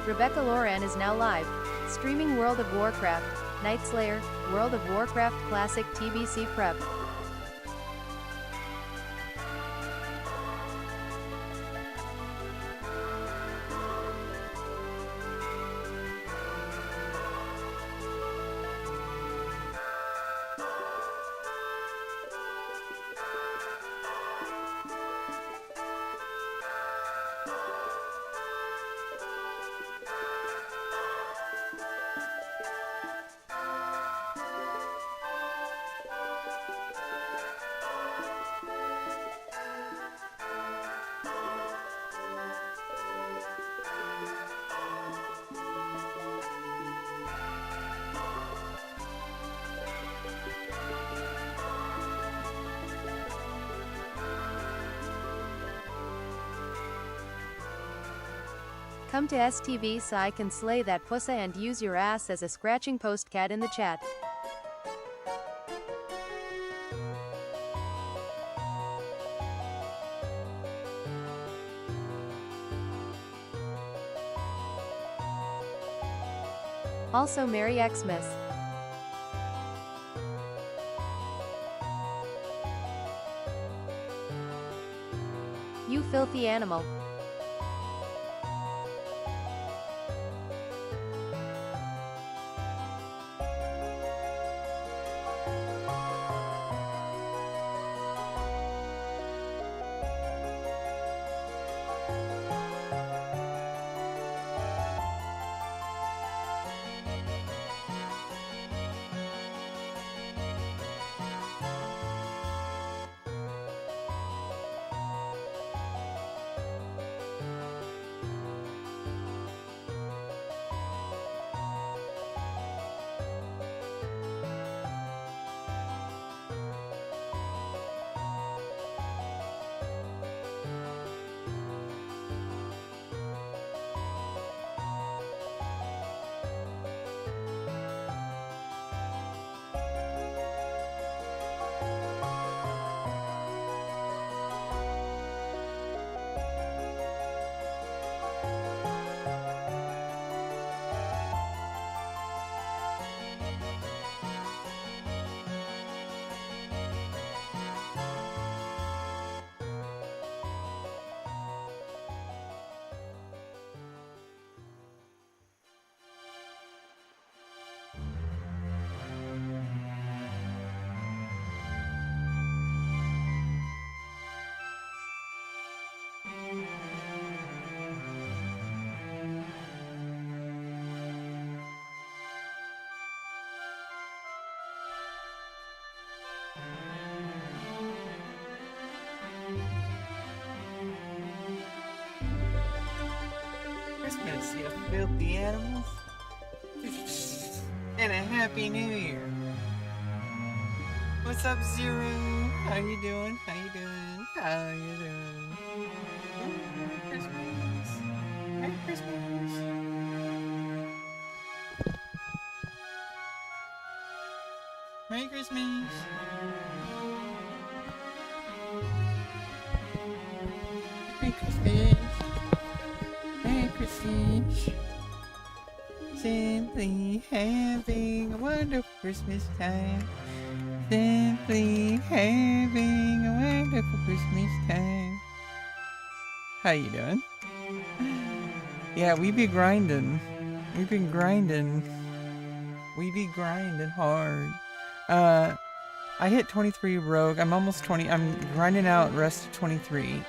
Rebeccaloran is now live, streaming World of Warcraft, Nightslayer, World of Warcraft Classic TBC Prep. Come to STV so I can slay that pussa and use your ass as a scratching postcat in the chat. Also Merry Xmas. You filthy animal. Christmas, you filthy animals. And a Happy New Year. What's up, Zero? How you doing? How you doing? How you doing? Merry Christmas. Merry Christmas. Merry Christmas. Merry Christmas. Merry Christmas. Simply having a wonderful Christmas time. Simply having a wonderful Christmas time. How you doing? Yeah, we be grinding. We've been grinding. We be grinding hard. I hit 23 rogue. I'm almost 20. I'm grinding out rest of 23.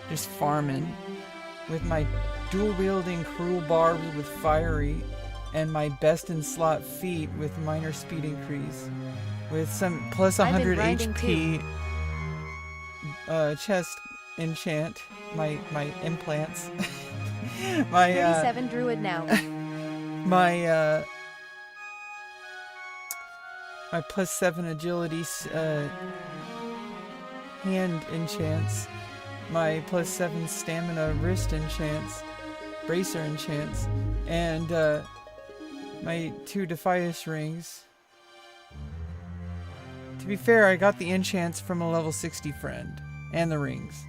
Just farming. With my dual-wielding cruel barbs with fiery, and my best in slot feet with minor speed increase, with some plus 100 HP chest enchant, my implants, my 37 druid now. my my plus 7 agility hand enchants, my plus 7 stamina wrist enchants, bracer enchants, and my 2 Defias rings. To be fair, I got the enchants from a level 60 friend, and the rings.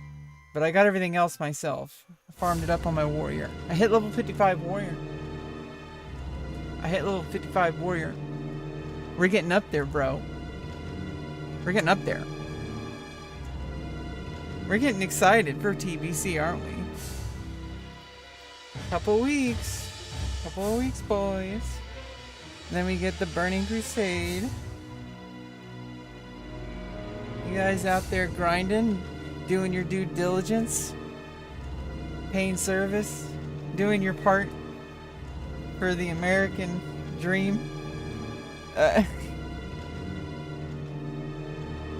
But I got everything else myself. farmed it up on my warrior. I hit level 55 warrior. We're getting up there, bro. We're getting up there. We're getting excited for TBC, aren't we? Couple of weeks, boys. Then we get the Burning Crusade. You guys out there grinding, doing your due diligence, paying service, doing your part for the American dream.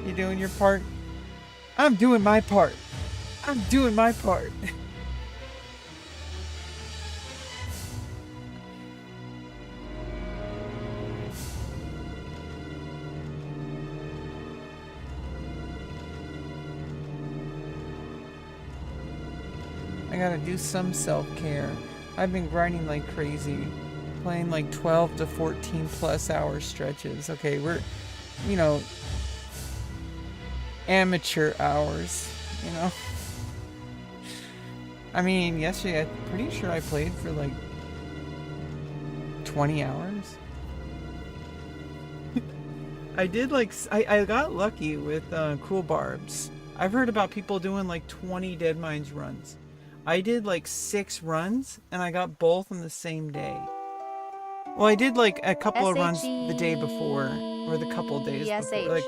You doing your part? I'm doing my part. I gotta do some self-care. I've been grinding like crazy. Playing like 12 to 14 plus hour stretches. Okay, we're, you know, amateur hours, you know. I mean, yesterday I'm pretty sure I played for like 20 hours. I did like, I got lucky with Cool Barbs. I've heard about people doing like 20 Dead Mines runs. I did like 6 runs and I got both on the same day. Well, I did like a couple of runs the day before, or the couple of days before. Like,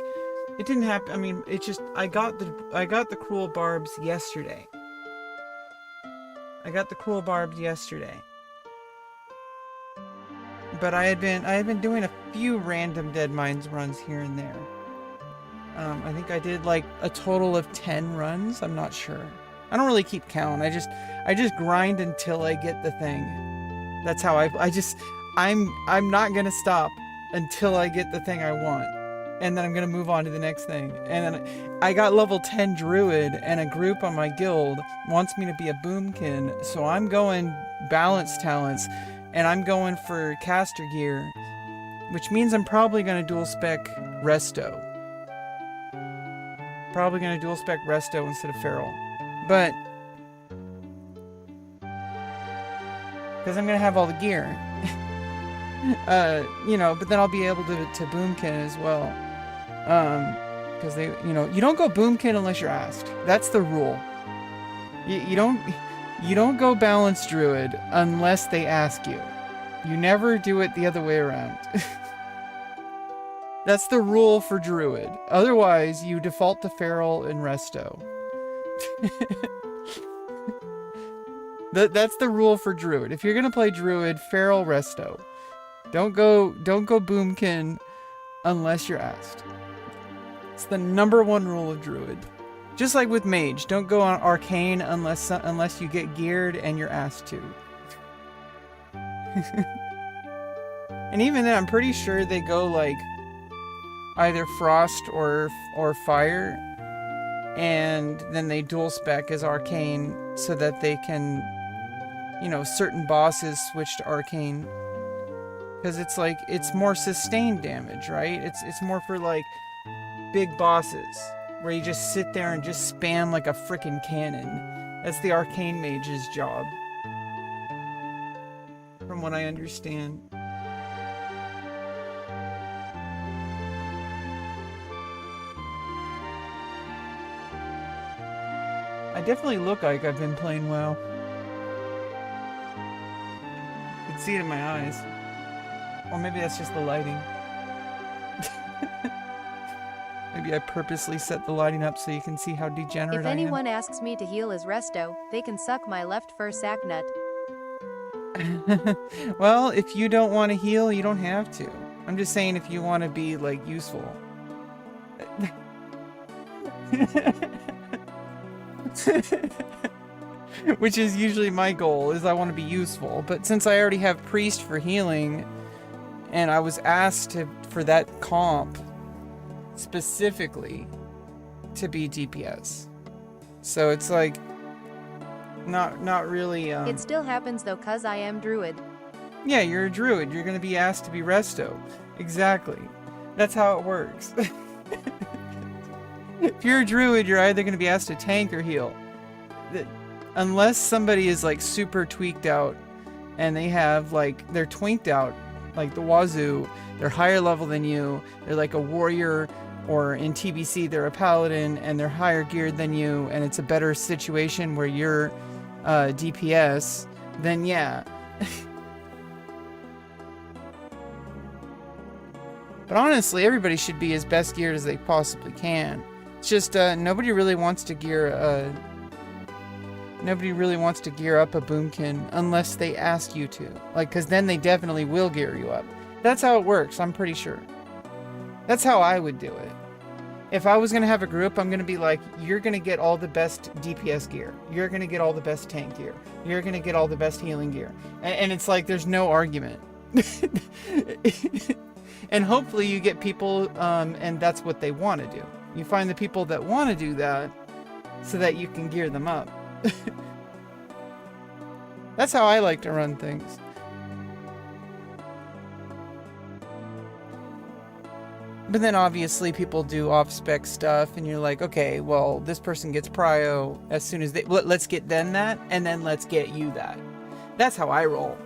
it didn't happen. I mean, it just, I got the Cruel Barbs yesterday. But I had been doing a few random Dead Mines runs here and there. I think I did like a total of 10 runs. I'm not sure. I don't really keep count. I just grind until I get the thing. That's how I'm not gonna stop until I get the thing I want, and then I'm gonna move on to the next thing. And then I got level 10 druid, and a group on my guild wants me to be a boomkin, so I'm going balance talents, and I'm going for caster gear, which means I'm probably gonna dual spec resto. Instead of feral, but because I'm gonna have all the gear. You know, but then I'll be able to boomkin as well. Because they, you know, you don't go boomkin unless you're asked. That's the rule. You don't go balance druid unless they ask you. You never do it the other way around. That's the rule for druid. Otherwise, you default to feral and resto. That's the rule for druid. If you're gonna play druid, feral, resto. Don't go boomkin unless you're asked. It's the #1 rule of druid. Just like with mage, don't go on arcane unless you get geared and you're asked to. And even then, I'm pretty sure they go like either frost or fire, and then they dual spec as arcane so that they can, you know, certain bosses switch to arcane. Because it's like, it's more sustained damage, right? It's more for like big bosses where you just sit there and just spam like a frickin' cannon. That's the arcane mage's job, from what I understand. I definitely look like I've been playing WoW. You can see it in my eyes. Or maybe that's just the lighting. Maybe I purposely set the lighting up so you can see how degenerate If I am. anyone asks me to heal as resto, they can suck my left fur sack nut. Well, if you don't want to heal, you don't have to. I'm just saying if you want to be, like, useful. Which is usually my goal, is I want to be useful. But since I already have priest for healing, and I was asked for that comp specifically to be DPS, so it's like not really. It still happens though, cause I am druid. Yeah, you're a druid. You're gonna be asked to be resto. Exactly. That's how it works. If you're a druid, you're either gonna be asked to tank or heal. unless somebody is like super tweaked out and they have like, they're twinked out like the wazoo, they're higher level than you, they're like a warrior, or in TBC they're a paladin and they're higher geared than you, and it's a better situation where you're DPS, then yeah. But honestly, everybody should be as best geared as they possibly can. It's just nobody really wants to gear up a boomkin unless they ask you to. Like, because then they definitely will gear you up. That's how it works, I'm pretty sure. That's how I would do it. If I was going to have a group, I'm going to be like, you're going to get all the best DPS gear. You're going to get all the best tank gear. You're going to get all the best healing gear. And it's like, there's no argument. And hopefully you get people, and that's what they want to do. You find the people that want to do that so that you can gear them up. That's how I like to run things. But then obviously people do off-spec stuff and you're like, okay, well, this person gets prio as soon as they... Let's get them that, and then let's get you that. That's how I roll.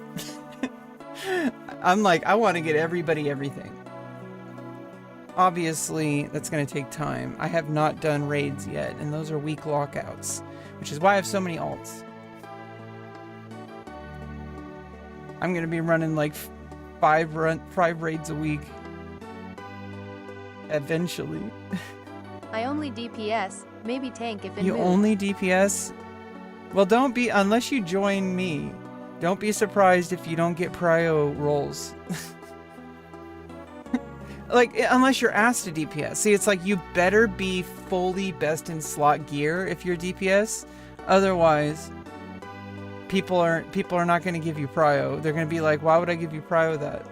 I'm like, I want to get everybody everything. Obviously, that's going to take time. I have not done raids yet, and those are weak lockouts, which is why I have so many alts. I'm going to be running like 5 raids a week. Eventually. I only DPS, maybe tank if in You mood. only DPS? Well, don't be, unless you join me, don't be surprised if you don't get prio rolls. Like, unless you're asked to DPS. See, it's like you better be fully best in slot gear if you're DPS. Otherwise, people are not going to give you prio. They're going to be like, why would I give you prio that?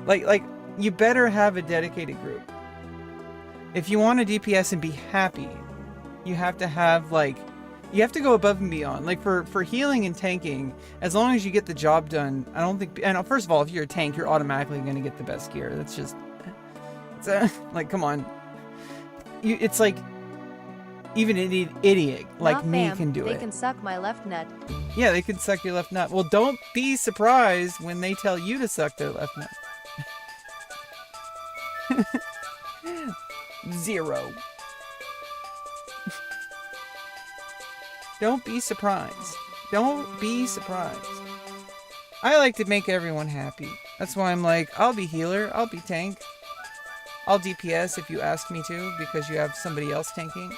Like, you better have a dedicated group. If you want to DPS and be happy, you have to have, like, you have to go above and beyond. Like, for healing and tanking, as long as you get the job done, I don't think... And first of all, if you're a tank, you're automatically going to get the best gear. That's just... like, come on. It's like... Even an idiot like me can do it. They can suck my left nut. Yeah, they can suck your left nut. Well, don't be surprised when they tell you to suck their left nut. 0. Don't be surprised. Don't be surprised. I like to make everyone happy. That's why I'm like, I'll be healer, I'll be tank. I'll DPS if you ask me to, because you have somebody else tanking.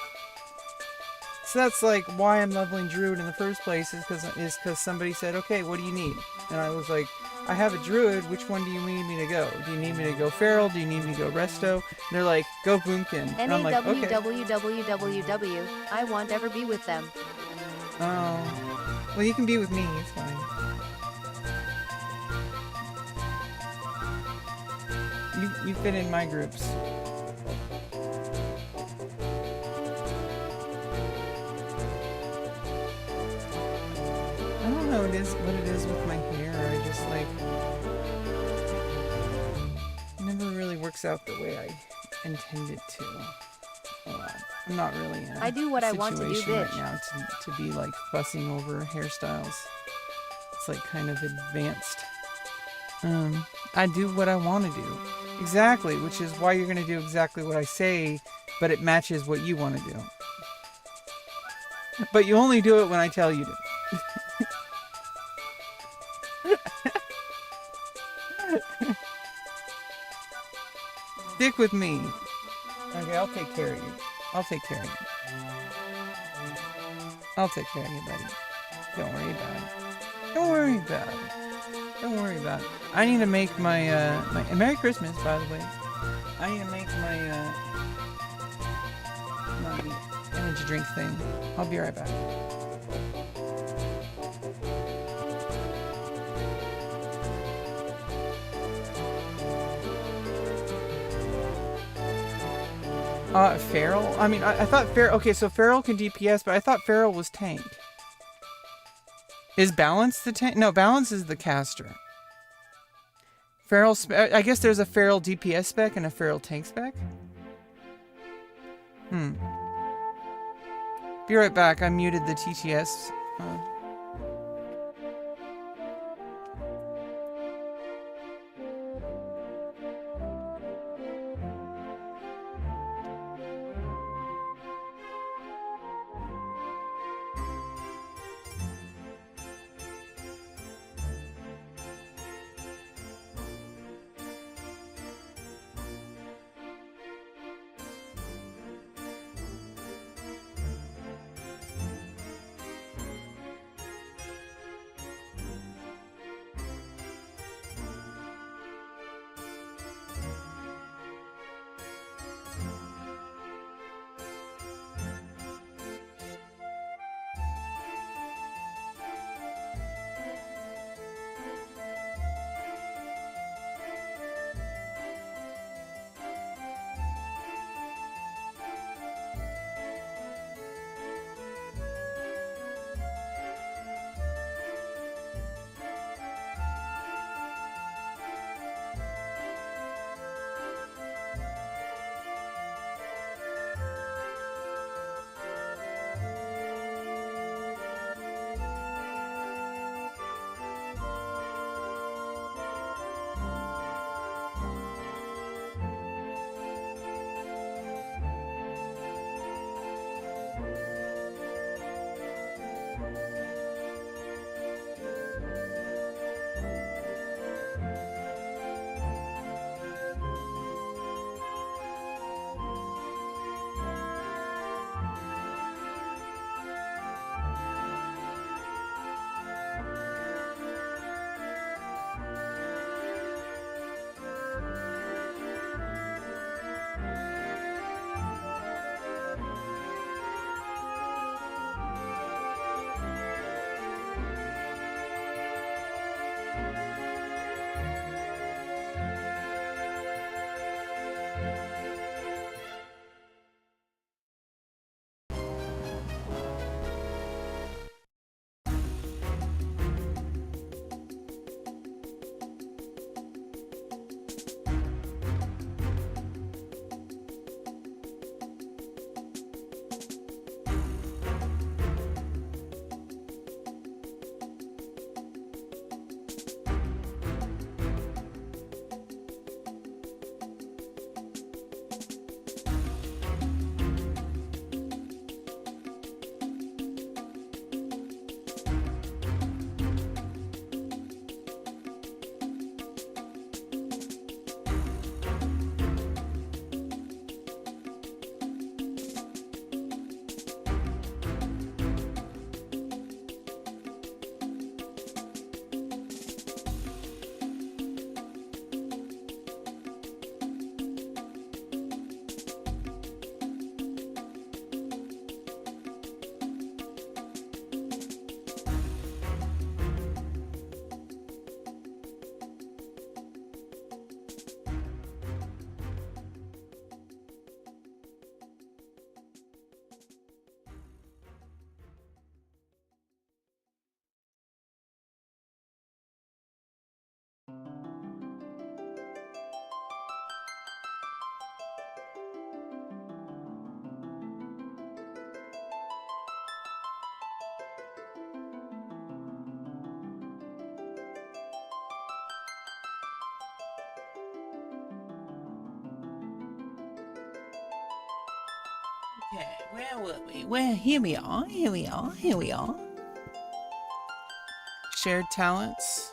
So that's like why I'm leveling Druid in the first place, is because somebody said, okay, what do you need? And I was like, I have a Druid, which one do you need me to go? Do you need me to go Feral? Do you need me to go Resto? And they're like, go Boomkin. And I'm like, okay. NAWWWWW, I won't ever be with them. Oh. Well, you can be with me, it's fine. You fit in my groups. I don't know what it is with my hair. I just like... It never really works out the way I intend it to. I'm not really in a I do what I want to do, situation right bitch. now to be like fussing over hairstyles. It's like kind of advanced. I do what I want to do. Exactly, which is why you're going to do exactly what I say, but it matches what you want to do. But you only do it when I tell you to. Stick with me. Okay, I'll take care of you. I'll take care of you. I'll take care of you, buddy. Don't worry about it. Don't worry about it. Don't worry about it. I need to make my, Merry Christmas, by the way. I need to make my energy drink thing. I'll be right back. Feral? I mean, I thought Feral... Okay, so Feral can DPS, but I thought Feral was tank. Is Balance the tank? No, Balance is the caster. Feral... I guess there's a Feral DPS spec and a Feral tank spec? Be right back. I muted the TTS. Okay, where were we? Here we are. Shared talents.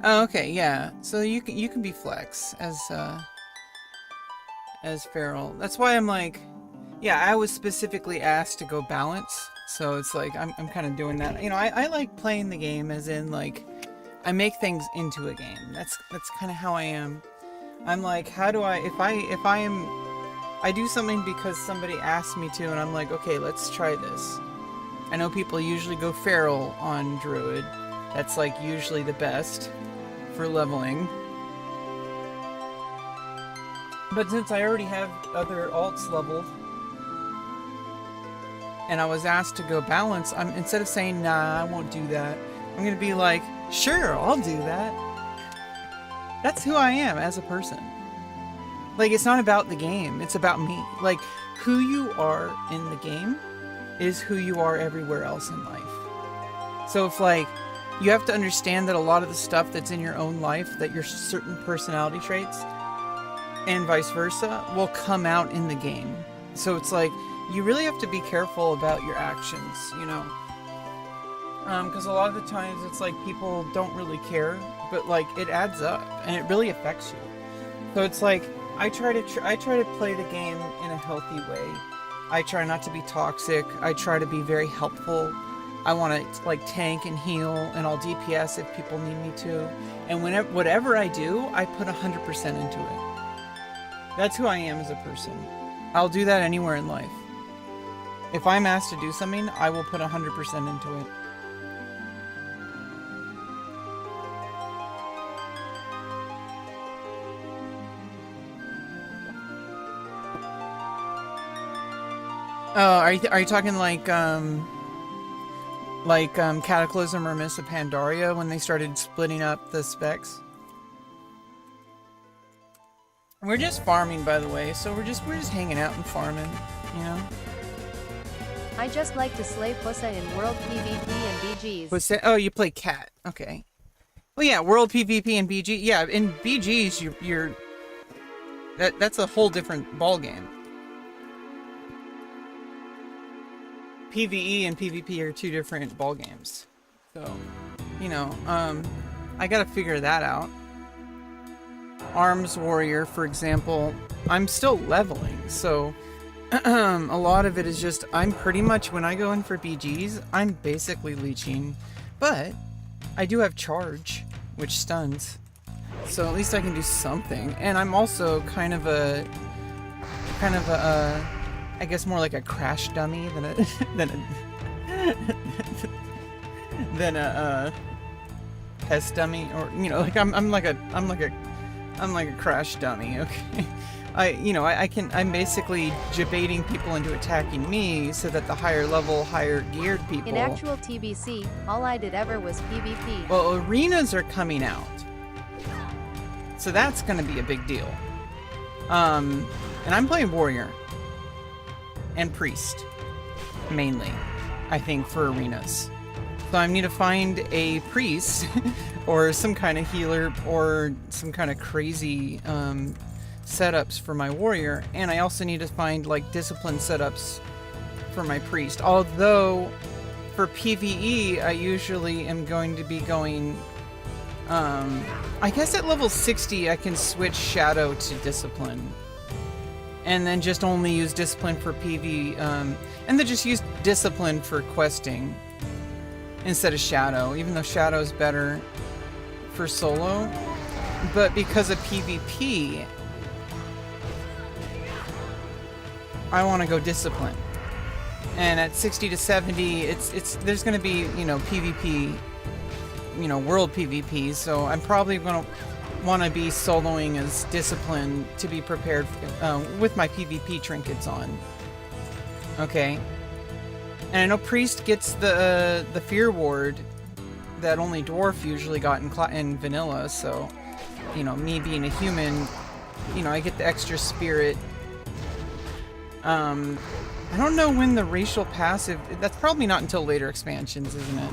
Oh, okay, yeah. So you can be Flex as Feral. That's why I'm like, yeah, I was specifically asked to go balance. So it's like I'm kind of doing that. You know, I like playing the game as in like I make things into a game. That's kind of how I am. I'm like, how do I I do something because somebody asked me to, and I'm like, okay, let's try this. I know people usually go Feral on Druid. That's like usually the best for leveling. But since I already have other alts leveled, and I was asked to go balance, instead of saying, nah, I won't do that, I'm gonna be like, sure, I'll do that. That's who I am as a person. Like, it's not about the game, it's about me. Like, who you are in the game is who you are everywhere else in life. So if like, you have to understand that a lot of the stuff that's in your own life, that your certain personality traits and vice versa will come out in the game. So it's like, you really have to be careful about your actions, you know? Because a lot of the times it's like people don't really care, but like it adds up and it really affects you. So it's like, I try to play the game in a healthy way. I try not to be toxic. I try to be very helpful. I want to like tank and heal, and I'll DPS if people need me to. And whatever I do, I put 100% into it. That's who I am as a person. I'll do that anywhere in life. If I'm asked to do something, I will put 100% into it. Oh, are you talking like Cataclysm or Mists of Pandaria when they started splitting up the specs? We're just farming, by the way, so we're just hanging out and farming, you know? I just like to slay Pussa in World PvP and BGs. Oh, you play Cat. Okay. Well, yeah, World PvP and BG. Yeah, in BGs, that's a whole different ballgame. PvE and PvP are two different ball games. So, you know, I gotta figure that out. Arms Warrior, for example, I'm still leveling, so a lot of it is just, I'm pretty much, when I go in for BGs, I'm basically leeching, but I do have charge, which stuns, so at least I can do something. And I'm also kind of a I guess more like a crash dummy than a pest dummy, or you know, like I'm like a crash dummy. Okay, I'm basically debating people into attacking me so that the higher level, higher geared people. In actual TBC, all I did ever was PvP. Well, arenas are coming out, so that's going to be a big deal. And I'm playing warrior and priest mainly, I think, for arenas. So I need to find a priest or some kind of healer or some kind of crazy setups for my warrior, and I also need to find like discipline setups for my priest. Although for PvE I usually am going to be going I guess at level 60 I can switch shadow to discipline, and then just only use discipline for PV, and then just use discipline for questing instead of shadow, even though shadow is better for solo. But because of PvP, I want to go discipline. And at 60 to 70, there's going to be, you know, PvP, you know, world PvP, so I'm probably going to want to be soloing as discipline to be prepared with my PvP trinkets on. Okay. And I know priest gets the fear ward that only dwarf usually got in vanilla, so you know, me being a human, you know, I get the extra spirit. I don't know when the racial passive, that's probably not until later expansions, isn't it?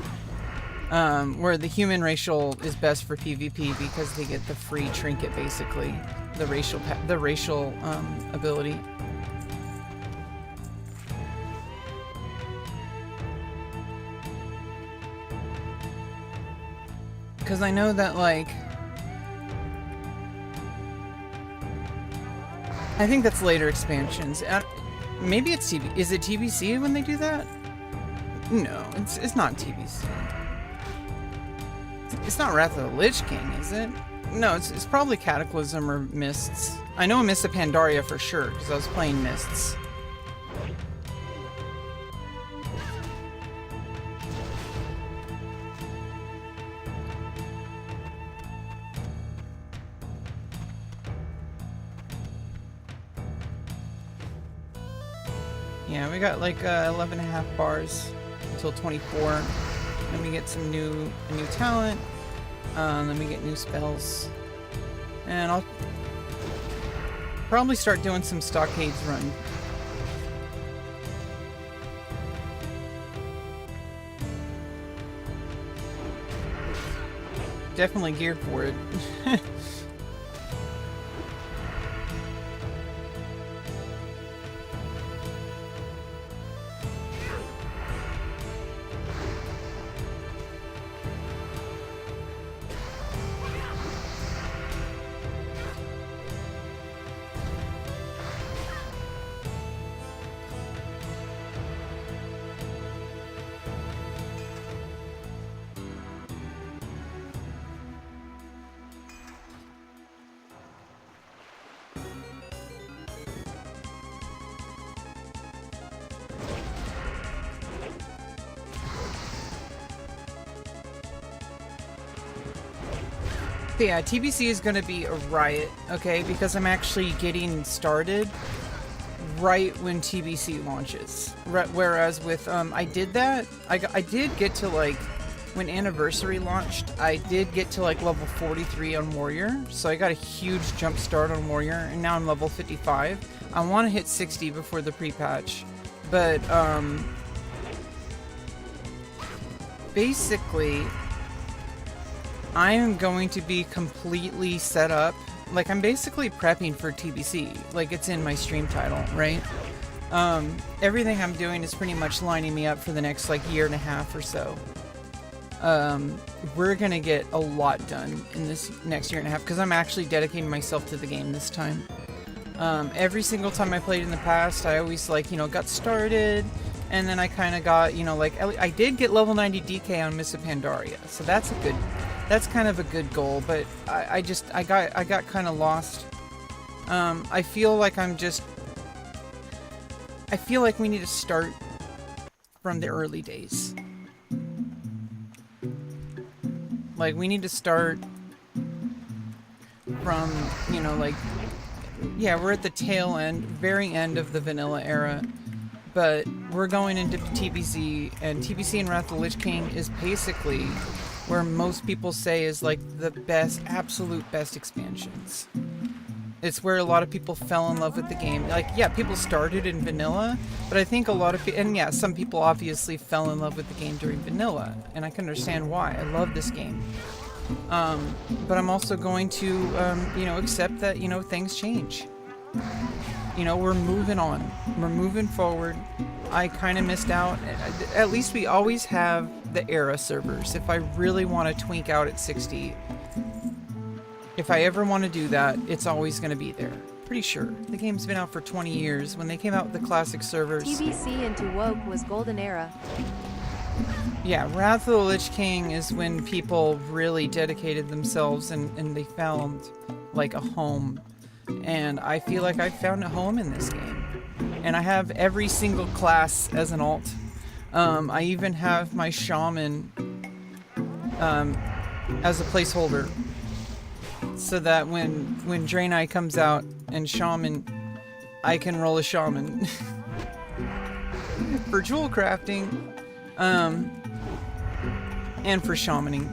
Where the human racial is best for PvP because they get the free trinket, basically, the racial ability. Because I know that, like, I think that's later expansions. Maybe it's TBC. Is it TBC when they do that? No, it's not TBC. It's not Wrath of the Lich King, is it? No, it's probably Cataclysm or Mists. I know Mists of Pandaria for sure, because I was playing Mists. Yeah, we got like 11.5 bars until 24. Then we get some new talent. Then we get new spells. And I'll probably start doing some Stockades run. definitely geared for it. But yeah, TBC is going to be a riot, okay? Because I'm actually getting started right when TBC launches. Whereas with, I did that, I did get to like, when Anniversary launched, I did get to like level 43 on Warrior. So I got a huge jump start on Warrior, and now I'm level 55. I want to hit 60 before the pre-patch. But, basically, I am going to be completely set up. Like, I'm basically prepping for TBC. Like, it's in my stream title, right? Everything I'm doing is pretty much lining me up for the next, like, year and a half or so. We're gonna get a lot done in this next year and a half, because I'm actually dedicating myself to the game this time. Every single time I played in the past, I always, like, you know, got started, and then I kind of got, you know, like, I did get level 90 DK on Miss of Pandaria, so that's kind of a good goal, but I got kind of lost. I feel like I feel like we need to start from the early days. Like, we need to start from, you know, like, yeah, we're at the tail end, very end of the vanilla era, but we're going into TBC, and TBC and Wrath of the Lich King is basically where most people say is like the best, absolute best expansions. It's where a lot of people fell in love with the game. Like, yeah, people started in vanilla, but I think a lot of people, and yeah, some people obviously fell in love with the game during vanilla, and I can understand why. I love this game. But I'm also going to, you know, accept that, you know, things change. You know, we're moving on. We're moving forward. I kind of missed out. At least we always have the era servers. If I really want to twink out at 60, if I ever want to do that, it's always going to be there. Pretty sure. The game's been out for 20 years. When they came out with the classic servers... TBC into Woke was golden era. Yeah, Wrath of the Lich King is when people really dedicated themselves and they found, like, a home. And I feel like I found a home in this game. And I have every single class as an alt. I even have my shaman as a placeholder. So that when Draenei comes out and shaman, I can roll a shaman. For jewel crafting, and for shamaning.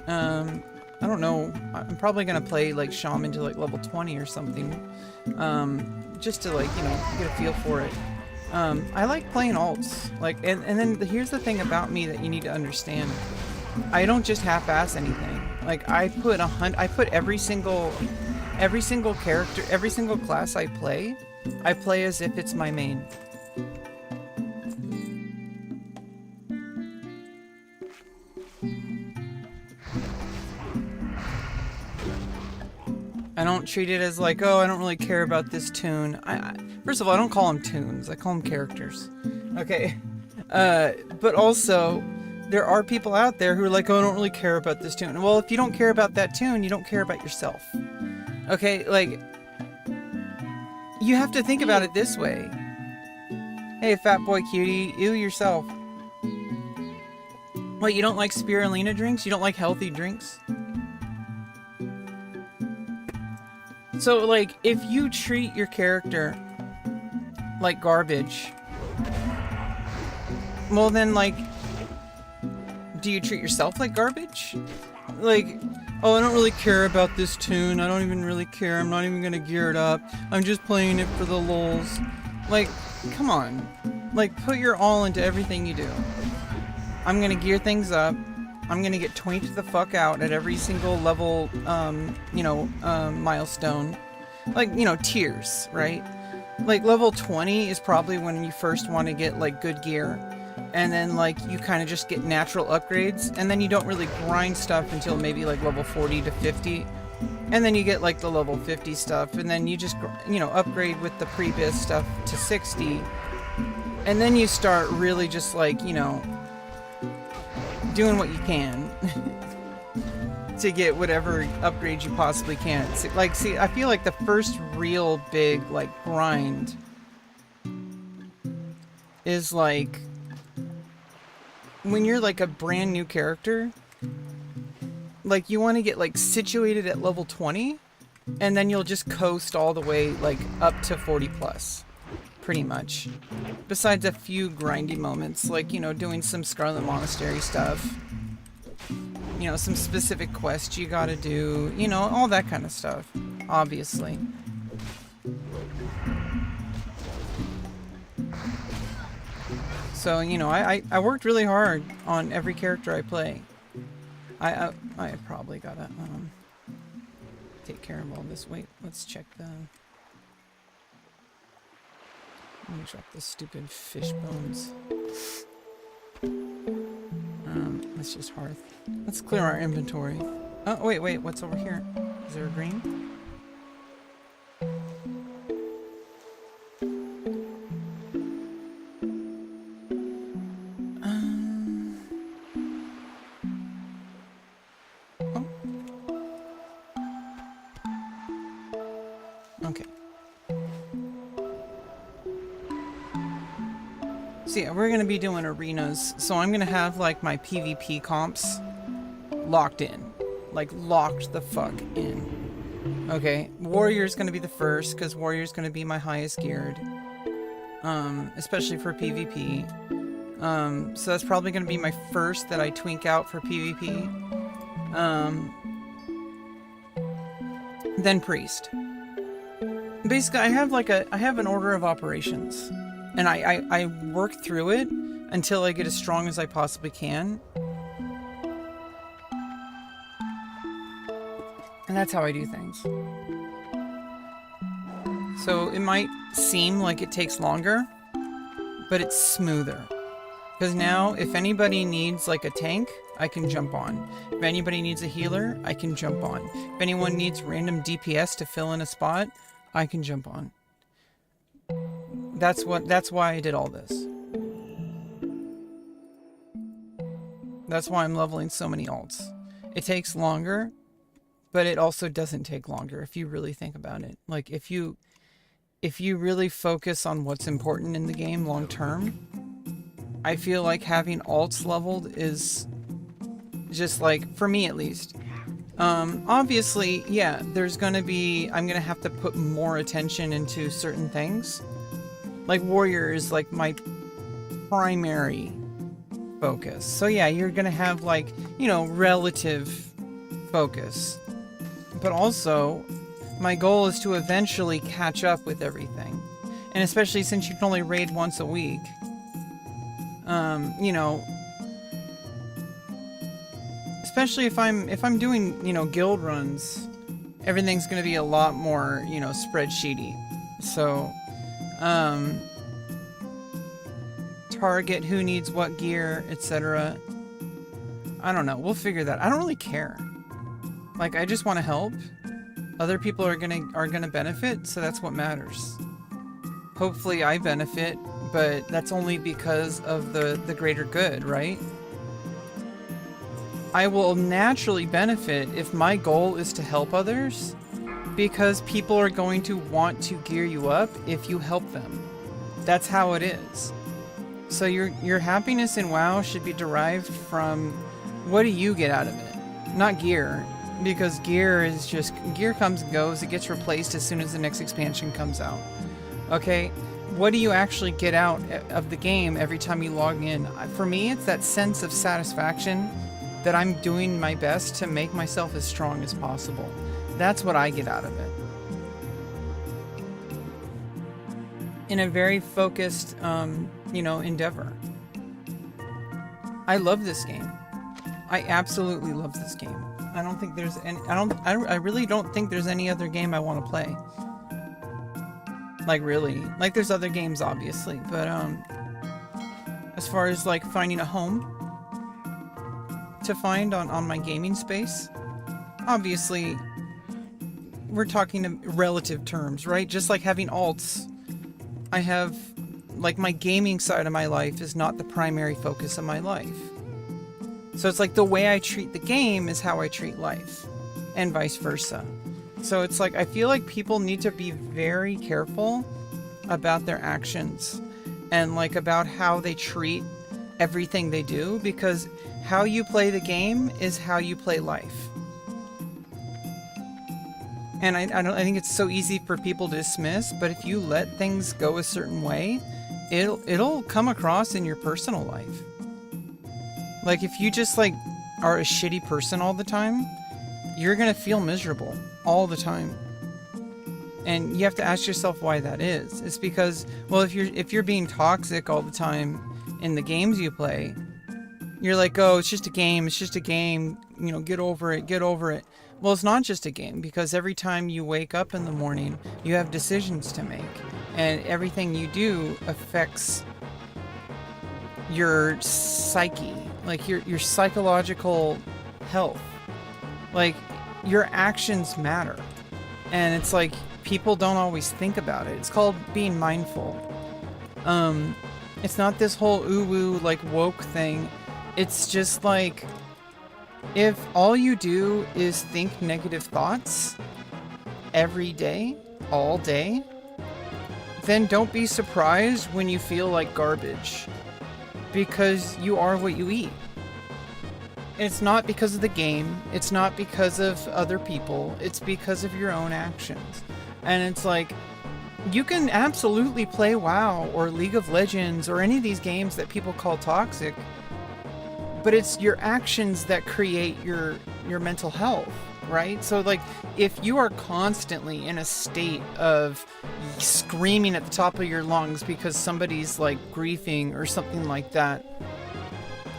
I don't know, I'm probably gonna play like shaman to like level 20 or something. Just to, like, you know, get a feel for it. I like playing alts. Like, and then here's the thing about me that you need to understand. I don't just half-ass anything. Like, I put every single character, every single class I play as if it's my main. I don't treat it as like, oh, I don't really care about this toon. First of all, I don't call them toons. I call them characters. Okay. But also, there are people out there who are like, oh, I don't really care about this toon. Well, if you don't care about that toon, you don't care about yourself. Okay, like, you have to think about it this way. Hey, fat boy cutie, ew yourself. What, you don't like spirulina drinks? You don't like healthy drinks? So, like, if you treat your character like garbage, well then, like, do you treat yourself like garbage? Like, oh, I don't really care about this toon. I don't even really care. I'm not even gonna gear it up. I'm just playing it for the lulz. Like, come on. Like, put your all into everything you do. I'm gonna gear things up. I'm gonna get twinked the fuck out at every single level, milestone. Like, tiers, right? Like, level 20 is probably when you first want to get, like, good gear. And then, like, you kind of just get natural upgrades. And then you don't really grind stuff until maybe, like, level 40 to 50. And then you get, like, the level 50 stuff. And then you just, upgrade with the pre-biz stuff to 60. And then you start really just, like, doing what you can to get whatever upgrades you possibly can. Like, see, I feel like the first real big, like, grind is, like, when you're, like, a brand new character, like, you want to get, like, situated at level 20, and then you'll just coast all the way, like, up to 40 plus. Pretty much. Besides a few grindy moments, like, doing some Scarlet Monastery stuff. Some specific quests you gotta do. All that kind of stuff. Obviously. So, I worked really hard on every character I play. I probably gotta, take care of all this. Wait, let's check the... Let me drop the stupid fish bones. Let's just hearth. Let's clear our inventory. Oh, wait, what's over here? Is there a green? Oh. Okay. So yeah, we're gonna be doing arenas, so I'm gonna have like my PvP comps locked in. Like locked the fuck in. Okay, Warrior's gonna be the first, because Warrior's gonna be my highest geared. Especially for PvP. So that's probably gonna be my first that I twink out for PvP. Then Priest. Basically, I have an order of operations. And I work through it until I get as strong as I possibly can. And that's how I do things. So it might seem like it takes longer, but it's smoother. Because now, if anybody needs like a tank, I can jump on. If anybody needs a healer, I can jump on. If anyone needs random DPS to fill in a spot, I can jump on. That's why I did all this. That's why I'm leveling so many alts. It takes longer, but it also doesn't take longer if you really think about it. Like if you really focus on what's important in the game long term, I feel like having alts leveled is just like, for me at least. Obviously, yeah, I'm gonna have to put more attention into certain things. Like Warrior is like my primary focus. So yeah, you're gonna have like, relative focus. But also, my goal is to eventually catch up with everything. And especially since you can only raid once a week. Especially if I'm doing, guild runs, everything's gonna be a lot more, spreadsheety. So, target who needs what gear, etc. I don't know. We'll figure that. I don't really care. Like, I just want to help. Other people are gonna benefit, so that's what matters. Hopefully I benefit, but that's only because of the greater good, right? I will naturally benefit if my goal is to help others, because people are going to want to gear you up if you help them. That's how it is. So your happiness in WoW should be derived from what do you get out of it, not gear. Because gear comes and goes, it gets replaced as soon as the next expansion comes out. Okay? What do you actually get out of the game every time you log in? For me, it's that sense of satisfaction that I'm doing my best to make myself as strong as possible. That's what I get out of it. In a very focused, endeavor. I love this game. I absolutely love this game. I don't think there's any. I really don't think there's any other game I want to play. Like really, like there's other games obviously, but as far as like finding a home to find on my gaming space, obviously we're talking in relative terms, right? Just like having alts, I have like my gaming side of my life is not the primary focus of my life. So it's like the way I treat the game is how I treat life, and vice versa. So it's like I feel like people need to be very careful about their actions and like about how they treat everything they do, because how you play the game is how you play life. And I think it's so easy for people to dismiss, but if you let things go a certain way, it'll come across in your personal life. Like if you just like are a shitty person all the time, you're gonna feel miserable all the time. And you have to ask yourself why that is. It's because, well, if you're being toxic all the time in the games you play, you're like, oh, it's just a game, you know, get over it. Well, it's not just a game, because every time you wake up in the morning, you have decisions to make, and everything you do affects your psyche, like your psychological health. Like your actions matter, and it's like people don't always think about it. It's called being mindful. It's not this whole ooh-woo like woke thing. It's just like, if all you do is think negative thoughts every day, all day, then don't be surprised when you feel like garbage, because you are what you eat. It's not because of the game, it's not because of other people, it's because of your own actions. And it's like, you can absolutely play WoW or League of Legends or any of these games that people call toxic, but it's your actions that create your mental health, right? So like, if you are constantly in a state of screaming at the top of your lungs because somebody's like grieving or something like that,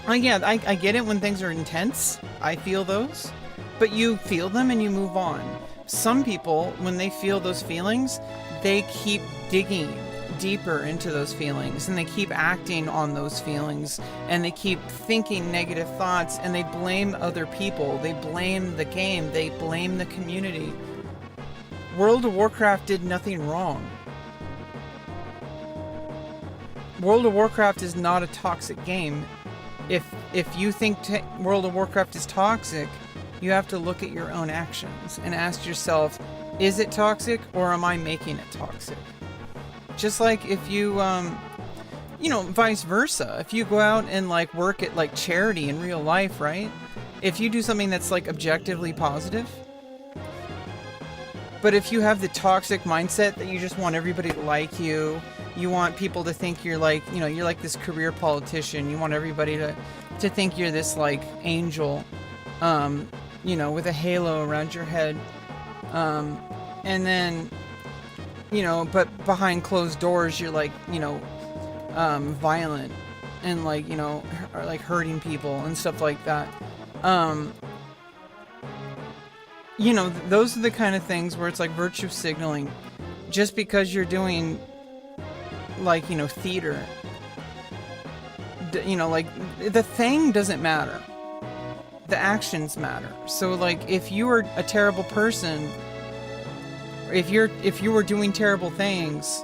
yeah, I get it when things are intense. I feel those, but you feel them and you move on. Some people, when they feel those feelings, they keep digging deeper into those feelings, and they keep acting on those feelings, and they keep thinking negative thoughts, and they blame other people, they blame the game, they blame the community. World of Warcraft did nothing wrong. World of Warcraft is not a toxic game. If you think World of Warcraft is toxic, you have to look at your own actions and ask yourself, is it toxic, or am I making it toxic? Just like if you, you know, vice versa. If you go out and like work at like charity in real life, right? If you do something that's like objectively positive, but if you have the toxic mindset that you just want everybody to like you, you want people to think you're like, you know, you're like this career politician, you want everybody to think you're this like angel, you know, with a halo around your head, and then, you know, but behind closed doors, you're like, you know, violent and like, you know, or like hurting people and stuff like that. You know, those are the kind of things where it's like virtue signaling. Just because you're doing like, you know, theater, you know, like the thing doesn't matter. The actions matter. So like, if you are a terrible person, if you were doing terrible things,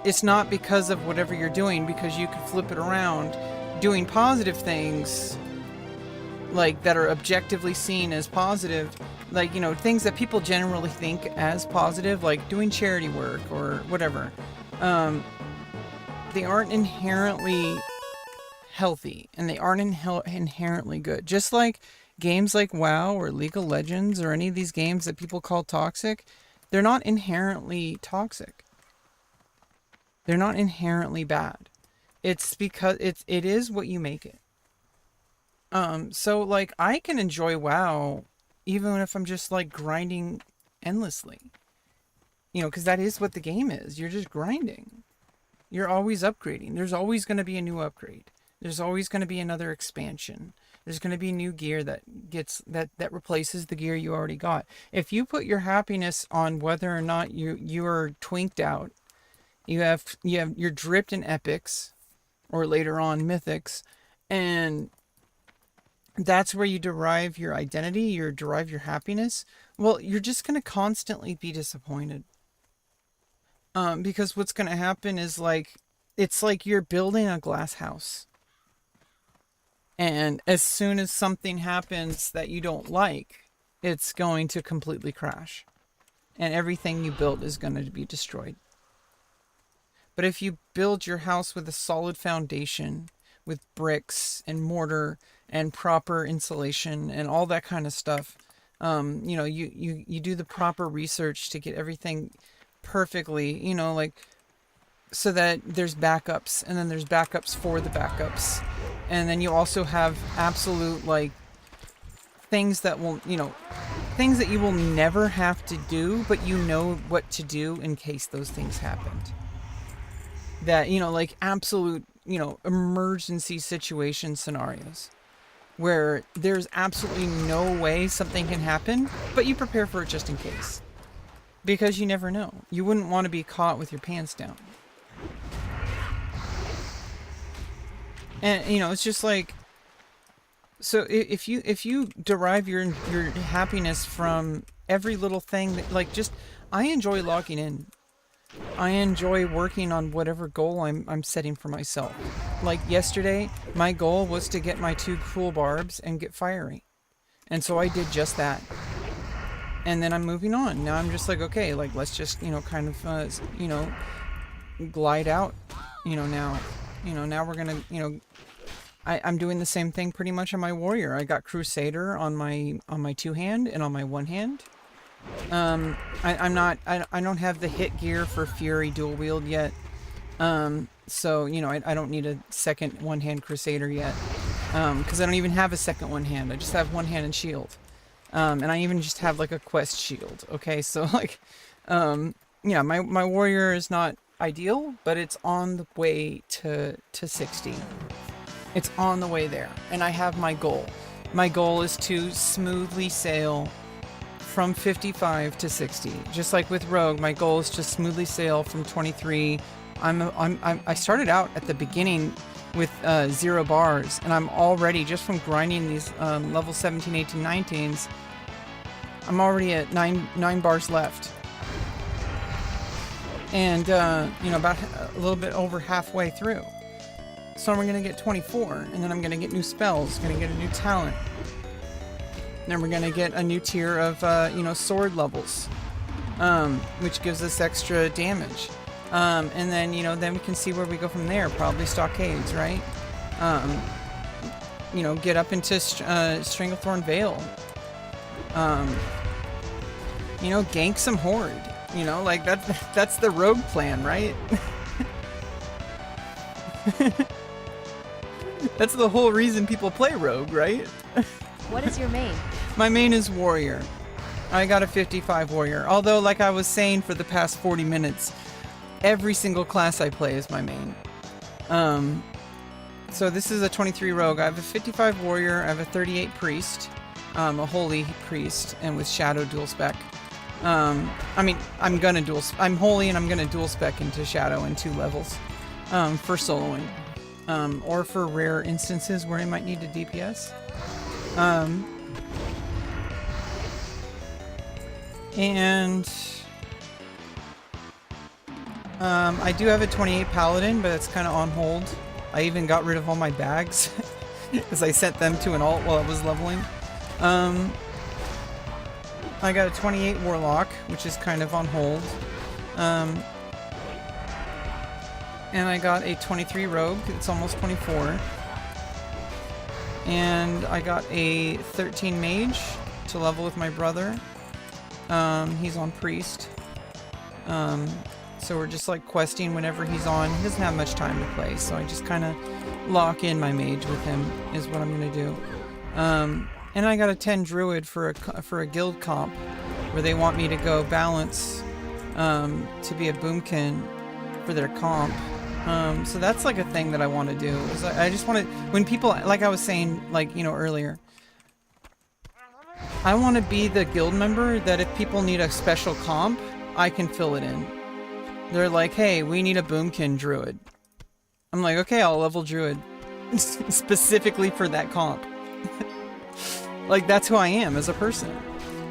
it's not because of whatever you're doing, because you could flip it around, doing positive things, like that are objectively seen as positive, like, you know, things that people generally think as positive, like doing charity work or whatever. They aren't inherently healthy, and they aren't inherently good. Just like games like WoW or League of Legends or any of these games that people call toxic, they're not inherently toxic. They're not inherently bad. It's because it is what you make it. So like, I can enjoy WoW even if I'm just like grinding endlessly. You know, because that is what the game is. You're just grinding. You're always upgrading. There's always going to be a new upgrade. There's always going to be another expansion. There's going to be new gear that replaces the gear you already got. If you put your happiness on whether or not you are twinked out, you're dripped in epics, or later on mythics, and that's where you derive your identity, you derive your happiness. Well, you're just going to constantly be disappointed. Because what's going to happen is it's like you're building a glass house. And as soon as something happens that you don't like, it's going to completely crash. And everything you built is going to be destroyed. But if you build your house with a solid foundation, with bricks and mortar and proper insulation and all that kind of stuff, you do the proper research to get everything perfectly, so that there's backups, and then there's backups for the backups. And then you also have absolute, things that things that you will never have to do, but you know what to do in case those things happened. That, absolute, emergency situation scenarios where there's absolutely no way something can happen, but you prepare for it just in case. Because you never know. You wouldn't want to be caught with your pants down. And, it's just so if you derive your happiness from every little thing that, I enjoy logging in. I enjoy working on whatever goal I'm setting for myself. Like yesterday, my goal was to get my 2 cruel barbs and get fiery. And so I did just that. And then I'm moving on. Now I'm just okay, let's just, glide out, now. Now we're going to, I'm doing the same thing pretty much on my warrior. I got Crusader on my 2-hand and on my 1-hand. I don't have the hit gear for Fury dual wield yet. So, I don't need a second 1-hand Crusader yet. Because I don't even have a second 1-hand. I just have 1-hand and shield. And I even just have a quest shield. Okay, so my warrior is not ideal, but it's on the way to 60. It's on the way there, and I have my goal. My goal is to smoothly sail from 55 to 60. Just like with Rogue, my goal is to smoothly sail from 23. I started out at the beginning with 0 bars, and I'm already, just from grinding these level 17, 18, 19s, I'm already at 9 bars left. And, about a little bit over halfway through. So we're going to get 24, and then I'm going to get new spells, going to get a new talent. Then we're going to get a new tier of, sword levels, which gives us extra damage. And then, then we can see where we go from there. Probably stockades, right? Get up into Stranglethorn Vale. Gank some Horde. That's the rogue plan, right? That's the whole reason people play rogue, right? What is your main? My main is warrior. I got a 55 warrior. Although, like I was saying for the past 40 minutes, every single class I play is my main. So this is a 23 rogue. I have a 55 warrior. I have a 38 priest. A holy priest, and with shadow dual spec. I'm holy and I'm gonna dual spec into shadow in 2 levels. For soloing. Or for rare instances where I might need to DPS. I do have a 28 paladin, but it's kind of on hold. I even got rid of all my bags because I sent them to an alt while I was leveling. I got a 28 warlock, which is kind of on hold. And I got a 23 rogue, it's almost 24. And I got a 13 mage to level with my brother. He's on priest. So we're just questing whenever he's on. He doesn't have much time to play, so I just kind of lock in my mage with him is what I'm gonna do. And I got a 10 druid for a guild comp where they want me to go balance to be a boomkin for their comp. So that's like a thing that I want to do. Is I just want to, when people, like I was saying, like, you know, earlier, I want to be the guild member that if people need a special comp, I can fill it in. They're like, hey, we need a boomkin druid. I'm like, okay, I'll level druid. Specifically for that comp. Like, that's who I am as a person.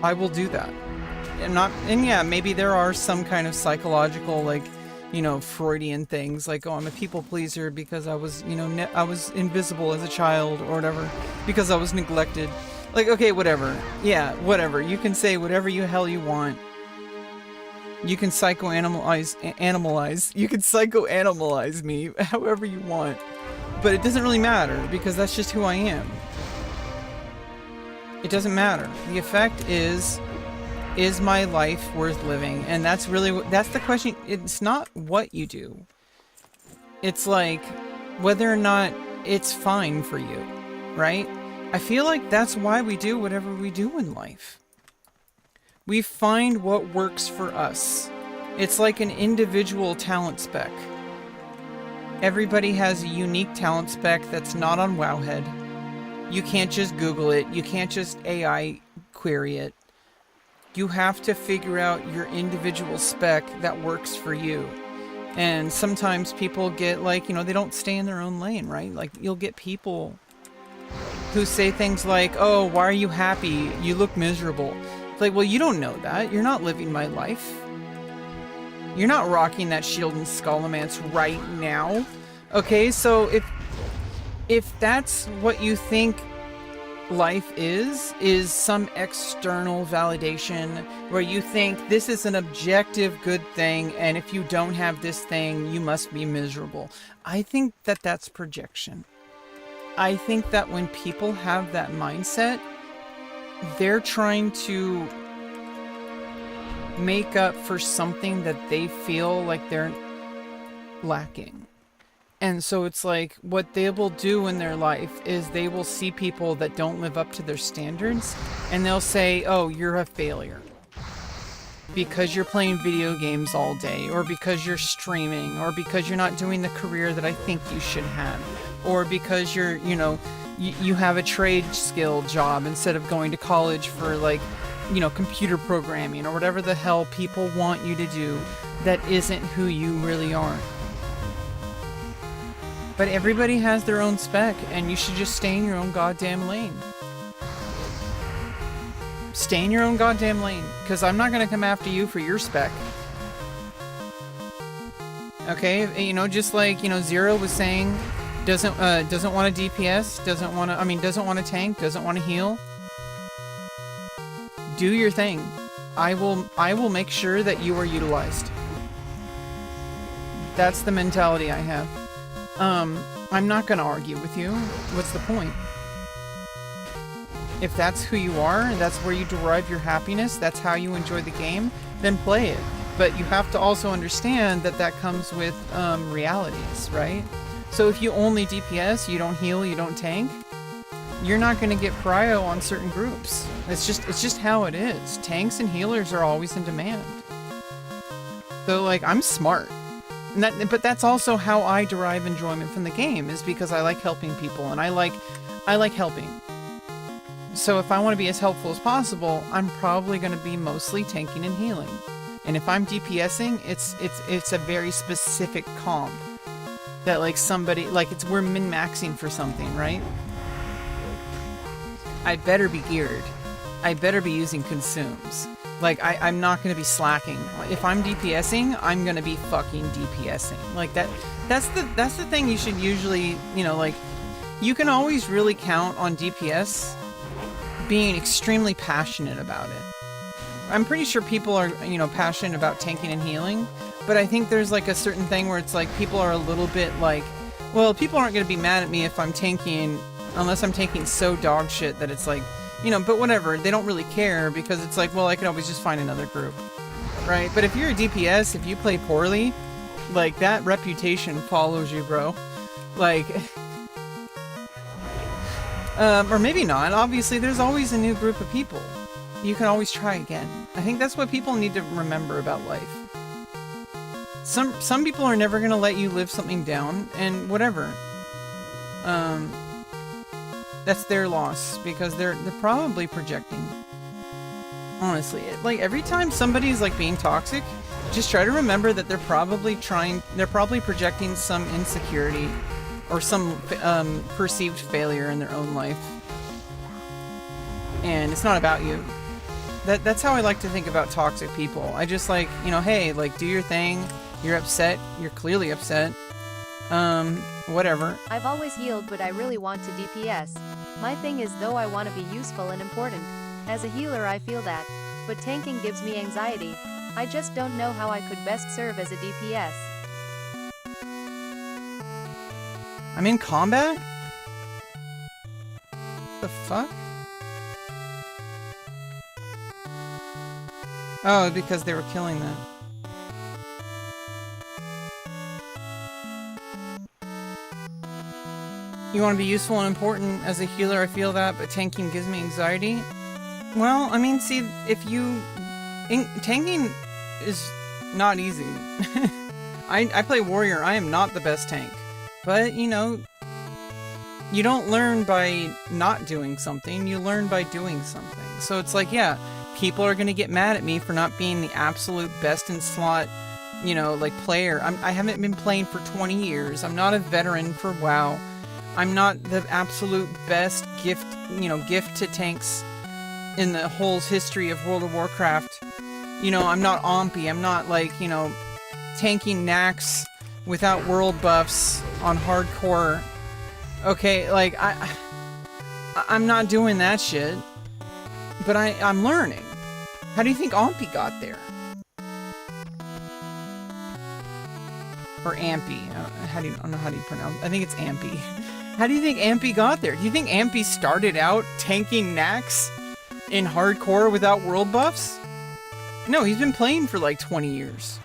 I will do that. And yeah, maybe there are some kind of psychological, like, you know, Freudian things, like, oh, I'm a people pleaser because I was, you know, I was invisible as a child or whatever, because I was neglected. Like, okay, whatever. Yeah, whatever. You can say whatever you hell you want. You can psychoanalyze me however you want. But it doesn't really matter, because that's just who I am. It doesn't matter. The effect is my life worth living? And that's the question. It's not what you do. It's like whether or not it's fine for you, right? I feel like that's why we do whatever we do in life. We find what works for us. It's like an individual talent spec. Everybody has a unique talent spec that's not on Wowhead. You can't just Google it. You can't just AI query it. You have to figure out your individual spec that works for you. And sometimes people get, like, you know, they don't stay in their own lane, right? Like, you'll get people who say things like, oh, why are you happy? You look miserable. It's like, well, you don't know that. You're not living my life. You're not rocking that shield and Skullomance right now. Okay, so if that's what you think life is some external validation where you think this is an objective good thing, and if you don't have this thing, you must be miserable. I think that that's projection. I think that when people have that mindset, they're trying to make up for something that they feel like they're lacking. And so it's like, what they will do in their life is they will see people that don't live up to their standards, and they'll say, oh, you're a failure because you're playing video games all day, or because you're streaming, or because you're not doing the career that I think you should have, or because you're, you know, you have a trade skill job instead of going to college for, like, you know, computer programming or whatever the hell people want you to do that isn't who you really are. But everybody has their own spec, and you should just stay in your own goddamn lane. Stay in your own goddamn lane, because I'm not going to come after you for your spec. Okay, you know, just like, you know, Zero was saying, doesn't want a DPS, doesn't want to tank, doesn't want to heal. Do your thing. I will make sure that you are utilized. That's the mentality I have. I'm not gonna argue with you. What's the point? If that's who you are, and that's where you derive your happiness, that's how you enjoy the game, then play it. But you have to also understand that that comes with realities, right? So if you only DPS, you don't heal, you don't tank, you're not gonna get prio on certain groups. It's just how it is. Tanks and healers are always in demand. So, like, I'm smart. But that's also how I derive enjoyment from the game, is because I like helping people, and I like helping. So if I want to be as helpful as possible, I'm probably going to be mostly tanking and healing. And if I'm DPSing, it's a very specific comp that, like, somebody, like, we're min-maxing for something, right? I better be geared. I better be using consumes. Like, I'm not going to be slacking. If I'm DPSing, I'm going to be fucking DPSing. Like, that's the thing you should usually, you know, like, you can always really count on DPS being extremely passionate about it. I'm pretty sure people are, you know, passionate about tanking and healing, but I think there's, like, a certain thing where it's like people are a little bit like, well, people aren't going to be mad at me if I'm tanking, unless I'm tanking so dog shit that it's like, you know, but whatever, they don't really care, because it's like, well, I can always just find another group, right? But if you're a DPS, if you play poorly, like, that reputation follows you, bro. Like, or maybe not. Obviously, there's always a new group of people. You can always try again. I think that's what people need to remember about life. some people are never gonna let you live something down, and whatever. That's their loss, because they're probably projecting. Honestly, like every time somebody's like being toxic, just try to remember that they're probably projecting some insecurity or some perceived failure in their own life. And it's not about you. That's how I like to think about toxic people. I just like, you know, hey, like do your thing. You're upset. You're clearly upset. Whatever. I've always healed, but I really want to DPS. My thing is though I want to be useful and important. As a healer I feel that. But tanking gives me anxiety. I just don't know how I could best serve as a DPS. I'm in combat? The fuck? Oh, because they were killing that. You want to be useful and important as a healer, I feel that, but tanking gives me anxiety. Well, I mean, see, if you... tanking is not easy. I play warrior, I am not the best tank. But, you know, you don't learn by not doing something, you learn by doing something. So it's like, yeah, people are gonna get mad at me for not being the absolute best in slot, you know, like player. I haven't been playing for 20 years, I'm not a veteran for WoW. I'm not the absolute best gift to tanks in the whole history of World of Warcraft. You know, I'm not Ompy. I'm not like, you know, tanking Nax without world buffs on hardcore. Okay, like, I'm not doing that shit. But I'm learning. How do you think Ompy got there? Or Ampy. I don't know how do you pronounce it. I think it's Ampy. How do you think Ampy got there? Do you think Ampy started out tanking Nax in hardcore without world buffs? No, he's been playing for like 20 years.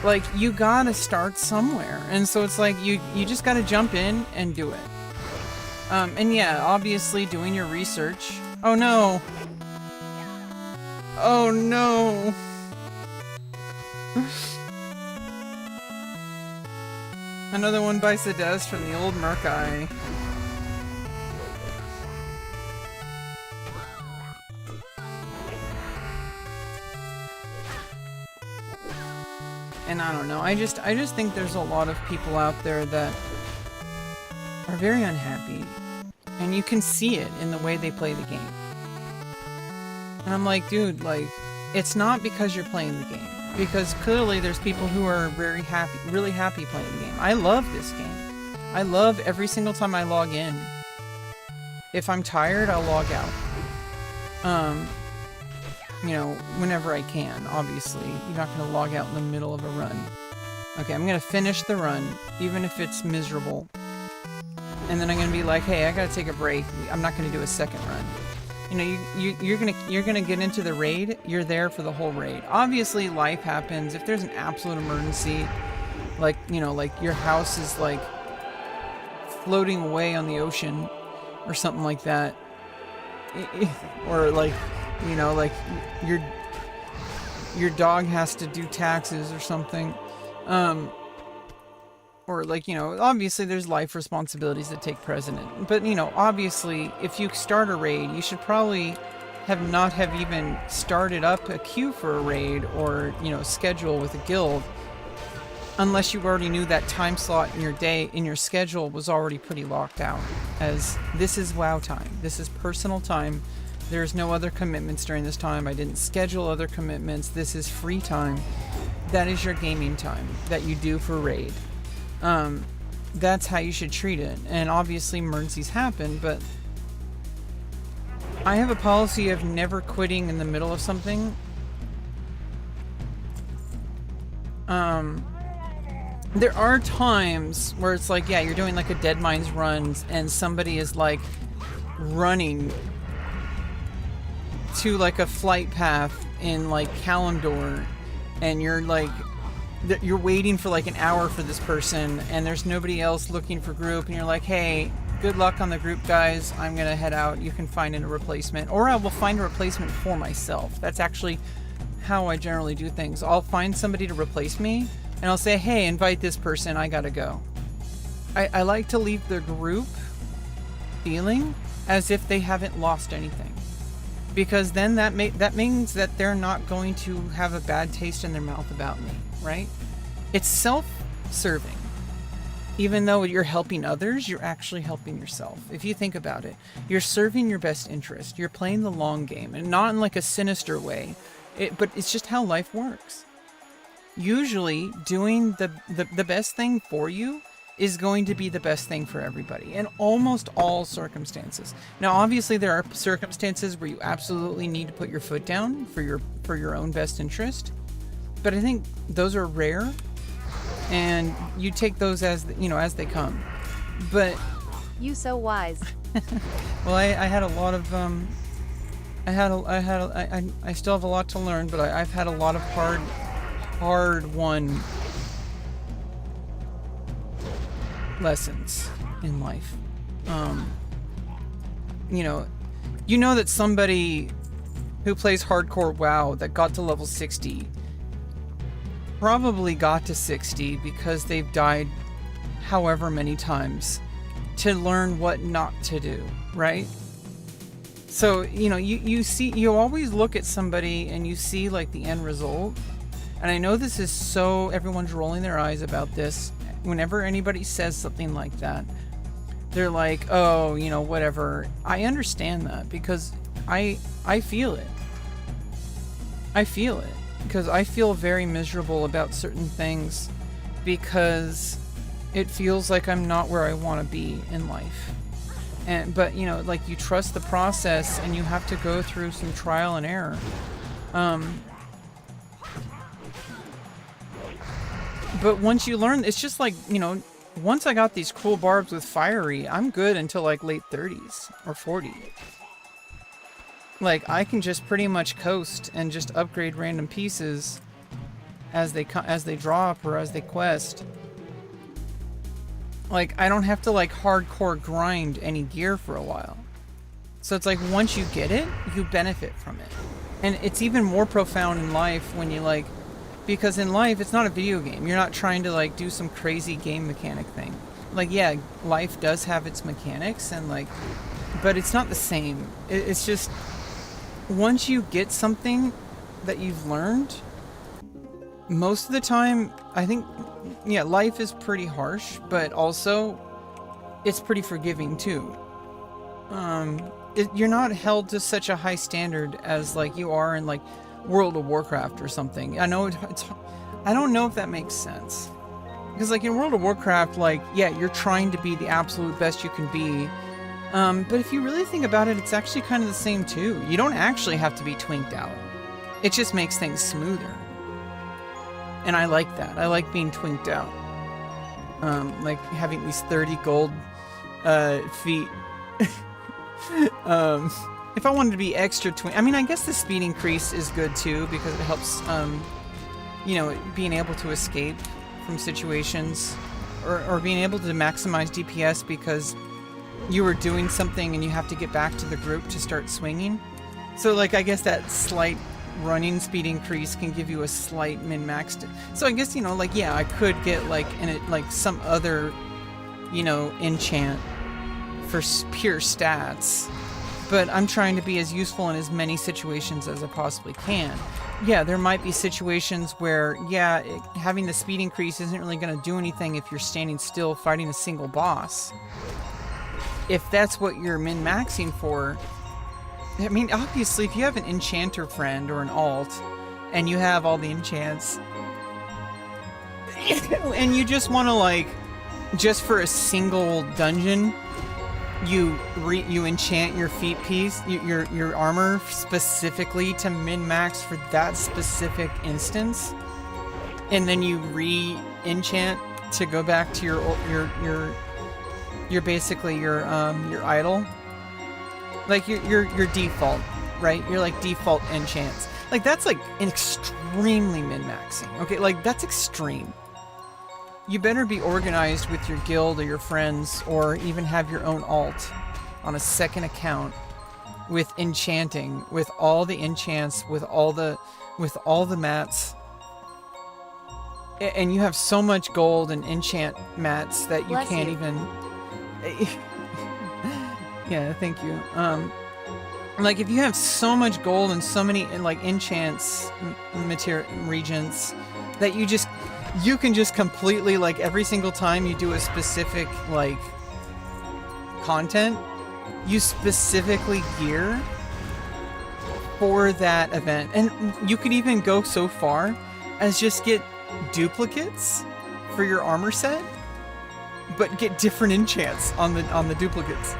Like, you gotta start somewhere. And so it's like, you just gotta jump in and do it. And yeah, obviously doing your research. Oh no! Oh no! Another one bites the dust from the old Murkai. And I don't know, I just think there's a lot of people out there that are very unhappy. And you can see it in the way they play the game. And I'm like, dude, like, it's not because you're playing the game. Because clearly there's people who are very happy, really happy playing the game. I love this game. I love every single time I log in. If I'm tired, I'll log out. You know, whenever I can, obviously. You're not going to log out in the middle of a run. Okay, I'm going to finish the run, even if it's miserable. And then I'm going to be like, hey, I got to take a break. I'm not going to do a second run. You know, you're gonna get into the raid, you're there for the whole raid. Obviously, life happens. If there's an absolute emergency, like, you know, like your house is like floating away on the ocean or something like that. Or like, you know, like your dog has to do taxes or something. Or like, you know, obviously there's life responsibilities that take precedent. But, you know, obviously, if you start a raid, you should probably not have even started up a queue for a raid or, you know, schedule with a guild. Unless you already knew that time slot in your day, in your schedule was already pretty locked out. As this is WoW time. This is personal time. There's no other commitments during this time. I didn't schedule other commitments. This is free time. That is your gaming time that you do for raid. That's how you should treat it. And obviously emergencies happen, but I have a policy of never quitting in the middle of something. There are times where it's like, yeah, you're doing like a Dead Mines run and somebody is like running to like a flight path in like Kalimdor and you're like, you're waiting for like an hour for this person and there's nobody else looking for group and you're like, hey, good luck on the group, guys. I'm gonna head out. You can find a replacement, or I will find a replacement for myself. That's actually how I generally do things. I'll find somebody to replace me, and I'll say, hey, invite this person, I gotta go. I like to leave the group feeling as if they haven't lost anything. Because then that means that they're not going to have a bad taste in their mouth about me, right? It's self-serving. Even though you're helping others, you're actually helping yourself. If you think about it, you're serving your best interest. You're playing the long game, and not in like a sinister way, but it's just how life works. Usually doing the best thing for you is going to be the best thing for everybody in almost all circumstances. Now, obviously there are circumstances where you absolutely need to put your foot down for your own best interest, but I think those are rare, and you take those as as they come. But You so wise. well, I had a lot of I still have a lot to learn, but I've had a lot of hard won lessons in life. You know that somebody who plays hardcore WoW that got to level 60 probably got to 60 because they've died however many times to learn what not to do, right? So, you always look at somebody and you see like the end result. And I know this is so, everyone's rolling their eyes about this. Whenever anybody says something like that, they're like, oh, whatever. I understand that because I feel it. I feel it because I feel very miserable about certain things because it feels like I'm not where I want to be in life. But you trust the process and you have to go through some trial and error. But once you learn, it's just like, once I got these cool barbs with fiery, I'm good until like late 30s or 40. Like I can just pretty much coast and just upgrade random pieces as they drop or as they quest. Like I don't have to like hardcore grind any gear for a while. So it's like once you get it, you benefit from it. And it's even more profound in life when you because in life, it's not a video game. You're not trying to do some crazy game mechanic thing. Yeah, life does have its mechanics and but it's not the same. It's just once you get something that you've learned, most of the time, I think, life is pretty harsh, but also it's pretty forgiving too. You're not held to such a high standard as you are in World of Warcraft or something. I know I don't know if that makes sense. Because in World of Warcraft, you're trying to be the absolute best you can be. But if you really think about it, it's actually kind of the same too. You don't actually have to be twinked out. It just makes things smoother. And I like that. I like being twinked out. Having these 30 gold feet. If I wanted to be extra I guess the speed increase is good too because it helps, being able to escape from situations or being able to maximize DPS because you were doing something and you have to get back to the group to start swinging. So I guess that slight running speed increase can give you a slight min-max. So I guess, I could get some other, enchant for pure stats. But I'm trying to be as useful in as many situations as I possibly can. Yeah, there might be situations where, having the speed increase isn't really going to do anything if you're standing still fighting a single boss. If that's what you're min-maxing for, obviously, if you have an enchanter friend or an alt, and you have all the enchants, and you just want to, just for a single dungeon, you enchant your feat piece, your armor specifically to min-max for that specific instance, and then you re-enchant to go back to your basically your idol, your default, right? Your default enchants. That's extremely min-maxing. Okay, that's extreme. You better be organized with your guild or your friends, or even have your own alt on a second account with enchanting, with all the enchants, with with all the mats. And you have so much gold and enchant mats that you Bless can't you. even... Yeah, thank you. Like, if you have so much gold and so many, like, enchants, regents, that you can just completely, like, every single time you do a specific, like, content, you specifically gear for that event. And you could even go so far as just get duplicates for your armor set, but get different enchants on the duplicates.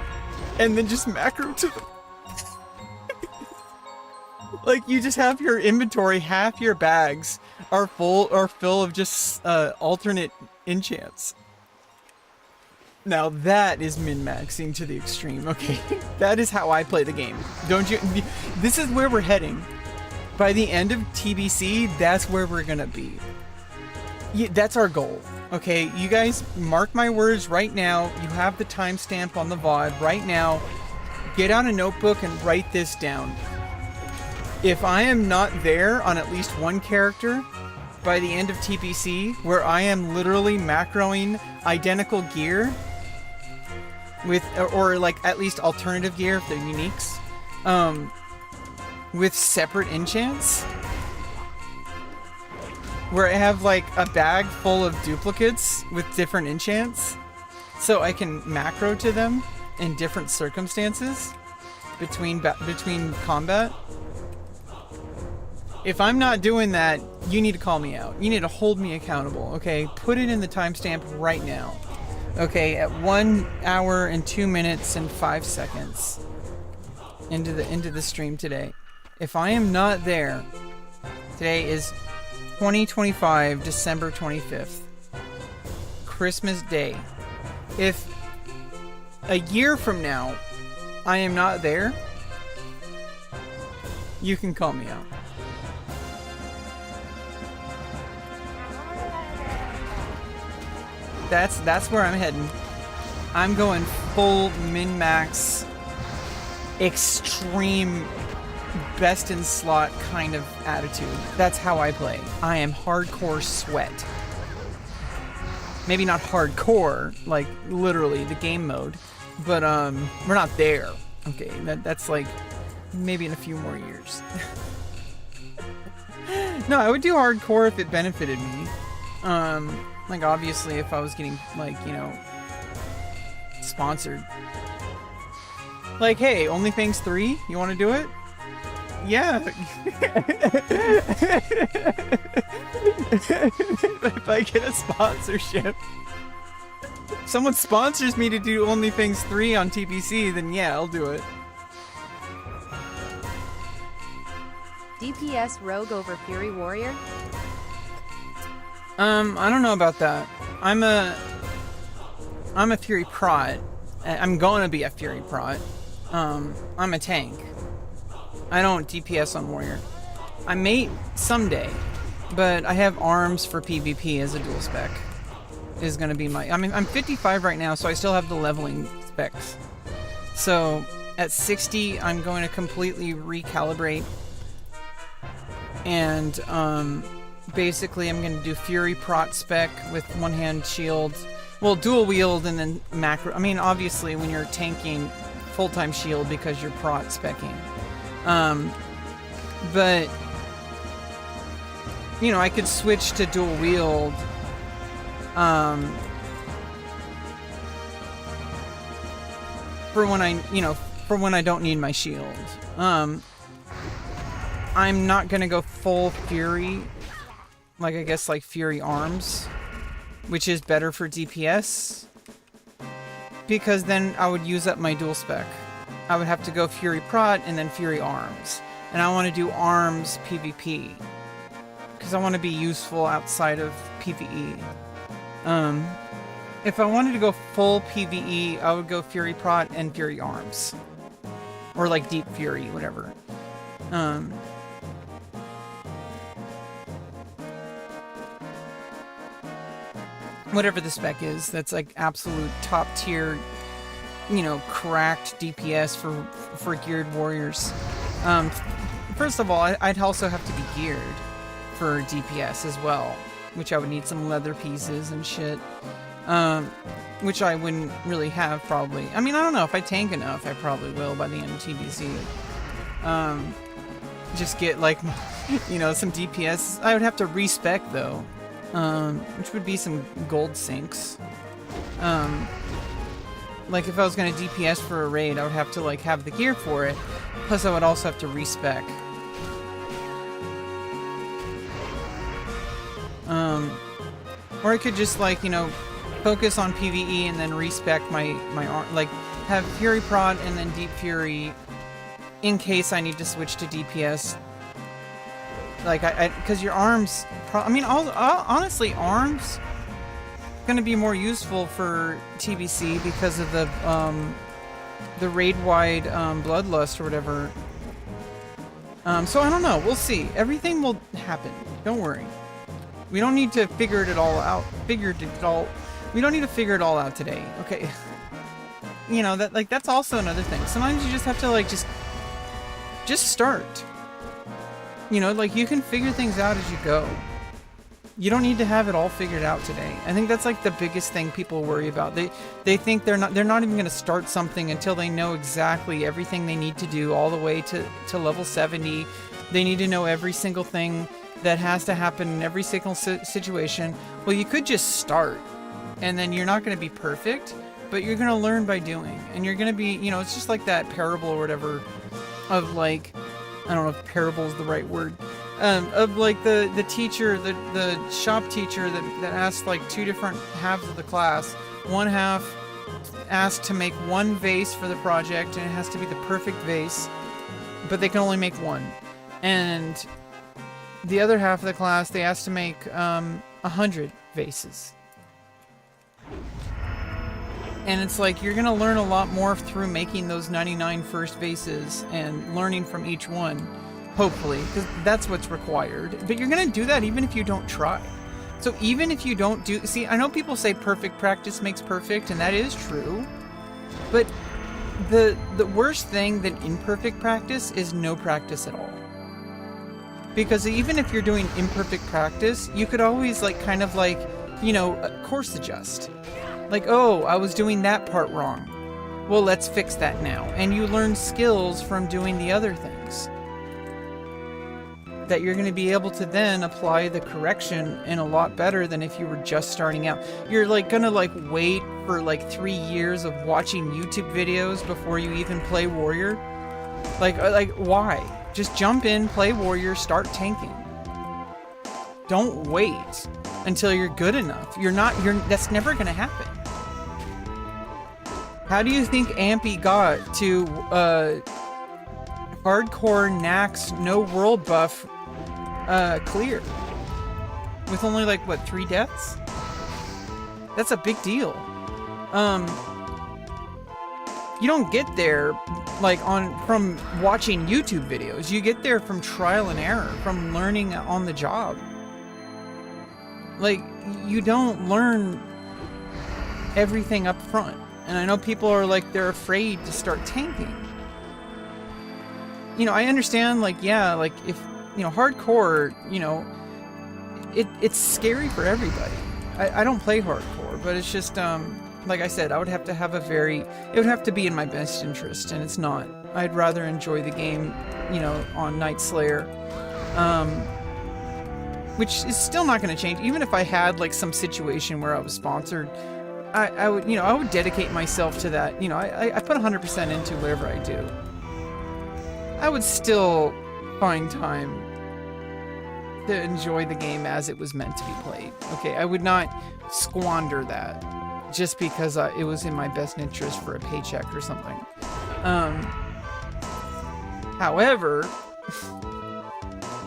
And then just macro to them. Like, you just have your inventory, half your bags are full of just alternate enchants. Now that is min-maxing to the extreme, okay? That is how I play the game. Don't you? This is where we're heading. By the end of TBC, that's where we're gonna be. Yeah, that's our goal, okay? You guys, mark my words right now. You have the timestamp on the VOD right now. Get out a notebook and write this down. If I am not there on at least one character by the end of TBC, where I am literally macroing identical gear with, or like at least alternative gear if they're uniques, with separate enchants, where I have like a bag full of duplicates with different enchants, so I can macro to them in different circumstances between combat. If I'm not doing that, you need to call me out. You need to hold me accountable, okay? Put it in the timestamp right now. Okay, at 1 hour and 2 minutes and 5 seconds into the stream today. If I am not there, today is 2025, December 25th, Christmas Day. If a year from now I am not there, you can call me out. That's where I'm heading. I'm going full min-max, extreme, best in slot kind of attitude. That's how I play. I am hardcore sweat. Maybe not hardcore, like literally the game mode, but we're not there. Okay, that's like maybe in a few more years. No, I would do hardcore if it benefited me. Like, obviously, if I was getting, like, you know, sponsored. Like, hey, OnlyFans 3, you want to do it? Yeah. If I get a sponsorship, if someone sponsors me to do OnlyFans 3 on TBC, then yeah, I'll do it. DPS Rogue over Fury Warrior? I don't know about that. I'm a Fury Prot. I'm going to be a Fury Prot. I'm a tank. I don't DPS on Warrior. I may someday, but I have arms for PvP as a dual spec. Is going to be my... I mean, I'm 55 right now, so I still have the leveling specs. So, at 60, I'm going to completely recalibrate. And, basically, I'm going to do Fury Prot spec with one-hand shield. Well, dual wield and then macro. I mean, obviously, when you're tanking, full-time shield because you're Prot specking. But, you know, I could switch to dual wield. For when I, you know, for when I don't need my shield. I'm not going to go full Fury. Like, I guess, like, Fury Arms, which is better for DPS, because then I would use up my dual spec. I would have to go Fury Prot and then Fury Arms, and I want to do Arms PvP, because I want to be useful outside of PvE. If I wanted to go full PvE, I would go Fury Prot and Fury Arms, or like Deep Fury, whatever. Whatever the spec is, that's like absolute top tier, you know, cracked DPS for geared warriors. First of all, I'd also have to be geared for DPS as well, which I would need some leather pieces and shit. Which I wouldn't really have probably. I mean, I don't know, if I tank enough, I probably will by the end of TBC. Just get like, you know, some DPS. I would have to respec though, which would be some gold sinks. Like if I was gonna DPS for a raid, I would have to like have the gear for it. Plus I would also have to respec. Or I could just like, you know, focus on PvE and then respec my arm, like have Fury Prod and then Deep Fury in case I need to switch to DPS. Like because your arms, I mean, honestly, arms gonna be more useful for TBC because of the raid-wide bloodlust or whatever. So I don't know. We'll see. Everything will happen. Don't worry. We don't need to figure it all out. We don't need to figure it all out today. Okay. You know, that like that's also another thing. Sometimes you just have to like just start. You know, like you can figure things out as you go. You don't need to have it all figured out today. I think that's like the biggest thing people worry about. They think they're not even going to start something until they know exactly everything they need to do all the way to level 70. They need to know every single thing that has to happen in every single situation. Well, you could just start, and then you're not going to be perfect, but you're going to learn by doing. And you're going to be, you know, it's just like that parable or whatever of like, I don't know if parable is the right word, of like the teacher, the shop teacher that asked like two different halves of the class. One half asked to make one vase for the project, and it has to be the perfect vase, but they can only make one. And the other half of the class, they asked to make 100 vases. And it's like, you're gonna learn a lot more through making those 99 first vases and learning from each one, hopefully, because that's what's required. But you're gonna do that even if you don't try. So even if you don't do, see, I know people say perfect practice makes perfect, and that is true, but the worst thing than imperfect practice is no practice at all. Because even if you're doing imperfect practice, you could always like kind of like, you know, course adjust. Like, oh, I was doing that part wrong. Well, let's fix that now. And you learn skills from doing the other things that you're going to be able to then apply the correction in a lot better than if you were just starting out. You're like going to like wait for like 3 years of watching YouTube videos before you even play Warrior. Like why? Just jump in, play Warrior, start tanking. Don't wait until you're good enough. That's never gonna happen. How do you think Ampy got to hardcore Nax no world buff clear? With only like what, 3 deaths? That's a big deal. You don't get there like from watching YouTube videos. You get there from trial and error, from learning on the job. Like, you don't learn everything up front. And I know people are like, they're afraid to start tanking. You know, I understand, like, yeah, like if, you know, hardcore, you know, it's scary for everybody. I don't play hardcore, but it's just, like I said, I would have to have it would have to be in my best interest, and it's not. I'd rather enjoy the game, you know, on Nightslayer, which is still not going to change. Even if I had like some situation where I was sponsored, I would, you know, I would dedicate myself to that. You know, I put 100% into whatever I do. I would still find time to enjoy the game as it was meant to be played. Okay, I would not squander that just because it was in my best interest for a paycheck or something. However,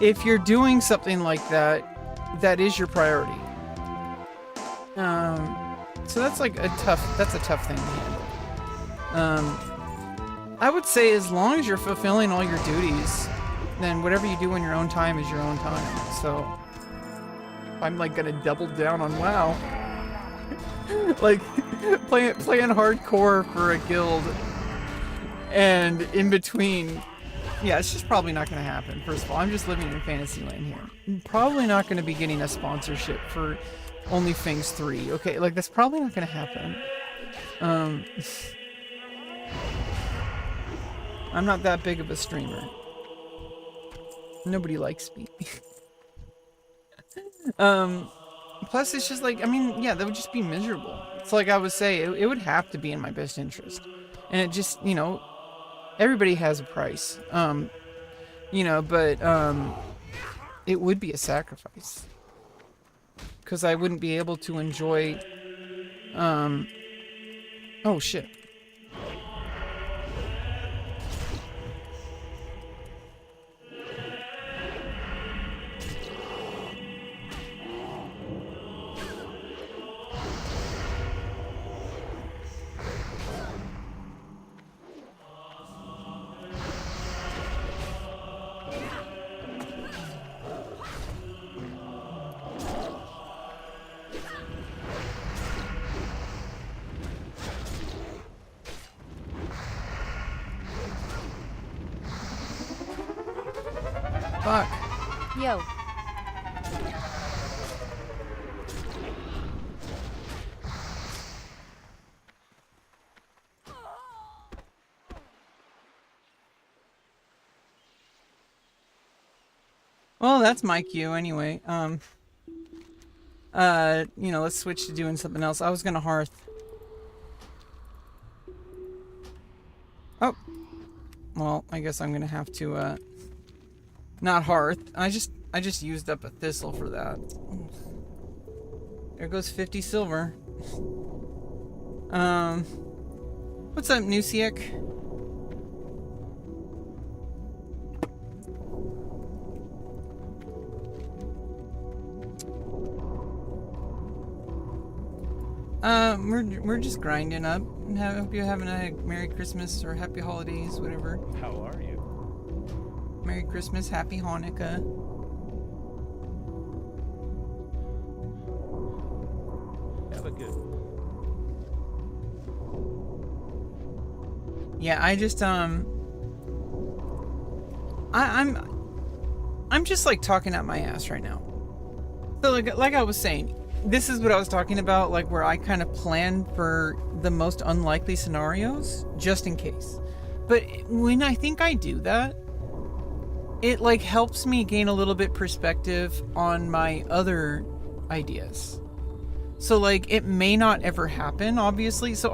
if you're doing something like that, that is your priority. So that's like a tough thing to handle. I would say as long as you're fulfilling all your duties, then whatever you do in your own time is your own time. So I'm like gonna double down on WoW. Like playing hardcore for a guild, and in between Yeah, it's just probably not going to happen. First of all, I'm just living in Fantasyland here. I'm probably not going to be getting a sponsorship for OnlyFans 3. Okay, like that's probably not going to happen. I'm not that big of a streamer. Nobody likes me. Plus it's just like, I mean, yeah, that would just be miserable. It's like I would say, it would have to be in my best interest. And it just, you know, everybody has a price. You know, but it would be a sacrifice. Because I wouldn't be able to enjoy, oh shit. Fuck. Yo. Well, that's my cue anyway. You know, let's switch to doing something else. I was gonna hearth. Oh. Well, I guess I'm gonna have to, not hearth. I just used up a thistle for that. There goes 50 silver. What's up, Nusiek? We're just grinding up. Hope you're having a Merry Christmas or Happy Holidays, whatever. How are you? Merry Christmas, Happy Hanukkah. Have a good. Yeah, I just I'm just like talking out my ass right now. So like I was saying, this is what I was talking about, like where I kind of plan for the most unlikely scenarios just in case. But when I think I do that, it like helps me gain a little bit perspective on my other ideas. So like it may not ever happen, obviously. So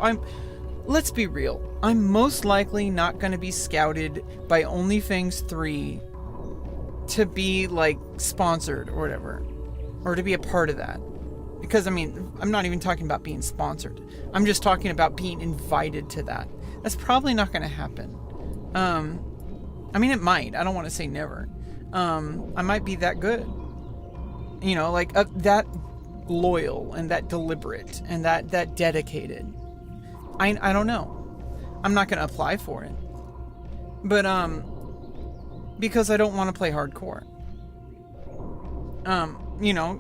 let's be real. I'm most likely not going to be scouted by OnlyFans 3 to be like sponsored or whatever, or to be a part of that. Because I mean, I'm not even talking about being sponsored. I'm just talking about being invited to that. That's probably not going to happen. I mean, it might. I don't want to say never. I might be that good. You know, like that loyal and that deliberate and that dedicated. I don't know. I'm not going to apply for it. But, because I don't want to play hardcore. You know,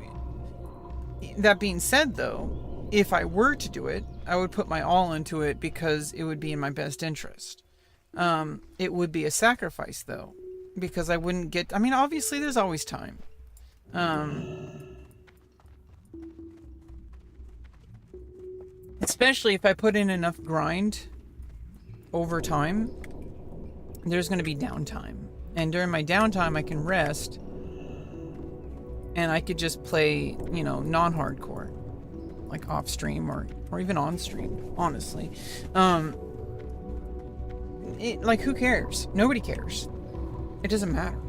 that being said though, if I were to do it, I would put my all into it because it would be in my best interest. It would be a sacrifice though, because I wouldn't get, I mean, obviously there's always time. Especially if I put in enough grind over time, there's going to be downtime. And during my downtime, I can rest and I could just play, you know, non-hardcore, like off stream or even on stream, honestly. Like, who cares? Nobody cares. It doesn't matter.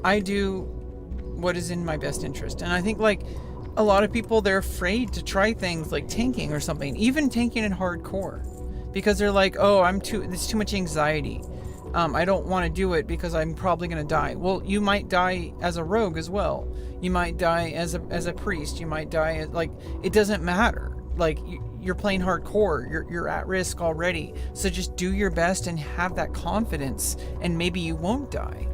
I do what is in my best interest. And I think, like, a lot of people, they're afraid to try things like tanking or something, even tanking in hardcore, because they're like, oh, there's too much anxiety. I don't want to do it because I'm probably going to die. Well, you might die as a rogue as well. You might die as a priest. You might die as, like, it doesn't matter. Like, you're playing hardcore. You're at risk already. So just do your best and have that confidence, and maybe you won't die.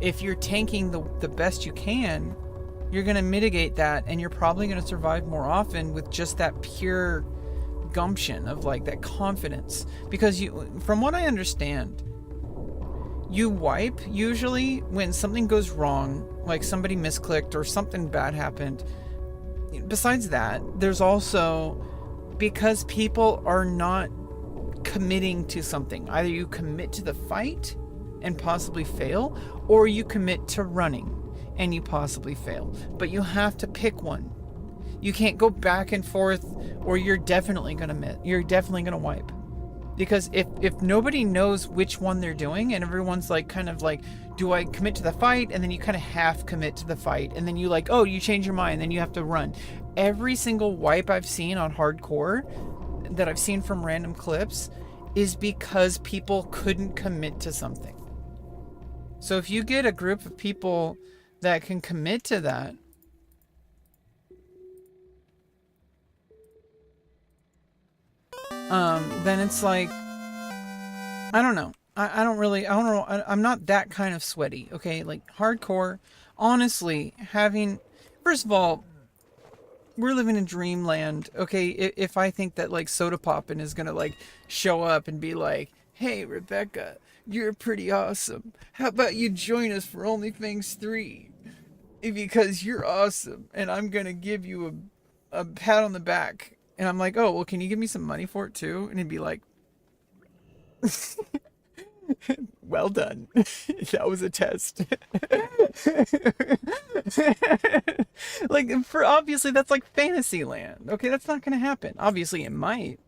If you're tanking the best you can, you're going to mitigate that, and you're probably going to survive more often with just that pure gumption, of like that confidence, because from what I understand, you wipe usually when something goes wrong, like somebody misclicked or something bad happened. Besides that, there's also, because people are not committing to something. Either you commit to the fight and possibly fail, or you commit to running and you possibly fail. But you have to pick one. You can't go back and forth, or you're definitely gonna miss. You're definitely gonna wipe. Because if nobody knows which one they're doing, and everyone's like kind of like, do I commit to the fight? And then you kind of half commit to the fight, and then you like, oh, you change your mind, then you have to run. Every single wipe I've seen on hardcore, that I've seen from random clips, is because people couldn't commit to something. So if you get a group of people that can commit to that, then it's like, I don't know. I don't know. I'm not that kind of sweaty. Okay. Like hardcore, honestly, first of all, we're living in dreamland. Okay. If I think that like Soda Poppin' is going to like show up and be like, hey, Rebecca, you're pretty awesome. How about you join us for OnlyFans 3? Because you're awesome. And I'm going to give you a pat on the back. And I'm like, oh, well, can you give me some money for it too? And he'd be like, well done. That was a test. Like, for obviously, that's like fantasy land. Okay, that's not going to happen. Obviously, it might.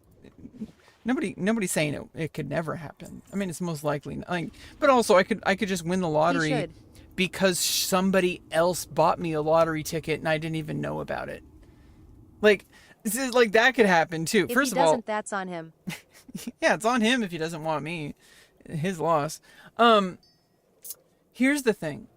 Nobody's saying it could never happen. I mean, it's most likely. Like, but also, I could just win the lottery because somebody else bought me a lottery ticket and I didn't even know about it. Like that could happen too. If First he of all, doesn't, that's on him. Yeah, it's on him if he doesn't want me. His loss. Here's the thing.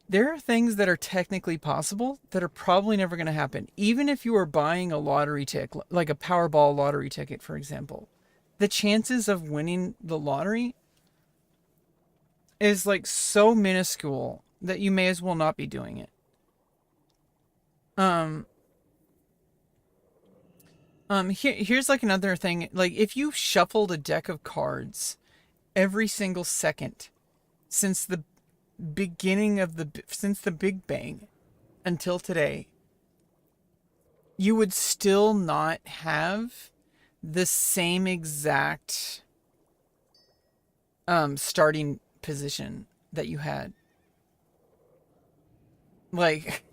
There are things that are technically possible that are probably never going to happen. Even if you are buying a lottery ticket, like a Powerball lottery ticket, for example, the chances of winning the lottery is like so minuscule that you may as well not be doing it. Here's like another thing. Like if you shuffled a deck of cards every single second since the Big Bang until today, you would still not have the same exact starting position that you had. Like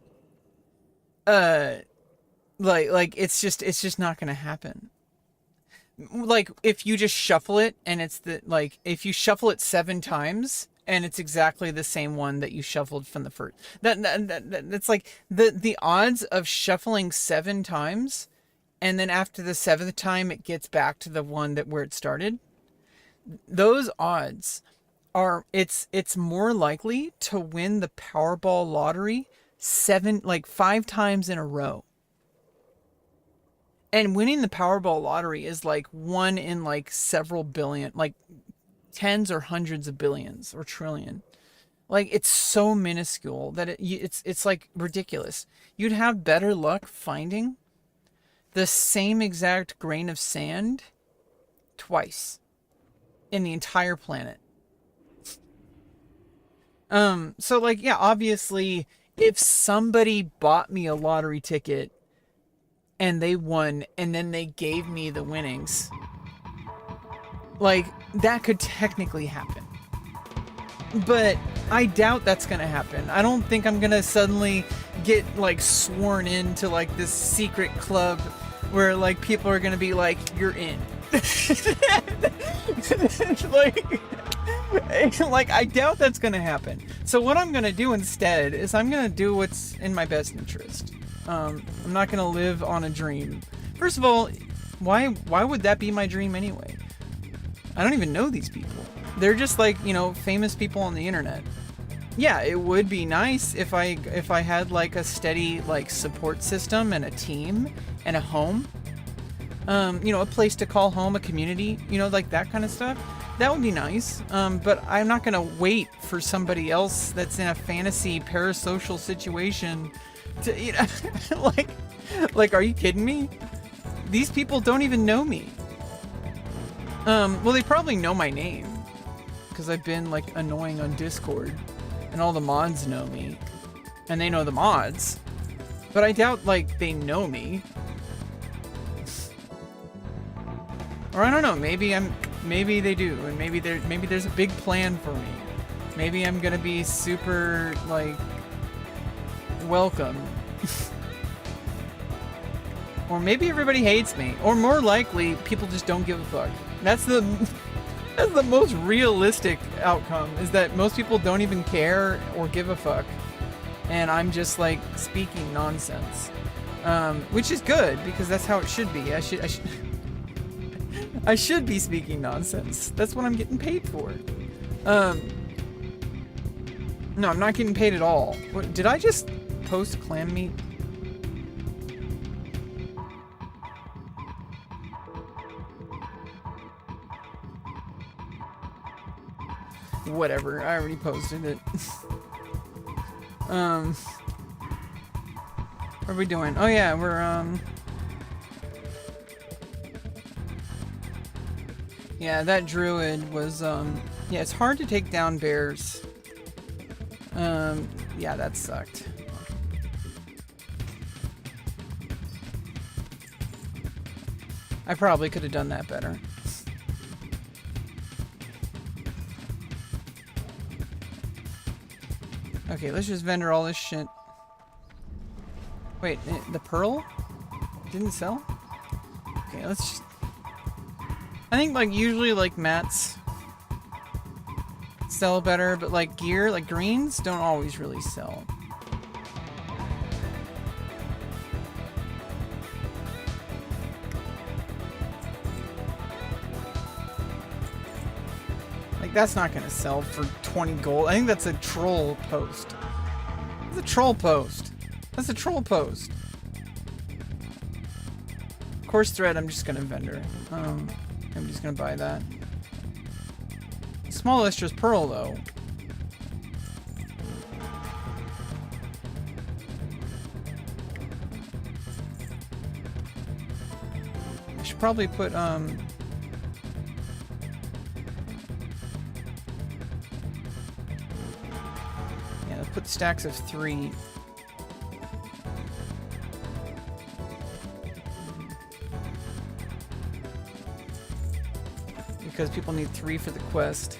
it's just not gonna happen. Like if you just shuffle it and if you shuffle it 7 times and it's exactly the same one that you shuffled from the first, that's like the odds of shuffling 7 times and then after the 7th time it gets back to the one where it started. Those odds are, it's more likely to win the Powerball lottery 5 times in a row. And winning the Powerball lottery is like 1 in like several billion, like tens or hundreds of billions or trillion. Like it's so minuscule that it's like ridiculous. You'd have better luck finding the same exact grain of sand twice in the entire planet. So like, yeah, obviously if somebody bought me a lottery ticket and they won, and then they gave me the winnings, like, that could technically happen. But I doubt that's gonna happen. I don't think I'm gonna suddenly get, like, sworn into, like, this secret club where, like, people are gonna be like, you're in. Like, I doubt that's gonna happen. So what I'm gonna do instead is I'm gonna do what's in my best interest. I'm not gonna live on a dream. First of all, why would that be my dream anyway? I don't even know these people. They're just like, famous people on the internet. Yeah, it would be nice if I had like a steady like support system and a team and a home. A place to call home, a community, like that kind of stuff. That would be nice. But I'm not gonna wait for somebody else that's in a fantasy parasocial situation to, like, are you kidding me? these people don't even know me. Well, they probably know my name because I've been like annoying on Discord, and all the mods know me, and they know the mods, but I doubt like they know me. Or I don't know, maybe they do, and maybe there's a big plan for me. Maybe I'm gonna be super like welcome. Or maybe everybody hates me, or more likely people just don't give a fuck. That's the most realistic outcome, is that most people don't even care or give a fuck, and I'm just like speaking nonsense, which is good because that's how it should be. I should be speaking nonsense. That's what I'm getting paid for. No, I'm not getting paid at all. What, did I just post clam meat? Whatever, I already posted it. What are we doing? Oh yeah, we're yeah, that druid was yeah, it's hard to take down bears. Yeah, that sucked. I probably could have done that better. Okay, let's just vendor all this shit. Wait, the pearl didn't sell? Okay, let's just... I think like usually like mats sell better, but like gear, like greens don't always really sell. Like that's not gonna sell for 20 gold. I think that's a troll post. That's a troll post. That's a troll post. Course thread, I'm just gonna vendor. I'm just gonna buy that. Small lustrous pearl though. I should probably put yeah, let's put stacks of 3. Because people need 3 for the quest.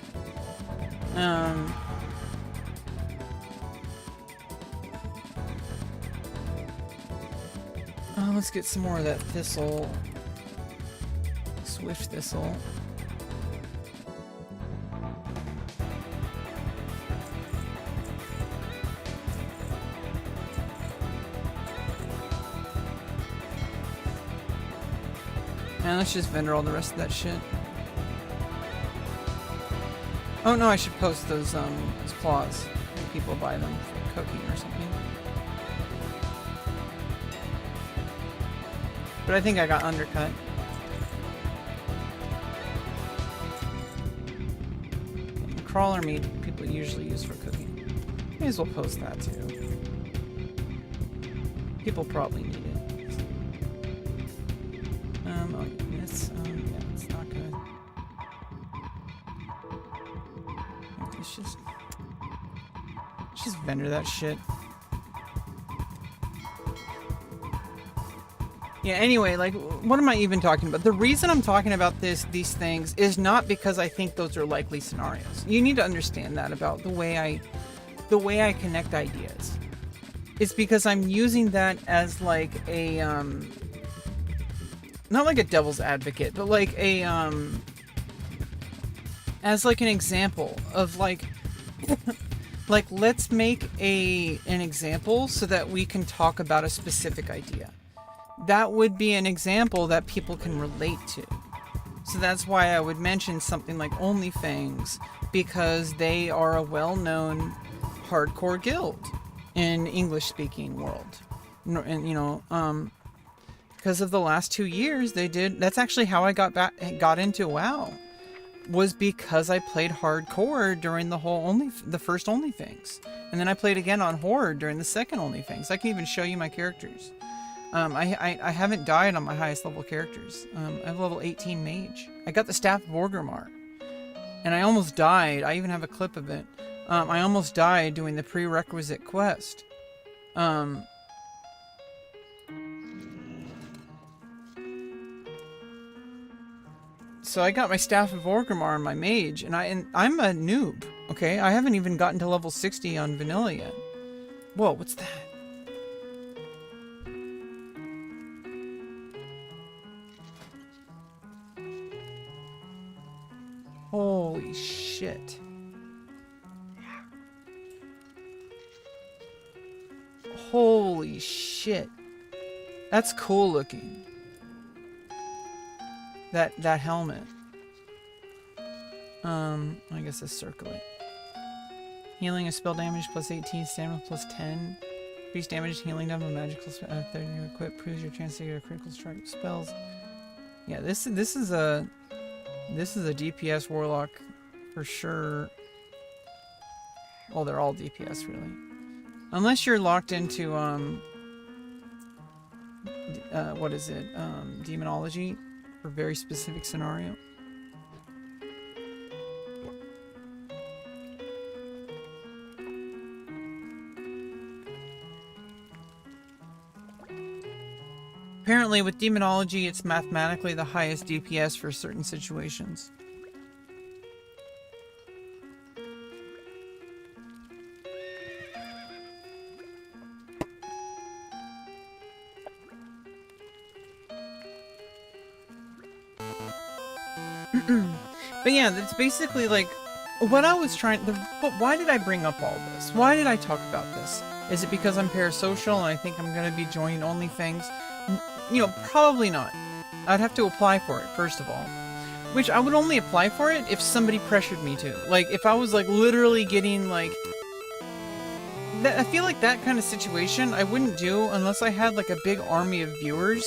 Let's get some more of that thistle. Swift thistle. And let's just vendor all the rest of that shit. Oh no, I should post those claws. If people buy them for cooking or something. But I think I got undercut. Crawler meat people usually use for cooking. May as well post that too. People probably need it. Oh, it's yeah, it's not good. Let's just vendor that shit. Yeah, anyway, like, what am I even talking about? The reason I'm talking about these things is not because I think those are likely scenarios. You need to understand that about the way I connect ideas. It's because I'm using that as like a not like a devil's advocate, but like a as like an example of like like let's make an example so that we can talk about a specific idea. That would be an example that people can relate to. So that's why I would mention something like OnlyFans, because they are a well-known hardcore guild in English-speaking world. And you know, because of the last 2 years they did. That's actually how I got into WoW. Was because I played hardcore during the first OnlyFans, and then I played again on Horde during the second OnlyFans. I can even show you my characters. I haven't died on my highest level characters. I have level 18 mage. I got the Staff of Orgrimmar. And I almost died. I even have a clip of it. I almost died doing the prerequisite quest. So I got my Staff of Orgrimmar and my mage, and I'm a noob, okay? I haven't even gotten to level 60 on vanilla yet. Whoa, what's that? Holy shit. Holy shit. That's cool looking. That helmet. I guess let's circle it. Healing is spell damage plus 18, stamina plus 10. Increase damage, healing done with magical spell. 30 you equip proves your chance to get a critical strike with spells. Yeah, this is a DPS warlock for sure. Well, they're all DPS really. Unless you're locked into what is it? Demonology for a very specific scenario. Apparently with demonology, it's mathematically the highest DPS for certain situations. But yeah, that's basically like what I was trying. But why did I bring up all this? Why did I talk about this? Is it because I'm parasocial and I think I'm going to be joining OnlyFans? You know, probably not. I'd have to apply for it, first of all. Which I would only apply for it if somebody pressured me to. Like, if I was, like, literally getting, like... I feel like that kind of situation I wouldn't do unless I had, like, a big army of viewers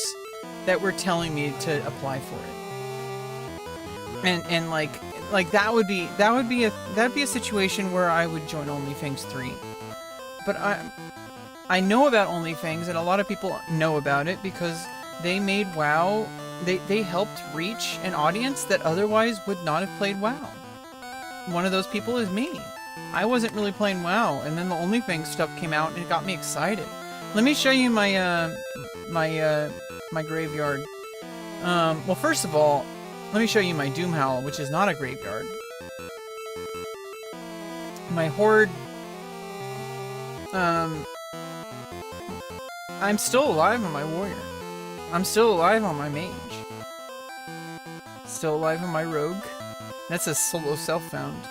that were telling me to apply for it. And like that'd be a situation where I would join OnlyFans 3. But I know about OnlyFans, and a lot of people know about it because they made WoW, they helped reach an audience that otherwise would not have played WoW. One of those people is me. I wasn't really playing WoW, and then the OnlyFans stuff came out and it got me excited. Let me show you my my graveyard. Well, first of all, let me show you my Doomhowl, which is not a graveyard. My Horde... I'm still alive on my Warrior. I'm still alive on my Mage. Still alive on my Rogue. That's a solo self-found.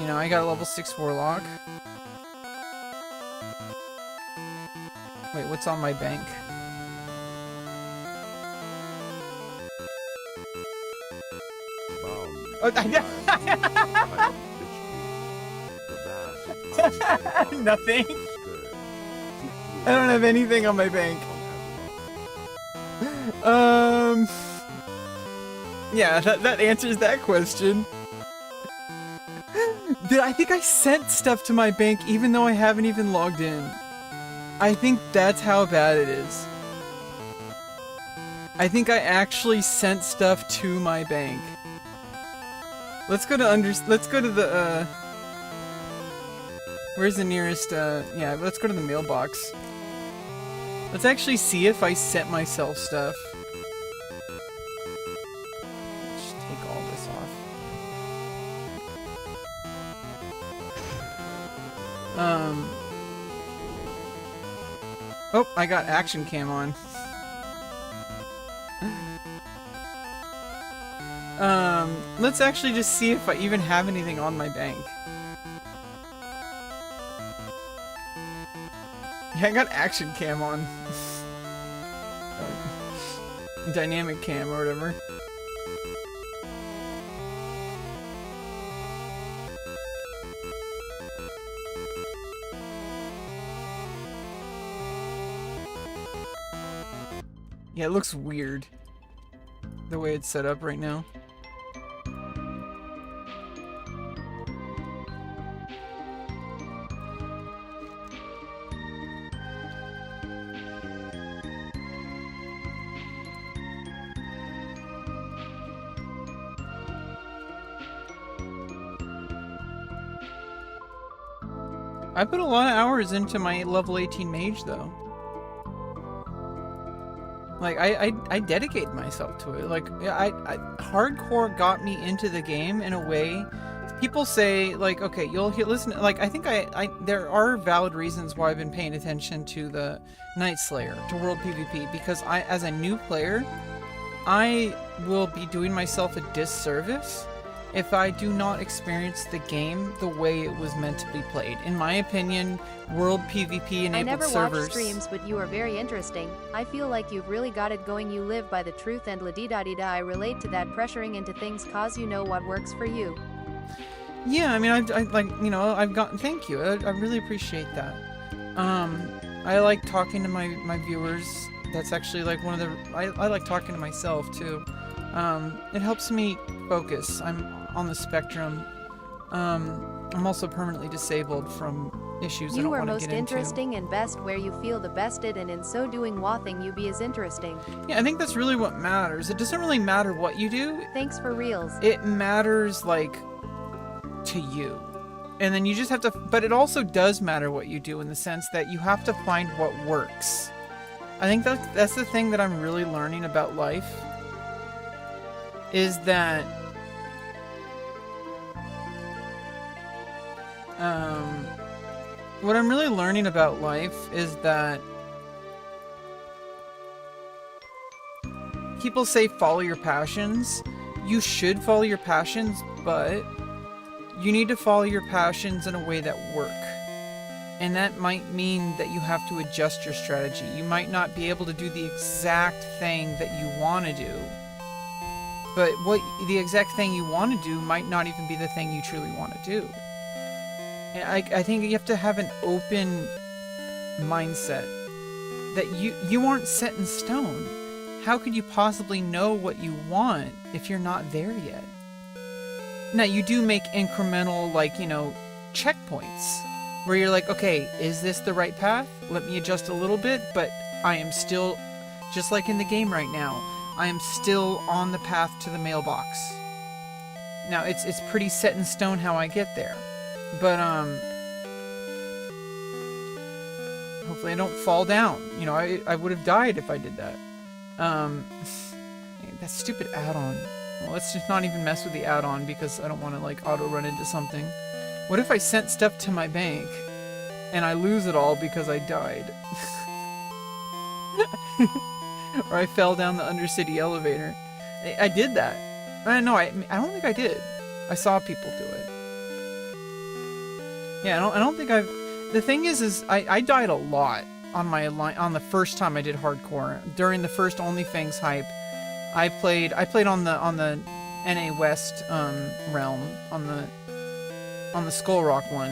You know, I got a level 6 Warlock. Wait, what's on my bank? Oh, nothing. I don't have anything on my bank. Yeah, that answers that question. I think I sent stuff to my bank even though I haven't even logged in. I think that's how bad it is. I think I actually sent stuff to my bank. Let's go to the, where's the nearest, yeah, let's go to the mailbox. Let's actually see if I sent myself stuff. Let's just take all this off. Oh, I got action cam on. Let's actually just see if I even have anything on my bank. Yeah, I got action cam on. Dynamic cam or whatever. Yeah, it looks weird. The way it's set up right now. I put a lot of hours into my level 18 mage though. Like I dedicated myself to it. Like I hardcore got me into the game in a way. People say like, okay, you'll listen. Like I think there are valid reasons why I've been paying attention to the Nightslayer, to World PvP, because as a new player, I will be doing myself a disservice if I do not experience the game the way it was meant to be played. In my opinion, World PvP enabled I never servers. watch streams, but you are very interesting. I feel like you've really got it going. You live by the truth and la-di-da-di-da. I relate to that. Pressuring into things cause you know what works for you. Yeah, I mean, I like, you know, I've gotten, thank you. I really appreciate that. I like talking to my viewers. That's actually like one of the, I like talking to myself too. It helps me focus. I'm on the spectrum. I'm also permanently disabled from issues I don't You are want to most get into. interesting and best where you feel the bested, and in so doing, thing you be as interesting. Yeah, I think that's really what matters. It doesn't really matter what you do. Thanks for reals. It matters like to you. And then you just have to, but it also does matter what you do in the sense that you have to find what works. I think that's the thing that I'm really learning about life, is that what I'm really learning about life is that people say follow your passions. You should follow your passions, but you need to follow your passions in a way that work. And that might mean that you have to adjust your strategy. You might not be able to do the exact thing that you want to do. But the exact thing you want to do might not even be the thing you truly want to do. And I think you have to have an open mindset that you aren't set in stone. How could you possibly know what you want if you're not there yet? Now, you do make incremental, like, you know, checkpoints where you're like, okay, is this the right path? Let me adjust a little bit, but I am still, just like in the game right now, I am still on the path to the mailbox. Now, it's pretty set in stone how I get there. But, hopefully I don't fall down. You know, I would have died if I did that. That stupid add-on. Well, let's just not even mess with the add-on because I don't want to, like, auto-run into something. What if I sent stuff to my bank and I lose it all because I died? Or I fell down the Undercity elevator. I did that. No, I don't think I did. I saw people do it. Yeah, I don't think I've... The thing is I died a lot on the first time I did hardcore. During the first OnlyFans hype, I played on the NA West realm, on the Skull Rock one.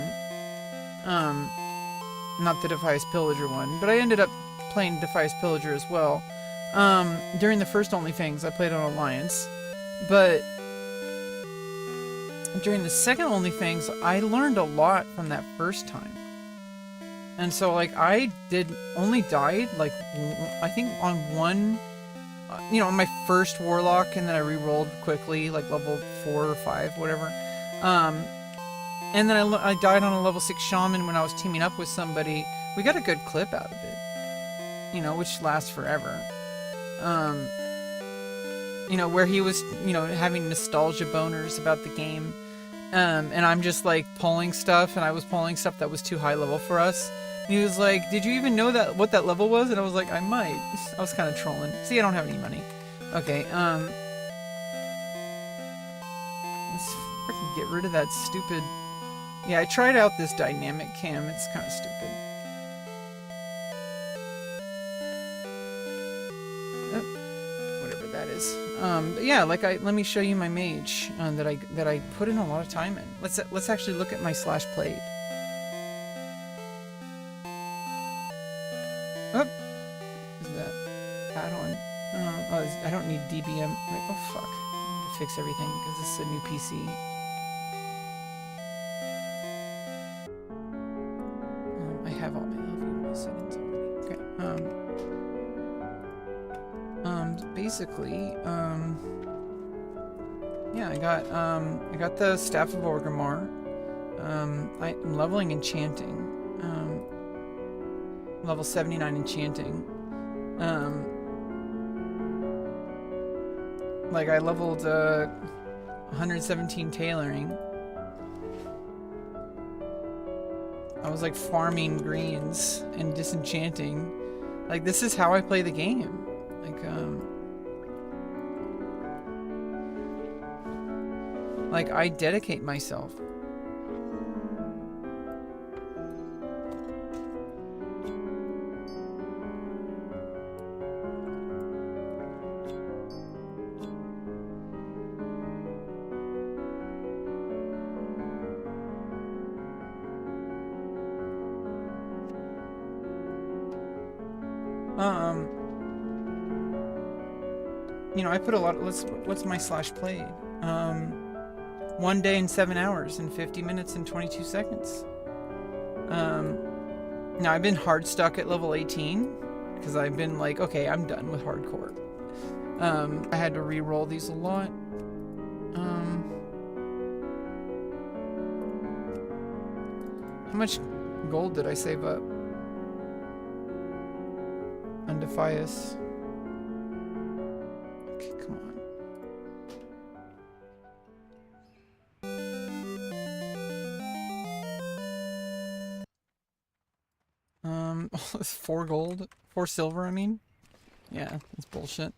Not the Defias Pillager one, but I ended up playing Defias Pillager as well. During the first OnlyFans, I played on Alliance, but during the second OnlyFans, I learned a lot from that first time. And so, like, I only died, like, I think on one, you know, on my first Warlock, and then I re-rolled quickly, like, level 4 or 5, whatever. And then I died on a level 6 Shaman when I was teaming up with somebody. We got a good clip out of it, you know, which lasts forever. You know, where he was, you know, having nostalgia boners about the game. And I'm just, like, pulling stuff, and I was pulling stuff that was too high level for us. And he was like, did you even know what that level was? And I was like, I might. I was kind of trolling. See, I don't have any money. Okay, let's freaking get rid of that stupid... Yeah, I tried out this dynamic cam. It's kind of stupid. Whatever that is. But yeah, like let me show you my mage that I put in a lot of time in. Let's actually look at my slash played. Oh, is that add-on? I don't need DBM. Wait, oh fuck! I need to fix everything because this is a new PC. I have all my LV settings already. Okay. Basically, yeah, I got the Staff of Orgrimmar. I'm leveling enchanting. Level 79 enchanting. Like I leveled 117 tailoring. I was like farming greens and disenchanting. Like this is how I play the game. Like I dedicate myself. You know, I put a lot. What's my slash played? 1 day and 7 hours and 50 minutes and 22 seconds. Now I've been hard stuck at level 18 because I've been like, okay, I'm done with hardcore. I had to re-roll these a lot. How much gold did I save up? Undefias. Okay, come on. 4 gold, 4 silver. I mean, yeah, that's bullshit.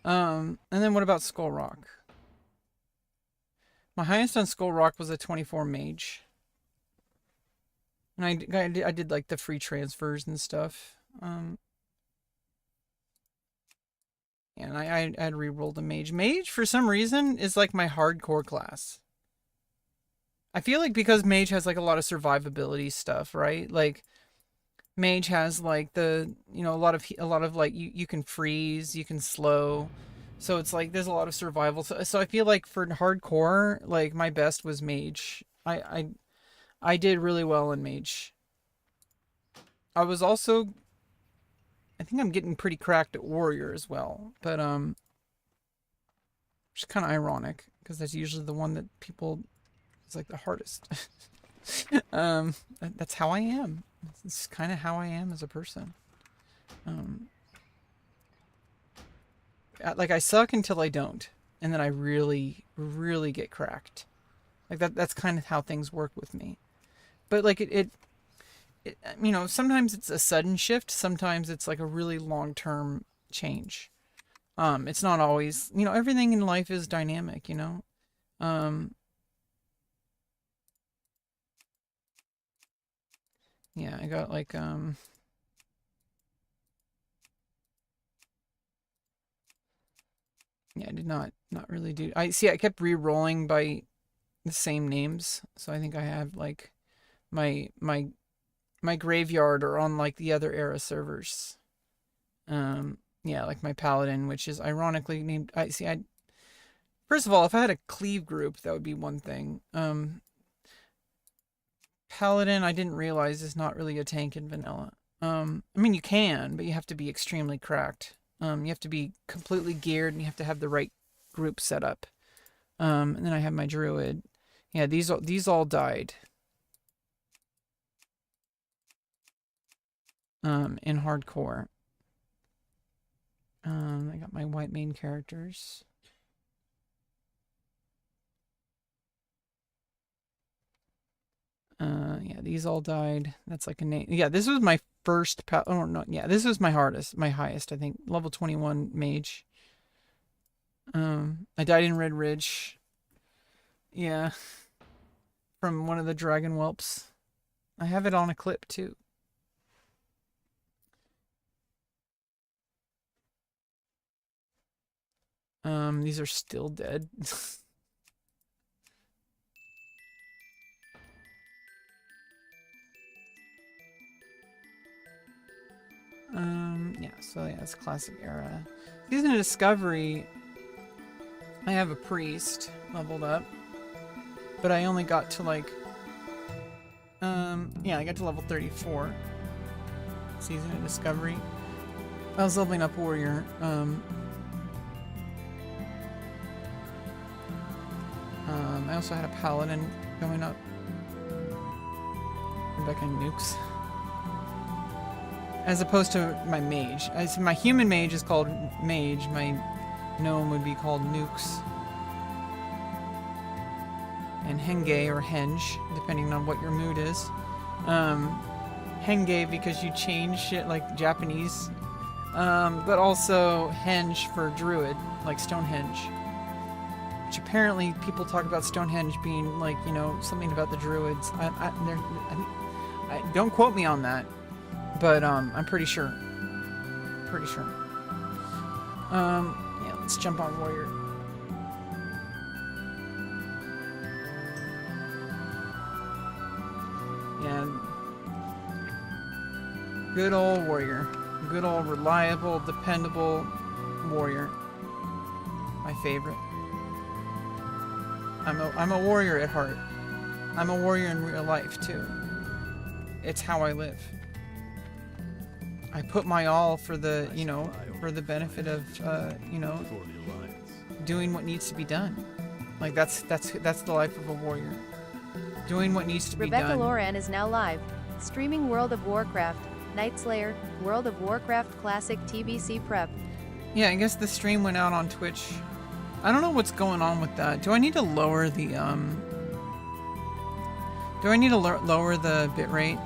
And then what about Skull Rock? My highest on Skull Rock was a 24 mage. And I did like the free transfers and stuff. And I had re-rolled a mage. Mage, for some reason, is like my hardcore class. I feel like because mage has like a lot of survivability stuff, right? Like mage has like the, you know, a lot of like you can freeze, you can slow. So it's like there's a lot of survival. So I feel like for hardcore, like my best was mage. I did really well in mage. I was also, I think I'm getting pretty cracked at warrior as well, but which is kind of ironic because that's usually the one that people is like the hardest. That's how I am. It's kind of how I am as a person. Like I suck until I don't, and then I really, really get cracked. Like that's kind of how things work with me. But like it you know, sometimes it's a sudden shift, sometimes it's like a really long-term change. It's not always, you know, everything in life is dynamic, you know. Yeah, I got like yeah, I did not really do. I kept re-rolling by the same names, so I think I have like my graveyard are on like the other era servers. Yeah, like my paladin, which is ironically named. First of all, if I had a cleave group, that would be one thing. Paladin, I didn't realize is not really a tank in vanilla. I mean, you can, but you have to be extremely cracked. You have to be completely geared, and you have to have the right group set up. And then I have my druid. Yeah, these all died. In hardcore. I got my white main characters. Yeah, these all died. That's like a name. Yeah, this was my first oh no, yeah, this was my highest, I think. Level 21 mage. I died in Red Ridge. Yeah. From one of the dragon whelps. I have it on a clip too. These are still dead. Yeah, so yeah, it's classic era. Season of Discovery, I have a priest leveled up, but I only got to like, yeah, I got to level 34. Season of Discovery. I was leveling up warrior. I also had a paladin going up. Rebecca Nukes. As opposed to my mage. My human mage is called Mage. My gnome would be called Nukes. And Henge or Henge, depending on what your mood is. Henge because you change shit like Japanese. But also Henge for druid, like Stonehenge. Which apparently people talk about Stonehenge being like, you know, something about the druids. Don't quote me on that. But I'm pretty sure. Pretty sure. Yeah, let's jump on warrior. Yeah. Good old warrior. Good old reliable, dependable warrior. My favorite. I'm a warrior at heart. I'm a warrior in real life too. It's how I live. I put my all for the, you know, for the benefit of, you know, doing what needs to be done. Like that's the life of a warrior. Doing what needs to be done. rebeccaloran is now live, streaming World of Warcraft, Nightslayer, World of Warcraft Classic TBC prep. Yeah, I guess the stream went out on Twitch. I don't know what's going on with that. Do I need to lower the lower the bitrate?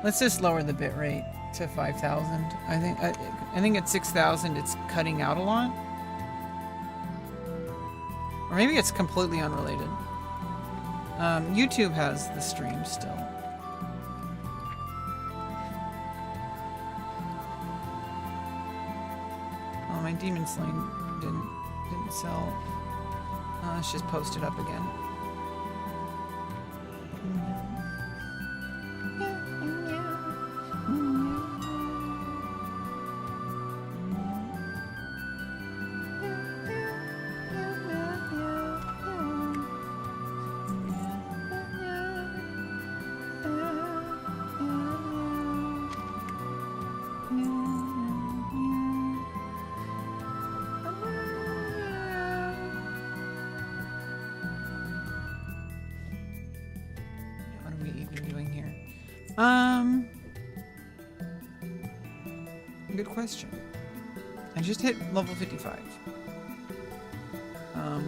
Let's just lower the bitrate to 5,000. I think at 6,000 it's cutting out a lot. Or maybe it's completely unrelated. YouTube has the stream still. Oh, my Demon Slain didn't sell. Let's just post it up again. Good question. I just hit level 55.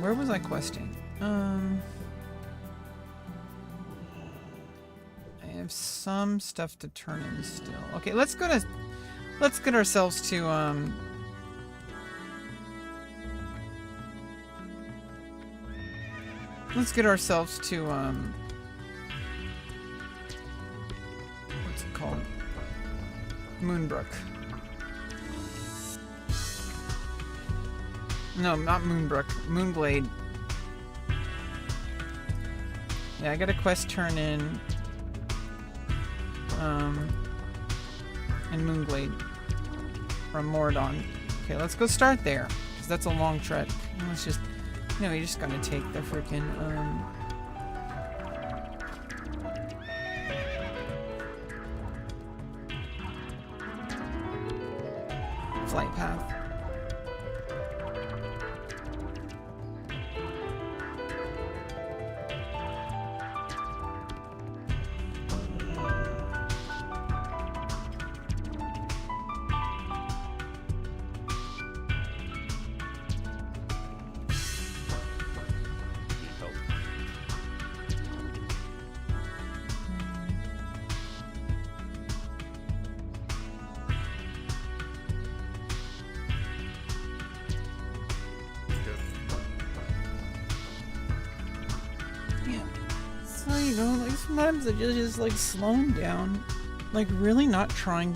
Where was I questing? I have some stuff to turn in still. Okay, let's get ourselves to what's it called? Moonbrook. No, not Moonbrook. Moonblade. Yeah, I got a quest turn in. And Moonblade. From Moradon. Okay, let's go start there. Because that's a long trek. And let's just... You know, you just gotta take the frickin', flight path. Sometimes I just like slowing down, like really not trying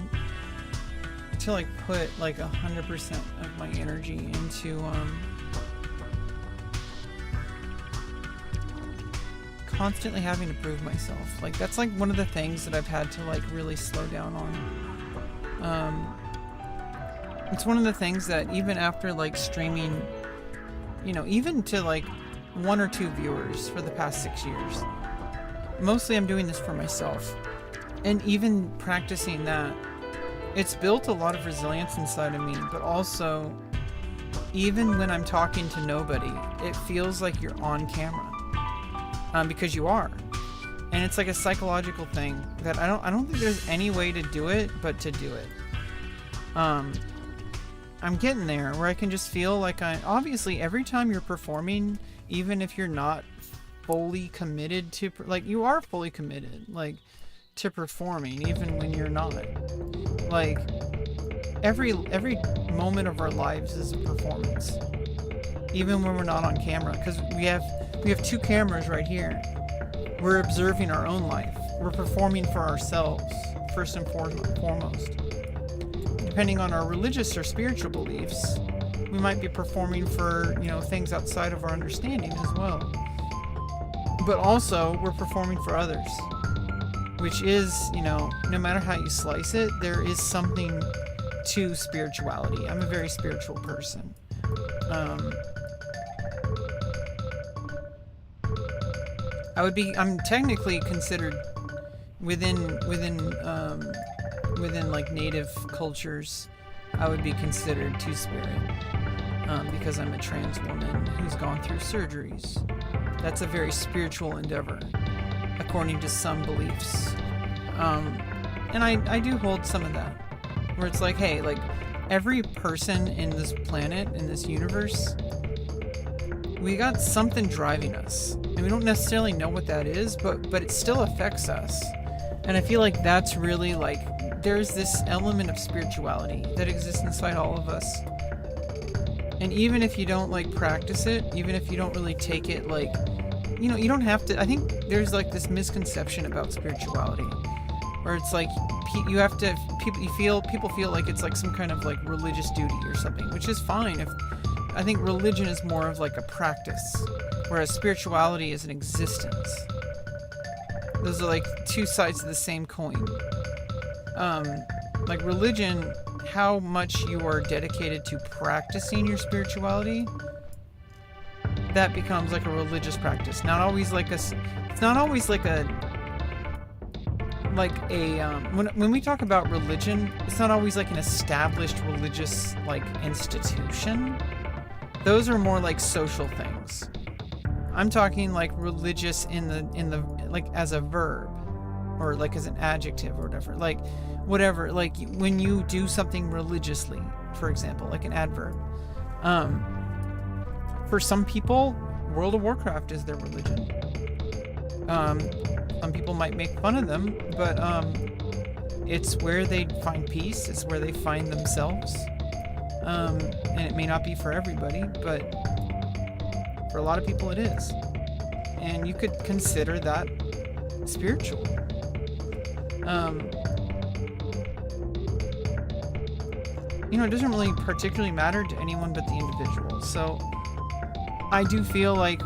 to like put like 100% of my energy into constantly having to prove myself. Like that's like one of the things that I've had to like really slow down on. It's one of the things that even after like streaming, you know, even to like 1 or 2 viewers for the past 6 years. Mostly I'm doing this for myself. And even practicing that, it's built a lot of resilience inside of me, but also, even when I'm talking to nobody, it feels like you're on camera. Because you are. And it's like a psychological thing that I don't think there's any way to do it but to do it. I'm getting there where I can just feel like obviously every time you're performing, even if you're not fully committed to, like, you are fully committed, like, to performing, even when you're not. Like, every moment of our lives is a performance, even when we're not on camera, because we have 2 cameras right here. We're observing our own life. We're performing for ourselves, first and foremost. Depending on our religious or spiritual beliefs, we might be performing for, things outside of our understanding as well. But also, we're performing for others, which is, no matter how you slice it, there is something to spirituality. I'm a very spiritual person. I'm technically considered within like native cultures, I would be considered two-spirit, because I'm a trans woman who's gone through surgeries. That's a very spiritual endeavor, according to some beliefs. And I do hold some of that, where it's like, hey, like, every person in this planet, in this universe, we got something driving us. And we don't necessarily know what that is, but it still affects us. And I feel like that's really, like, there's this element of spirituality that exists inside all of us. And even if you don't, like, practice it, even if you don't really take it, like, you don't have to. I think there's, like, this misconception about spirituality, where it's like people feel like it's like some kind of, like, religious duty or something, which is fine. I think religion is more of like a practice, whereas spirituality is an existence. Those are like 2 sides of the same coin. Like religion, how much you are dedicated to practicing your spirituality, that becomes like a religious practice. It's not always like when we talk about religion, it's not always like an established religious, like, institution. Those are more like social things. I'm talking like religious in the like as a verb, or like as an adjective or whatever, like when you do something religiously, for example, like an adverb. For some people, World of Warcraft is their religion. Some people might make fun of them, but it's where they find peace. It's where they find themselves. And it may not be for everybody, but for a lot of people it is. And you could consider that spiritual. It doesn't really particularly matter to anyone but the individual. So I do feel like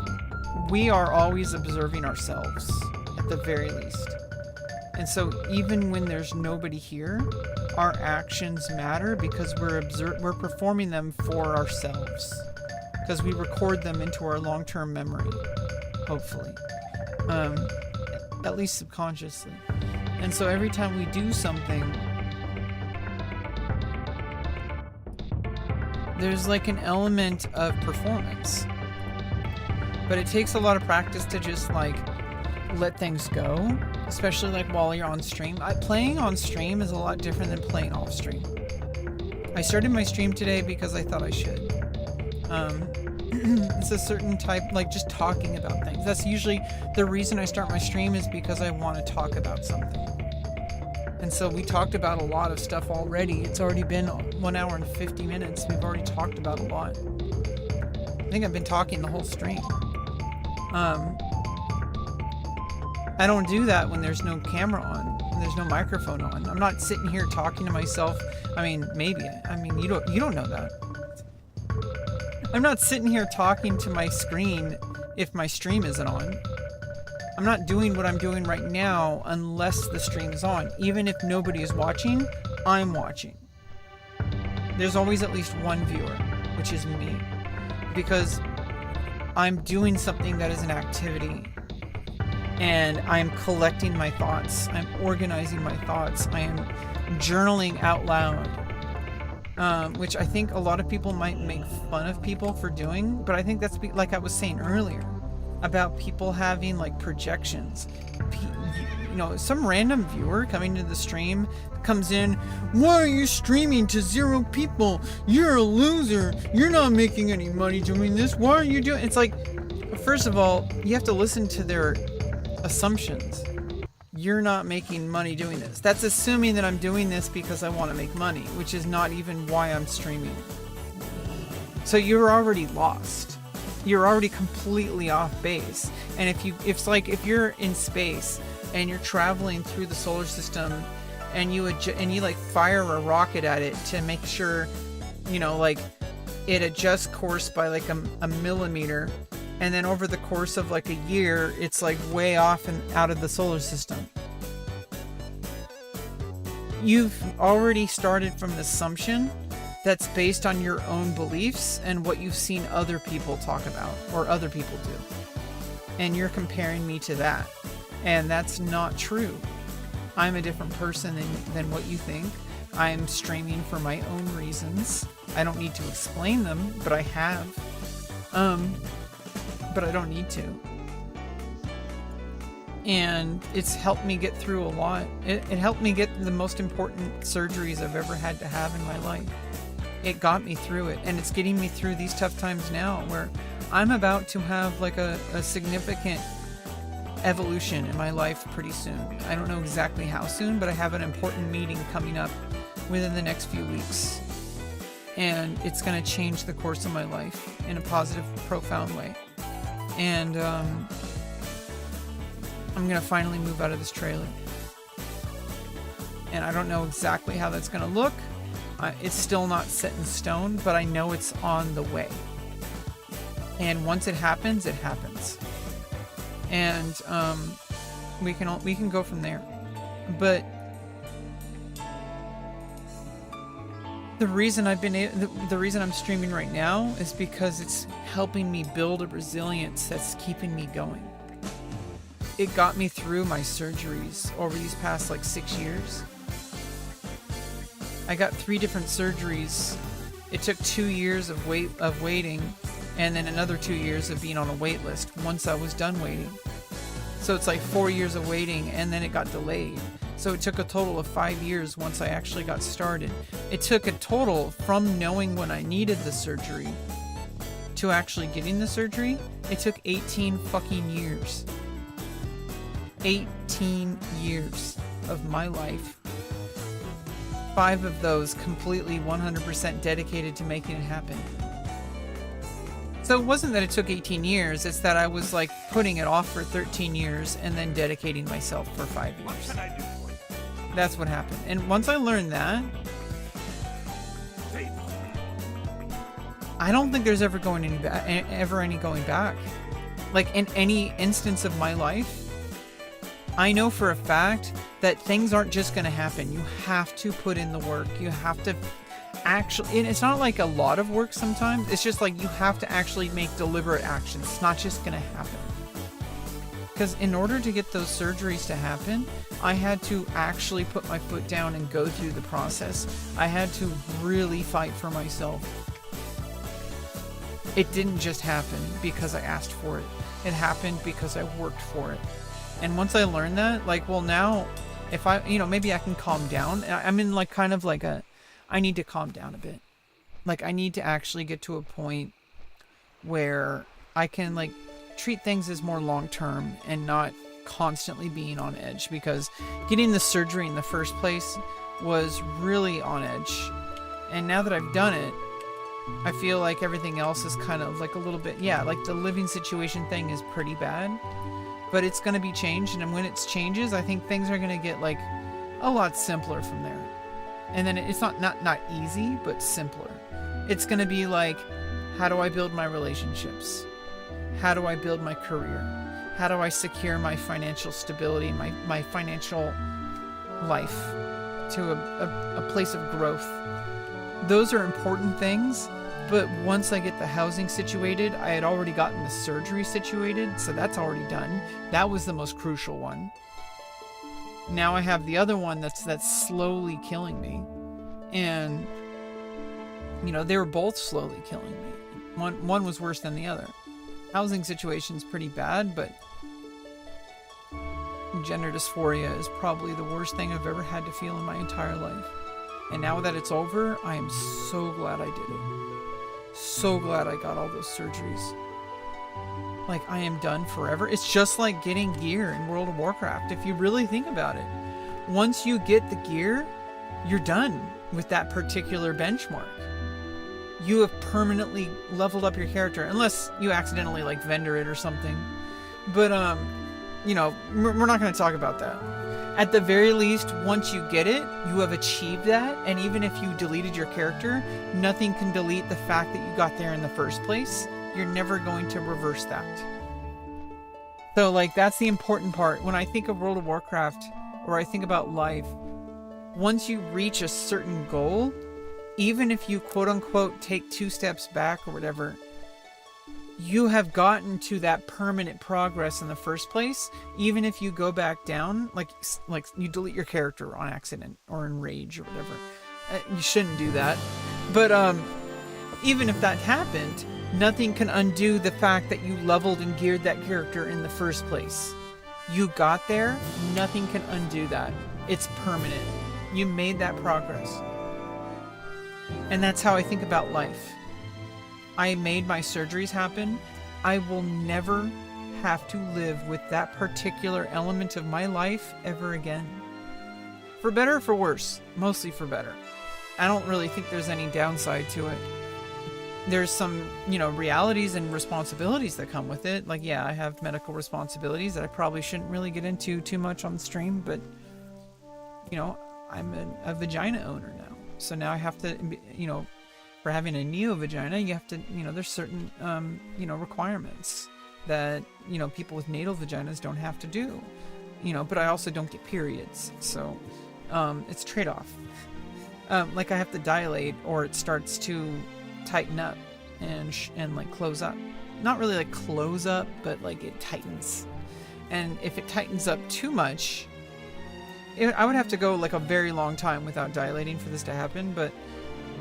we are always observing ourselves, at the very least. And so even when there's nobody here, our actions matter because we're performing them for ourselves, because we record them into our long-term memory, hopefully, at least subconsciously. And so every time we do something, there's like an element of performance, but it takes a lot of practice to just like let things go, especially like while you're on stream. Playing on stream is a lot different than playing off stream. I started my stream today because I thought I should. It's a certain type, like just talking about things. That's usually the reason I start my stream, is because I want to talk about something. And so we talked about a lot of stuff already. It's already been 1 hour and 50 minutes. We've already talked about a lot. I think I've been talking the whole stream. I don't do that when there's no camera on, when there's no microphone on. I'm not sitting here talking to myself. I mean, maybe. I mean, you don't know that. I'm not sitting here talking to my screen if my stream isn't on. I'm not doing what I'm doing right now unless the stream is on. Even if nobody is watching, I'm watching. There's always at least one viewer, which is me. Because I'm doing something that is an activity. And I'm collecting my thoughts. I'm organizing my thoughts. I am journaling out loud. Which I think a lot of people might make fun of people for doing. But I think that's like I was saying earlier. about people having like projections. Some random viewer coming to the stream comes in, why are you streaming to 0 people? You're a loser. You're not making any money doing this. Why are you doing? It's like, first of all, you have to listen to their assumptions. You're not making money doing this. That's assuming that I'm doing this because I want to make money, which is not even why I'm streaming. So you're already lost. You're already completely off base. And if you're in space and you're traveling through the solar system and you like fire a rocket at it to make sure, like it adjusts course by like a millimeter, and then over the course of like a year, it's like way off and out of the solar system. You've already started from an assumption that's based on your own beliefs and what you've seen other people talk about or other people do. And you're comparing me to that. And that's not true. I'm a different person than what you think. I'm streaming for my own reasons. I don't need to explain them, but I have. But I don't need to. And it's helped me get through a lot. It helped me get the most important surgeries I've ever had to have in my life. It got me through it, and it's getting me through these tough times now where I'm about to have like a significant evolution in my life pretty soon. I don't know exactly how soon, but I have an important meeting coming up within the next few weeks. And it's going to change the course of my life in a positive, profound way. And I'm going to finally move out of this trailer. And I don't know exactly how that's going to look. It's still not set in stone, but I know it's on the way. And once it happens, it happens. And we can go from there. But the reason the reason I'm streaming right now is because it's helping me build a resilience that's keeping me going. It got me through my surgeries over these past like 6 years. I got 3 different surgeries. It took 2 years of waiting, and then another 2 years of being on a wait list once I was done waiting. So it's like 4 years of waiting, and then it got delayed. So it took a total of 5 years once I actually got started. It took a total from knowing when I needed the surgery to actually getting the surgery. It took 18 fucking years. 18 years of my life. 5 of those completely 100% dedicated to making it happen. So it wasn't that it took 18 years, it's that I was like putting it off for 13 years and then dedicating myself for 5 years. What can I do for you? That's what happened. And once I learned that, I don't think there's ever any going back. Like in any instance of my life, I know for a fact that things aren't just going to happen. You have to put in the work. You have to actually, and it's not like a lot of work sometimes. It's just like you have to actually make deliberate actions. It's not just going to happen. Because in order to get those surgeries to happen, I had to actually put my foot down and go through the process. I had to really fight for myself. It didn't just happen because I asked for it. It happened because I worked for it. And once I learned that, like, well, now, if I, maybe I can calm down. I'm in like kind of like I need to calm down a bit. Like, I need to actually get to a point where I can like treat things as more long-term and not constantly being on edge, because getting the surgery in the first place was really on edge. And now that I've done it, I feel like everything else is kind of like a little bit, like the living situation thing is pretty bad. But it's going to be changed, and when it changes, I think things are going to get like a lot simpler from there. And then it's not easy, but simpler. It's going to be like, how do I build my relationships? How do I build my career? How do I secure my financial stability, my financial life to a place of growth? Those are important things. But once I get the housing situated, I had already gotten the surgery situated, so that's already done. That was the most crucial one. Now I have the other one that's slowly killing me. And, they were both slowly killing me. One was worse than the other. housing situation's pretty bad, but gender dysphoria is probably the worst thing I've ever had to feel in my entire life. And now that it's over, I am so glad I did it. So glad I got all those surgeries. Like, I am done forever. It's just like getting gear in World of Warcraft, if you really think about it. Once you get the gear, you're done with that particular benchmark. You have permanently leveled up your character, unless you accidentally, like, vendor it or something. But, you know, we're not going to talk about that. At the very least, once you get it, you have achieved that, and even if you deleted your character, nothing can delete the fact that you got there in the first place. You're never going to reverse that. So, like, that's the important part. When I think of World of Warcraft, or I think about life, once you reach a certain goal, even if you quote-unquote take 2 steps back or whatever, you have gotten to that permanent progress in the first place. Even if you go back down, like you delete your character on accident or in rage or whatever. You shouldn't do that. But even if that happened, nothing can undo the fact that you leveled and geared that character in the first place. You got there, nothing can undo that. It's permanent. You made that progress. And that's how I think about life. I made my surgeries happen. I will never have to live with that particular element of my life ever again. For better or for worse, mostly for better. I don't really think there's any downside to it. There's some, you know, realities and responsibilities that come with it. Like, yeah, I have medical responsibilities that I probably shouldn't really get into too much on the stream, but, you know, I'm a vagina owner now. So now I have to, you know, for having a neo-vagina, you have to, you know, there's certain, you know, requirements that, you know, people with natal vaginas don't have to do, you know, but I also don't get periods. So, it's trade-off. Like, I have to dilate or it starts to tighten up and like close up. Not really like close up, but like it tightens. And if it tightens up too much, I would have to go like a very long time without dilating for this to happen, but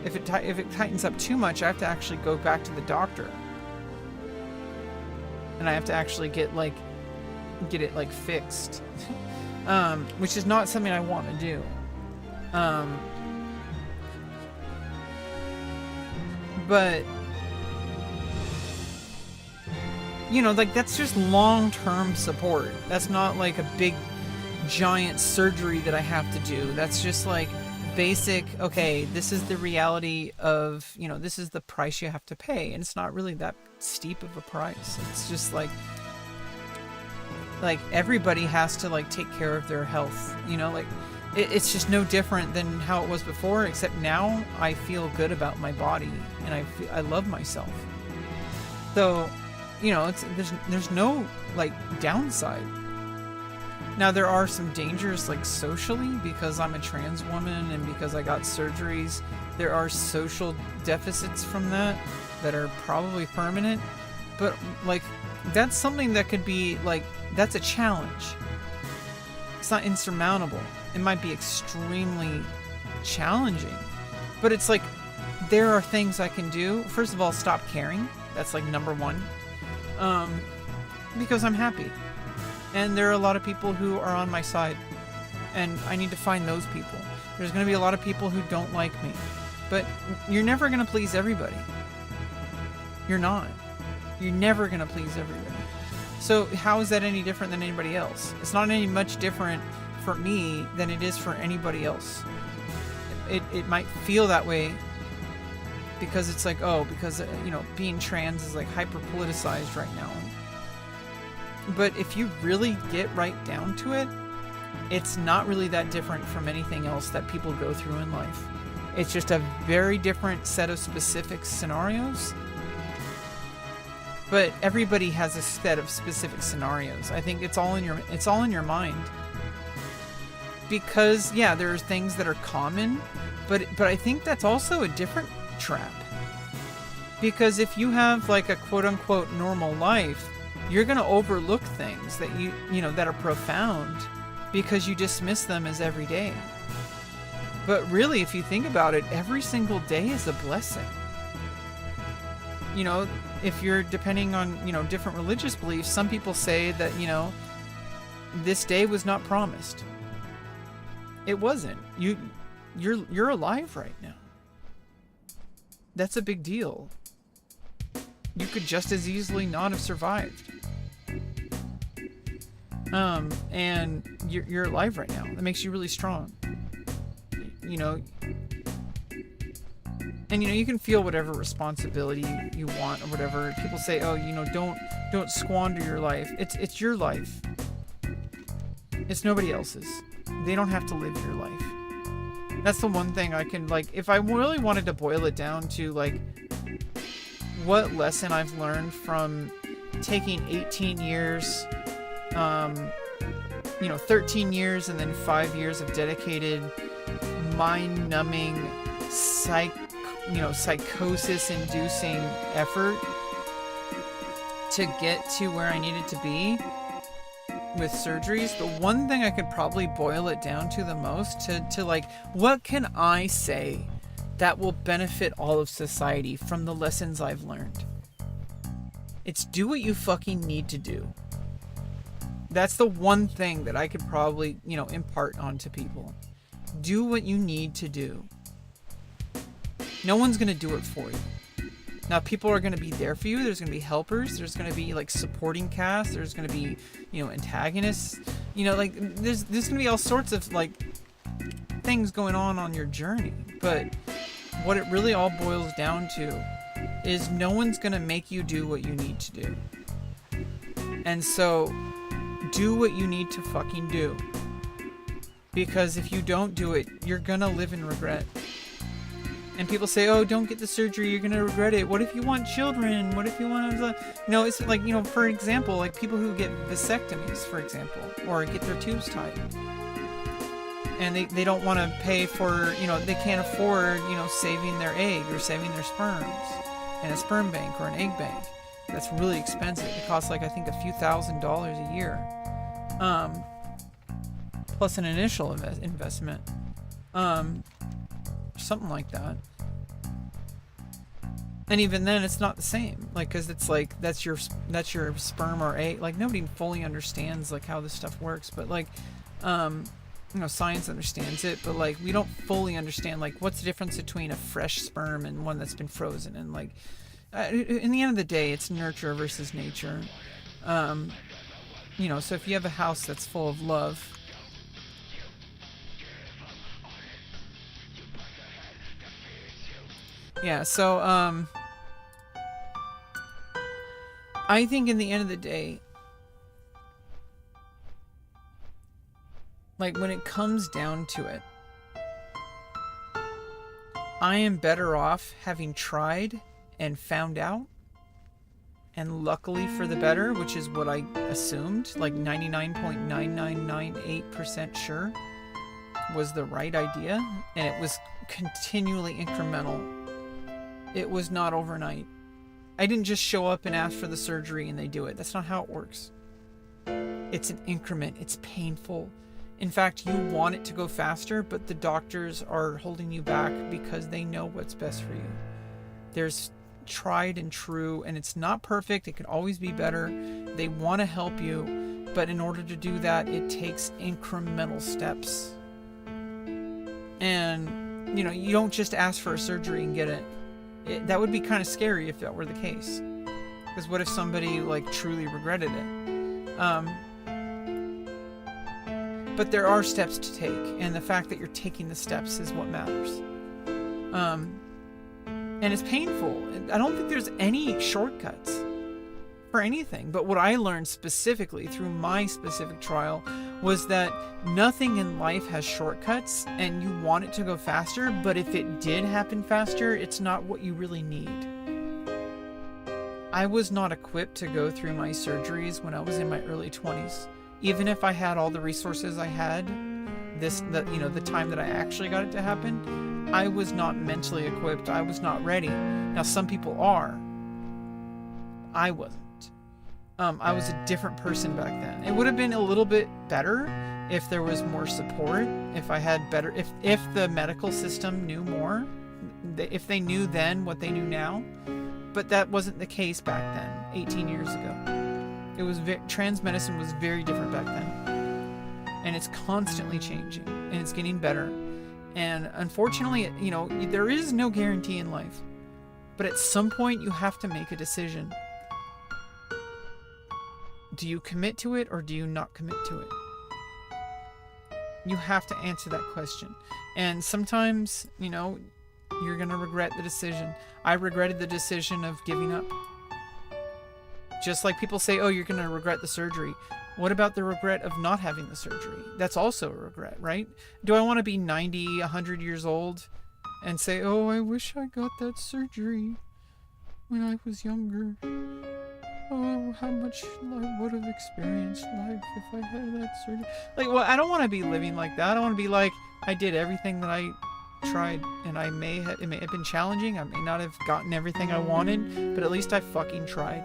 if it tightens up too much, I have to actually go back to the doctor. And I have to actually get it like fixed. Which is not something I want to do. But, you know, like, that's just long-term support. That's not like a big giant surgery that I have to do. That's just like basic, okay, this is the reality of, you know, this is the price you have to pay. And it's not really that steep of a price. It's just like everybody has to like take care of their health, you know, like it's just no different than how it was before, except now I feel good about my body and I love myself. So, you know, there's no like downside. Now there are some dangers like socially, because I'm a trans woman and because I got surgeries, there are social deficits from that are probably permanent, but like that's something that could be like, that's a challenge. It's not insurmountable. It might be extremely challenging, but it's like, there are things I can do. First of all, stop caring. That's like number one. Because I'm happy. And there are a lot of people who are on my side. And I need to find those people. There's going to be a lot of people who don't like me. But you're never going to please everybody. You're not. You're never going to please everybody. So how is that any different than anybody else? It's not any much different for me than it is for anybody else. It might feel that way because it's like, oh, because, you know, being trans is like hyper politicized right now. But if you really get right down to it, it's not really that different from anything else that people go through in life. It's just a very different set of specific scenarios. But everybody has a set of specific scenarios. I think it's all in your mind. Because yeah, there are things that are common, but I think that's also a different trap. Because if you have like a quote-unquote normal life, you're going to overlook things that you know that are profound because you dismiss them as everyday. But really, if you think about it, every single day is a blessing. You know, if you're depending on, different religious beliefs, some people say that, this day was not promised. It wasn't. You're alive right now. That's a big deal. You could just as easily not have survived. And you're alive right now. That makes you really strong. And you can feel whatever responsibility you want or whatever. People say, oh, don't squander your life. It's your life. It's nobody else's. They don't have to live your life. That's the one thing I can, if I really wanted to boil it down to, what lesson I've learned from taking 18 years, 13 years and then 5 years of dedicated, mind-numbing, psychosis-inducing effort to get to where I needed to be with surgeries. The one thing I could probably boil it down to the most to what can I say that will benefit all of society from the lessons I've learned? It's do what you fucking need to do. That's the one thing that I could probably, impart onto people. Do what you need to do. No one's going to do it for you. Now, people are going to be there for you. There's going to be helpers. There's going to be, supporting cast. There's going to be, antagonists. There's going to be all sorts of, things going on your journey. But what it really all boils down to is no one's going to make you do what you need to do. And so, do what you need to fucking do. Because if you don't do it, you're going to live in regret. And people say, oh, don't get the surgery, you're going to regret it. What if you want children? What if you want to... it's for example, people who get vasectomies, for example, or get their tubes tied. And they don't want to pay for, they can't afford, saving their egg or saving their sperms in a sperm bank or an egg bank. That's really expensive. It costs, I think, a few $1,000s a year. Plus an initial investment. Something like that. And even then, it's not the same. Because it's that's your sperm or egg. Nobody fully understands how this stuff works. But science understands it. But we don't fully understand what's the difference between a fresh sperm and one that's been frozen. And in the end of the day, it's nurture versus nature. So if you have a house that's full of love. Yeah, so, I think in the end of the day, when it comes down to it, I am better off having tried and found out, and luckily for the better, which is what I assumed, 99.9998% sure, was the right idea, and it was continually incremental. It was not overnight. I didn't just show up and ask for the surgery and they do it. That's not how it works. It's an increment. It's painful. In fact, you want it to go faster, but the doctors are holding you back because they know what's best for you. There's tried and true, and it's not perfect. It could always be better. They want to help you, but in order to do that, it takes incremental steps. And, you don't just ask for a surgery and get it. That would be kind of scary if that were the case. Because what if somebody truly regretted it? But there are steps to take, and the fact that you're taking the steps is what matters. And it's painful. I don't think there's any shortcuts for anything. But what I learned specifically through my specific trial was that nothing in life has shortcuts, and you want it to go faster, but if it did happen faster, it's not what you really need. I was not equipped to go through my surgeries when I was in my early 20s. Even if I had all the resources I had, the time that I actually got it to happen, I was not mentally equipped. I was not ready. Now, some people are. I wasn't. I was a different person back then. It would have been a little bit better if there was more support, if I had better, if the medical system knew more, if they knew then what they knew now. but that wasn't the case back then, 18 years ago. It was trans medicine was very different back then, and it's constantly changing, and it's getting better. And unfortunately, you know, there is no guarantee in life, but at some point you have to make a decision. Do you commit to it or do you not commit to it? You have to answer that question. And sometimes, you know, you're going to regret the decision. I regretted the decision of giving up. Just like people say, oh, you're going to regret the surgery. What about the regret of not having the surgery? That's also a regret, right? Do I want to be 90, 100 years old and say, oh, I wish I got that surgery when I was younger? Oh, how much I would have experienced life if I had that surgery. Like, well, I don't want to be living like that. I don't want to be like, I did everything that I tried, and it may have been challenging. I may not have gotten everything I wanted, but at least I fucking tried.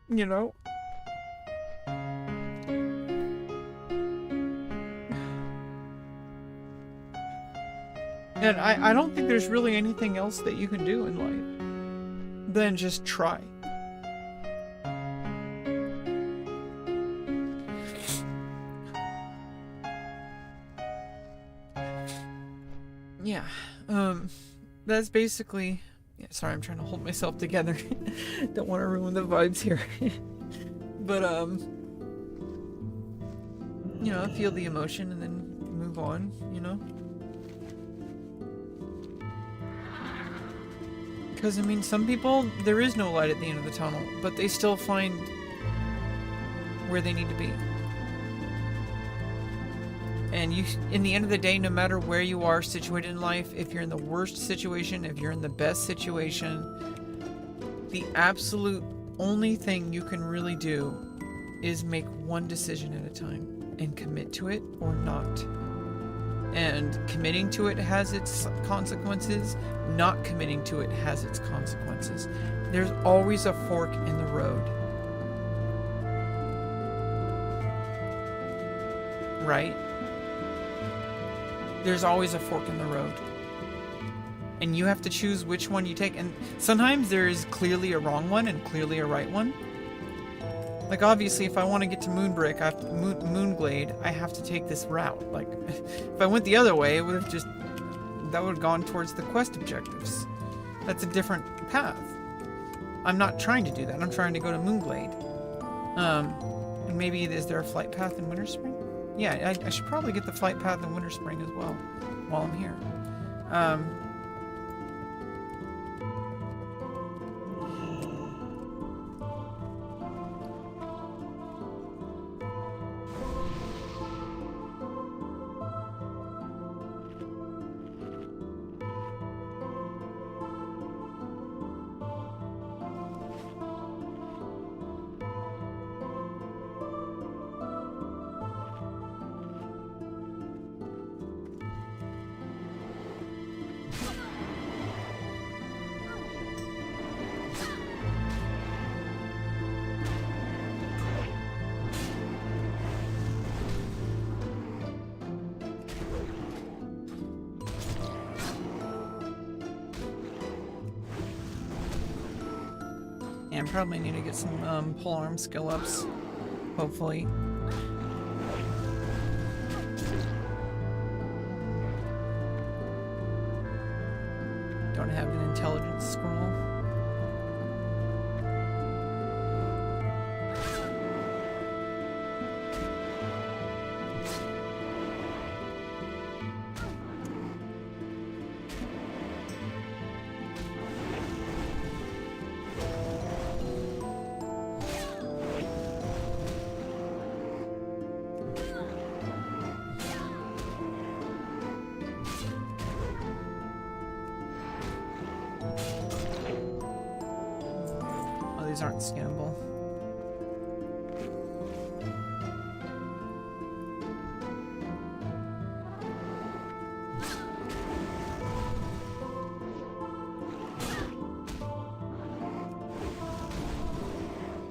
You know? And I don't think there's really anything else that you can do in life than just try. Yeah, that's basically... Yeah, sorry, I'm trying to hold myself together. Don't want to ruin the vibes here. But, you know, feel the emotion and then move on, you know? Because, I mean, some people, there is no light at the end of the tunnel, but they still find where they need to be. And you, in the end of the day, no matter where you are situated in life, if you're in the worst situation, if you're in the best situation, the absolute only thing you can really do is make one decision at a time and commit to it or not. And committing to it has its consequences. Not committing to it has its consequences. There's always a fork in the road. Right? There's always a fork in the road. And you have to choose which one you take. And sometimes there is clearly a wrong one and clearly a right one. Like, obviously, if I want to get to Moonbrick, I have to, Moonglade, I have to take this route. Like, if I went the other way, it would have just... that would have gone towards the quest objectives. That's a different path. I'm not trying to do that. I'm trying to go to Moonglade. And maybe, is there a flight path in Winter Spring? Yeah, I should probably get the flight path in Winter Spring as well, while I'm here. And probably need to get some polearm skill ups, hopefully. Don't have an intelligence scroll. These aren't skinnable.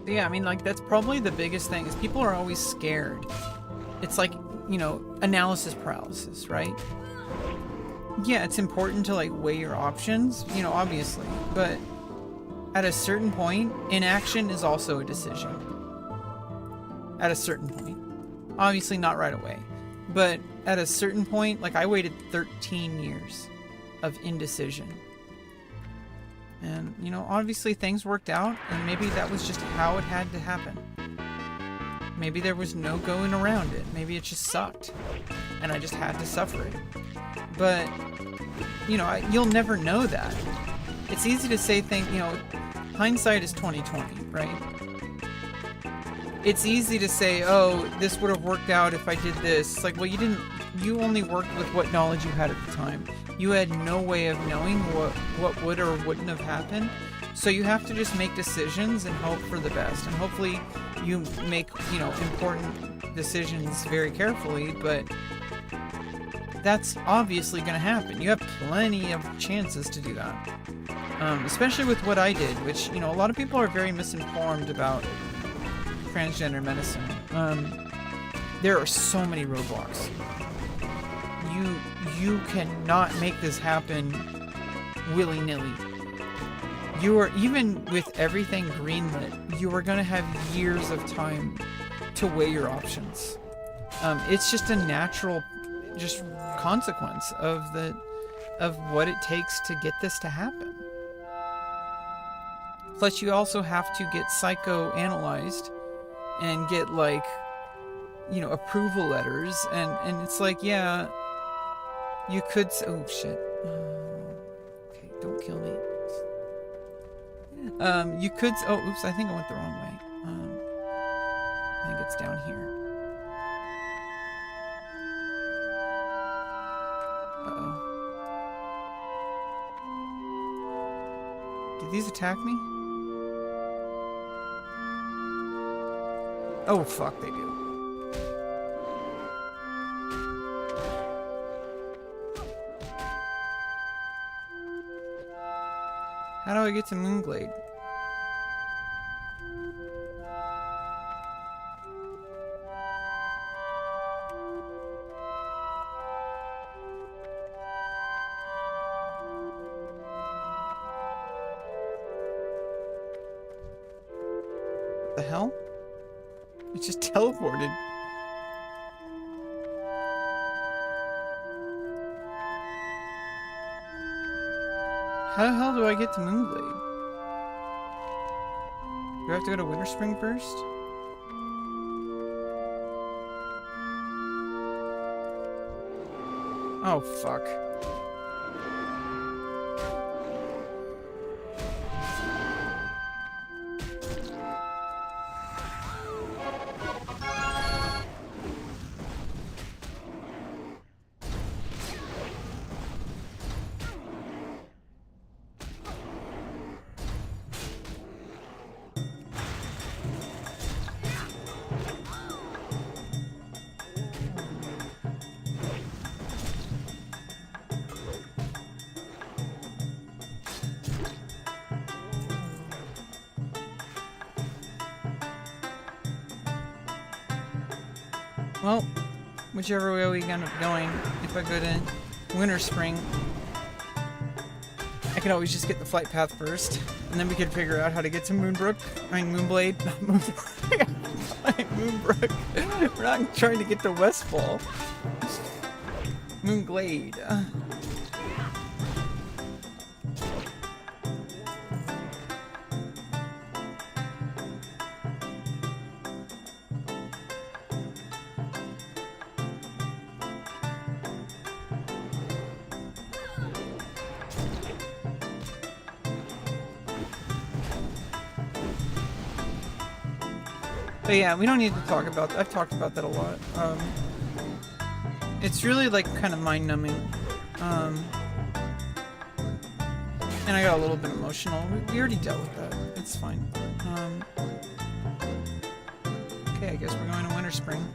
Yeah, I mean, like, that's probably the biggest thing, is people are always scared. It's like, you know, analysis paralysis, right? yeah, it's important to like weigh your options, you know, obviously, but at a certain point, inaction is also a decision. At a certain point. Obviously not right away, but at a certain point, like I waited 13 years of indecision. And, you know, obviously things worked out, and maybe that was just how it had to happen. Maybe there was no going around it. Maybe it just sucked, and I just had to suffer it. But, you know, you'll never know that. It's easy to say things, you know, hindsight is 20/20, right? It's easy to say, oh, this would have worked out if I did this. It's like, well, you only worked with what knowledge you had at the time. You had no way of knowing what would or wouldn't have happened. So you have to just make decisions and hope for the best. And hopefully you make, you know, important decisions very carefully, but that's obviously going to happen. You have plenty of chances to do that. Especially with what I did, which, you know, a lot of people are very misinformed about transgender medicine. There are so many roadblocks. You cannot make this happen willy-nilly. You are, even with everything greenlit, you are going to have years of time to weigh your options. It's just a natural just consequence of what it takes to get this to happen. Plus, you also have to get psychoanalyzed and get, like, you know, approval letters, and it's like, yeah, you could. Oh shit. Okay, don't kill me. You could. Oh, oops! I think I went the wrong way. I think it's down here. Uh-oh. Did these attack me? Oh, fuck, they do. How do I get to Moonglade? The hell? It just teleported. How the hell do I get to Moonglade? Do I have to go to Winter Spring first? Oh, fuck. Well, whichever way we end up going, if I go to Winter Spring, I could always just get the flight path first, and then we could figure out how to get to Moonbrook. I mean, Moonblade, not Moonbrook. Moonbrook. We're not trying to get to Westfall. Moonglade. But yeah, we don't need to talk about that. I've talked about that a lot. It's really like kind of mind-numbing. And I got a little bit emotional. We already dealt with that. It's fine. Okay, I guess we're going to Winter Spring.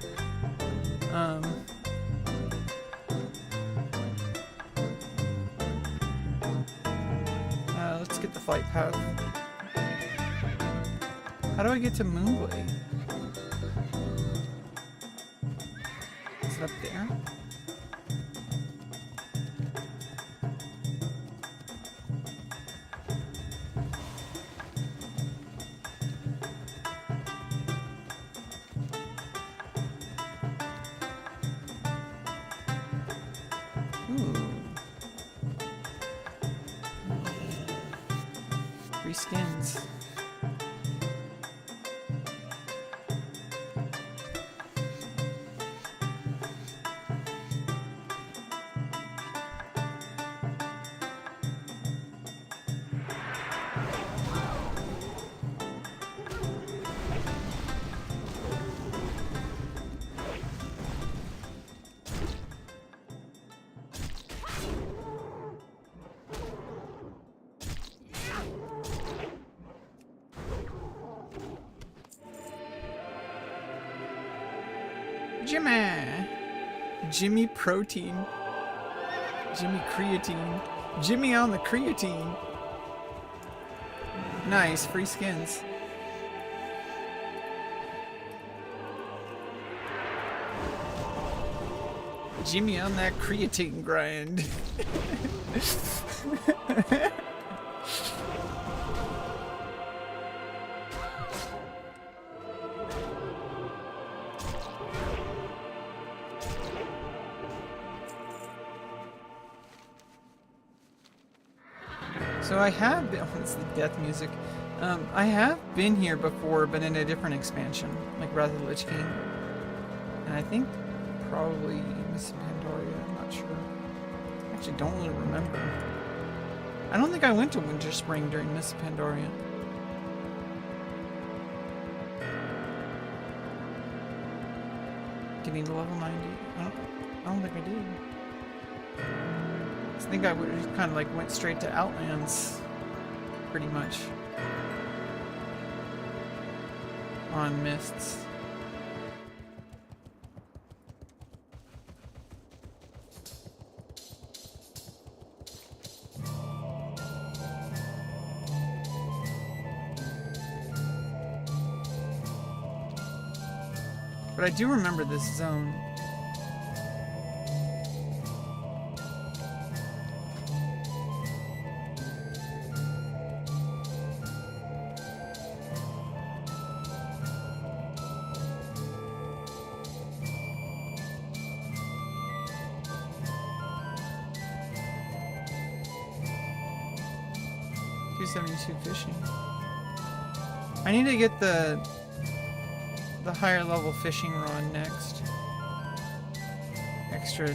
Let's get the flight path. How do I get to Moonglade? Is it up there? skins. Jimmy Protein. Jimmy Creatine. Jimmy on the creatine. Nice, free skins. Jimmy on that creatine grind. So I have been, oh, it's the death music. I have been here before, but in a different expansion, like Wrath of the Lich King. And I think probably Miss Pandaria, I'm not sure. I actually don't really remember. I don't think I went to Winter Spring during Miss Pandaria. Getting to level 90? I don't think I did. I think I would just kind of like went straight to Outlands, pretty much, on Mists. But I do remember this zone. Fishing. I need to get the higher level fishing rod next. Extra. So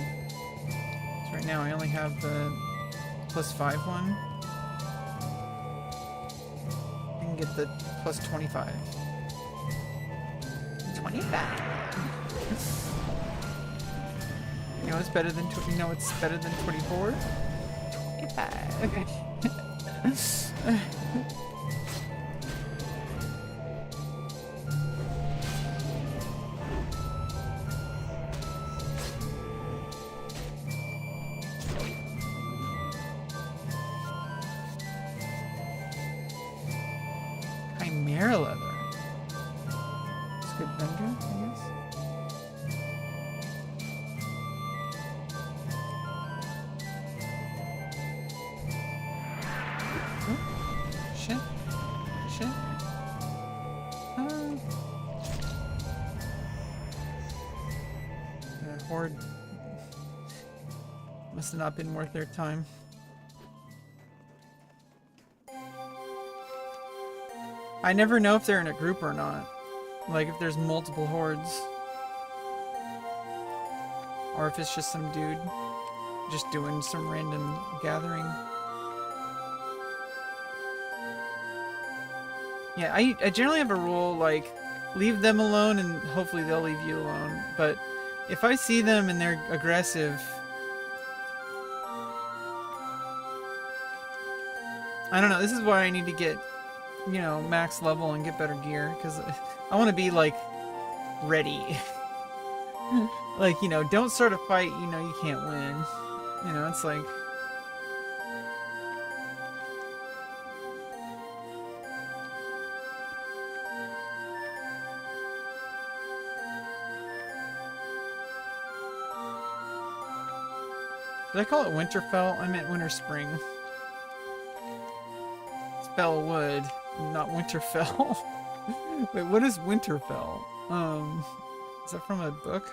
right now I only have the +5 one. I can get the +25. 25. You know it's better than it's better than 24. 25. Okay. Chimera leather. It's good vendor, I guess. Horde must have not been worth their time. I never know if they're in a group or not. Like if there's multiple hordes. Or if it's just some dude just doing some random gathering. Yeah, I generally have a rule like leave them alone and hopefully they'll leave you alone. But if I see them and they're aggressive, I don't know, this is why I need to get, you know, max level and get better gear, because I want to be, like, ready. Like, you know, don't start a fight, you know you can't win. You know, it's like... Did I call it Winterfell? I meant Winter Spring. It's Bellwood, not Winterfell. Wait, what is Winterfell? Is that from a book?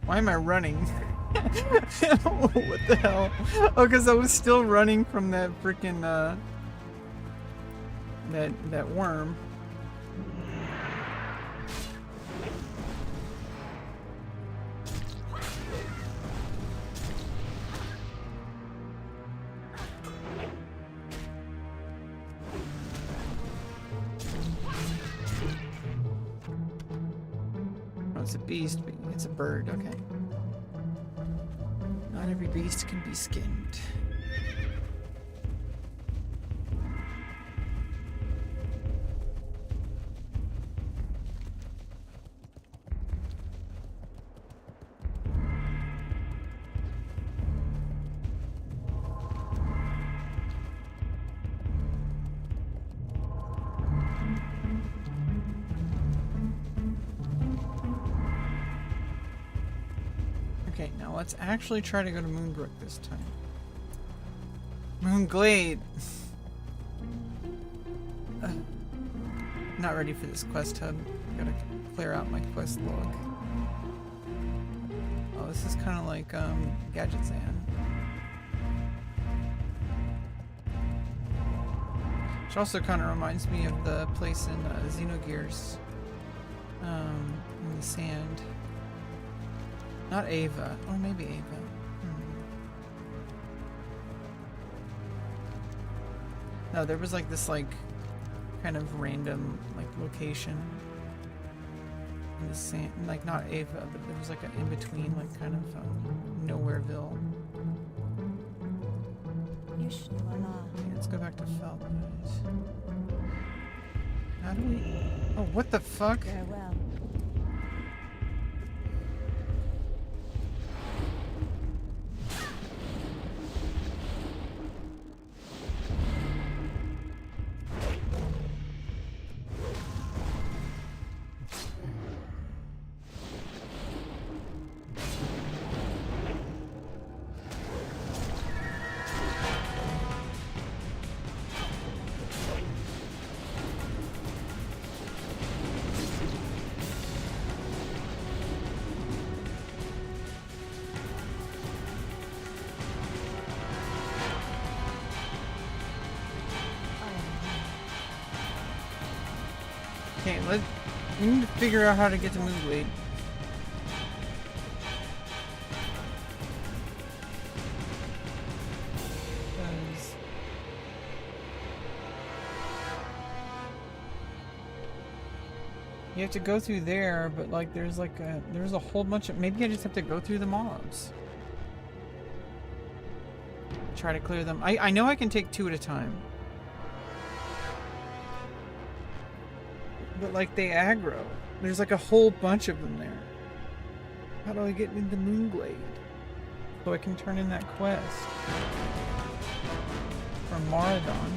Why am I running? What the hell? Oh, because I was still running from that freaking that worm. Oh, it's a beast, but it's a bird. Okay. Not every beast can be skinned. Okay, now let's actually try to go to Moonbrook this time. Moonglade! Not ready for this quest hub. Gotta clear out my quest log. Oh, this is kind of like Gadgetzan. Which also kind of reminds me of the place in Xenogears. In the sand. Not Ava. Or maybe Ava. No, there was like this like kind of random like location in the sand, like not Ava, but there was like an in-between like kind of Nowhereville. Okay, let's go back to Falcon. How do we... Oh, what the fuck? Farewell. Okay, we need to figure out how to get to Moonglade. You have to go through there, but like there's a whole bunch of... Maybe I just have to go through the mobs. Try to clear them. I know I can take 2 at a time. But like they aggro. There's like a whole bunch of them there. How do I get into Moonglade? So I can turn in that quest. From Maradon.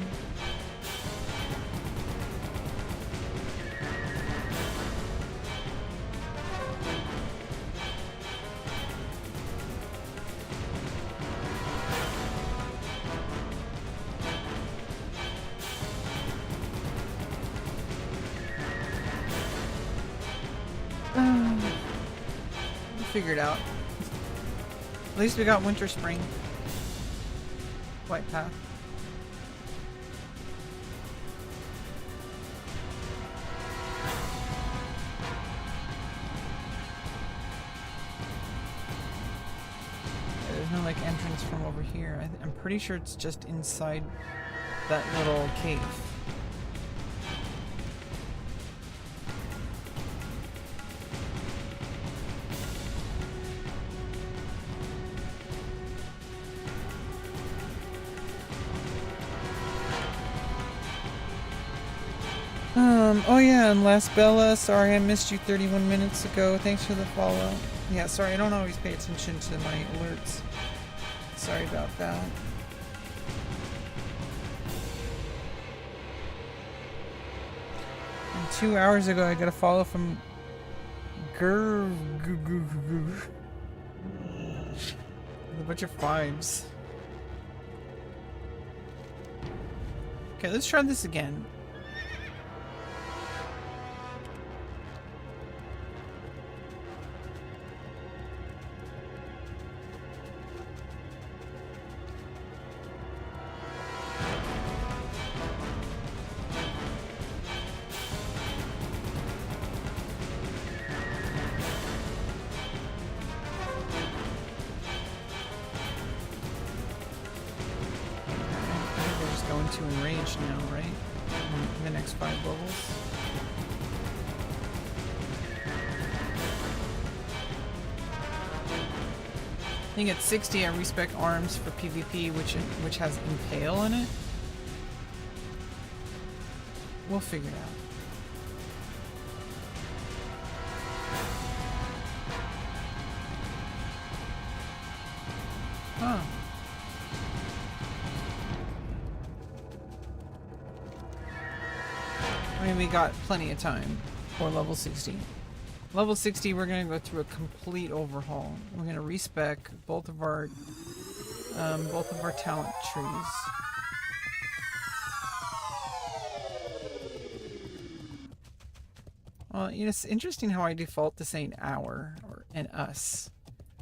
Figured out. At least we got Winter Spring. White path. There's no like entrance from over here. I'm pretty sure it's just inside that little cave. Oh yeah, and Last Bella, sorry I missed you 31 minutes ago. Thanks for the follow. Yeah, sorry, I don't always pay attention to my alerts. Sorry about that. And 2 hours ago I got a follow from a bunch of 5s. Okay, let's try this again. into Enraged now, right? In the next 5 levels. I think at 60 I respec arms for PvP, which has Impale in it. We'll figure it out. Huh. I mean, we got plenty of time for level 60. Level 60, we're gonna go through a complete overhaul. We're gonna respec both of our talent trees. Well, you know, it's interesting how I default to saying our or and us,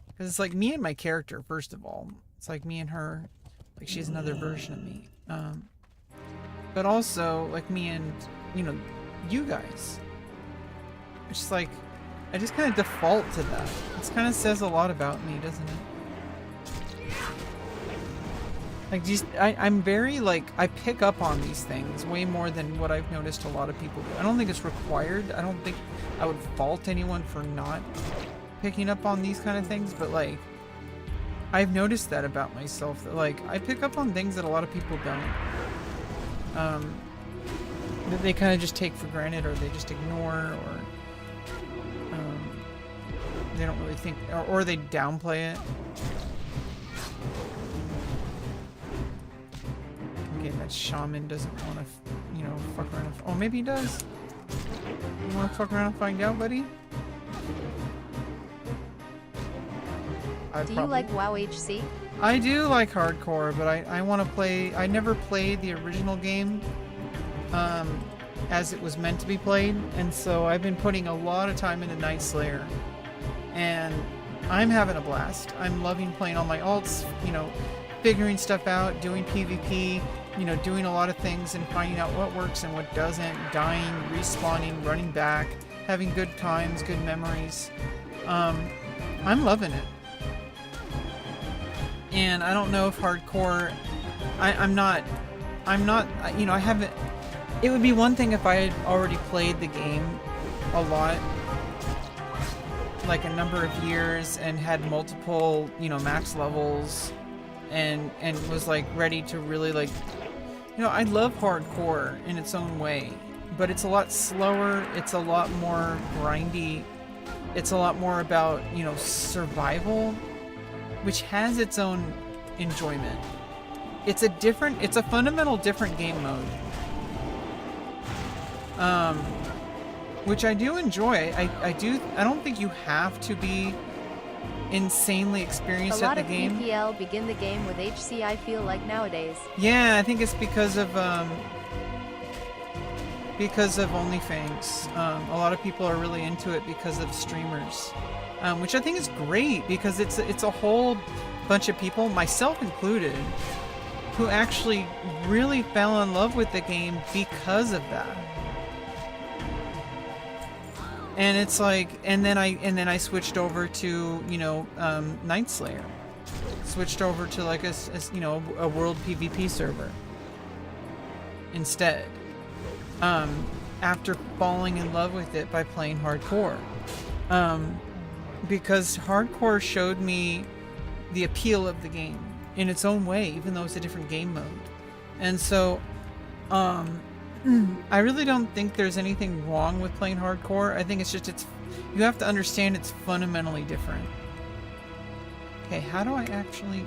because it's like me and my character. First of all, it's like me and her, like she's another version of me. But also like me and, you know, you guys. It's just like I just kind of default to that. It kind of says a lot about me, doesn't it? Like, just I'm very like, I pick up on these things way more than what I've noticed a lot of people do. I don't think it's required. I don't think I would fault anyone for not picking up on these kind of things, but like I've noticed that about myself, that like I pick up on things that a lot of people don't. That they kind of just take for granted, or they just ignore, or they don't really think, or they downplay it. Okay, that shaman doesn't want to, you know, fuck around. Oh, maybe he does. You want to fuck around and find out, buddy? Do you like WoW HC? I do like hardcore, but I want to play. I never played the original game as it was meant to be played, and so I've been putting a lot of time into Nightslayer, and I'm having a blast. I'm loving playing all my alts, you know, figuring stuff out, doing PvP, you know, doing a lot of things and finding out what works and what doesn't, dying, respawning, running back, having good times, good memories. I'm loving it. And I don't know if hardcore, I'm not, you know, I haven't, it would be one thing if I had already played the game a lot, like a number of years, and had multiple, you know, max levels, and was like ready to really like, you know, I love hardcore in its own way, but it's a lot slower, it's a lot more grindy, it's a lot more about, you know, survival, which has its own enjoyment. It's a fundamental different game mode. Which I do enjoy. I don't think you have to be insanely experienced at the game. A lot of PPL begin the game with HC, I feel like nowadays. Yeah, I think it's because of OnlyFans. A lot of people are really into it because of streamers. Which I think is great, because it's a whole bunch of people, myself included, who actually really fell in love with the game because of that. And it's like, and then I switched over to, you know, Nightslayer, switched over to like a you know, a world PvP server instead. After falling in love with it by playing hardcore. Because hardcore showed me the appeal of the game in its own way, even though it's a different game mode. And so, I really don't think there's anything wrong with playing hardcore. I think it's just, you have to understand it's fundamentally different. Okay, how do I actually,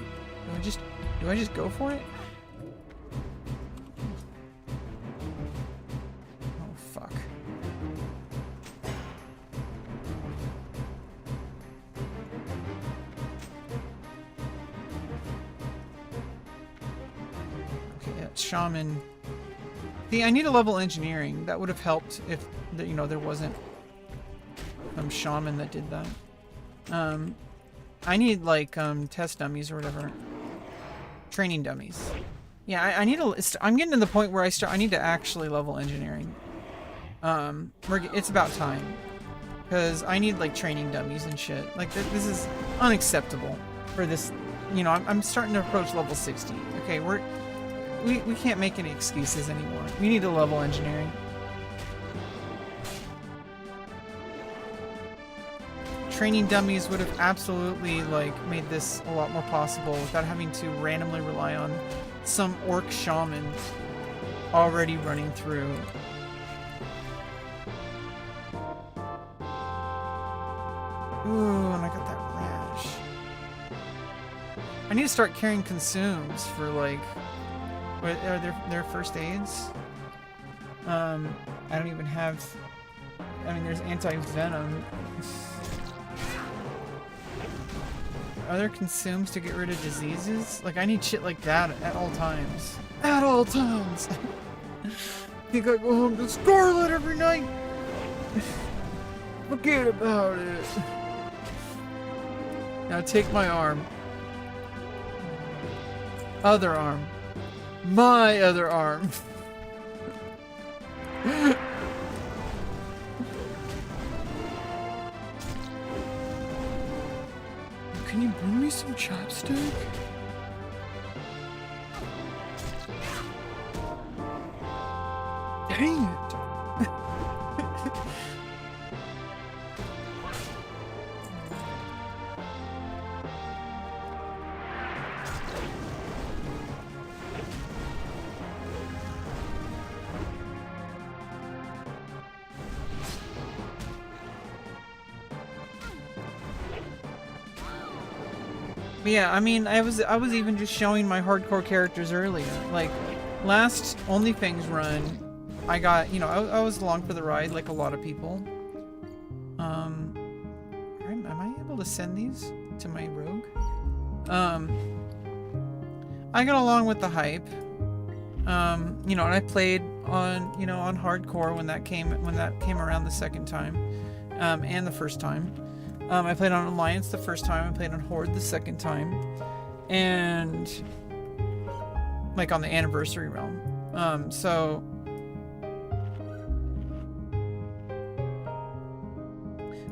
do I just go for it? Oh, fuck. Shaman. See, I need a level engineering. That would have helped if, you know, there wasn't some shaman that did that. I need like test dummies or whatever, training dummies. Yeah, I need I'm getting to the point where I need to actually level engineering. It's about time, because I need like training dummies and shit. Like this is unacceptable for this. You know, I'm starting to approach level 60. Okay, we can't make any excuses anymore. We need to level engineering. Training dummies would have absolutely like made this a lot more possible without having to randomly rely on some orc shaman already running through. Ooh, and I got that rash. I need to start carrying consumes for like, what are their first aids? I don't even have, I mean, there's anti-venom. Are there consumes to get rid of diseases? Like, I need shit like that at all times. At all times! I think I go home to Scarlet every night! Forget about it. Now take my arm. Other arm. My other arm. Can you bring me some chopstick? Dang it! Yeah, I mean, I was even just showing my hardcore characters earlier. Like, last OnlyFans run, I got, you know, I was along for the ride like a lot of people. Am I able to send these to my rogue? I got along with the hype. You know, and I played on, you know, on hardcore when that came around the second time, and the first time. I played on Alliance the first time, I played on Horde the second time, and like on the Anniversary realm. So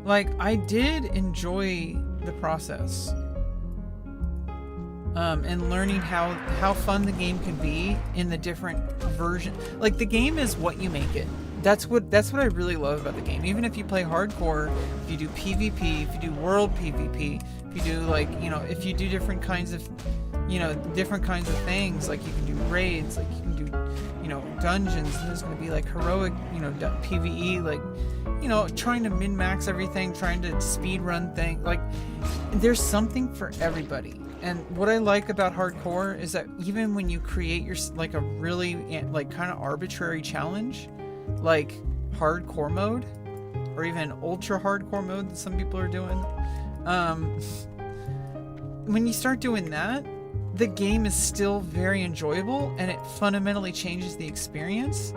like I did enjoy the process, and learning how fun the game can be in the different version. Like, the game is what you make it. That's what I really love about the game. Even if you play hardcore, if you do PvP, if you do world PvP, if you do, like, you know, if you do different kinds of, you know, different kinds of things, like you can do raids, like you can do, you know, dungeons. There's going to be like heroic, you know, PvE, like, you know, trying to min-max everything, trying to speed run things. Like, there's something for everybody. And what I like about hardcore is that even when you create your, like, a really, like, kind of arbitrary challenge, like hardcore mode, or even ultra hardcore mode that some people are doing, when you start doing that, the game is still very enjoyable and it fundamentally changes the experience.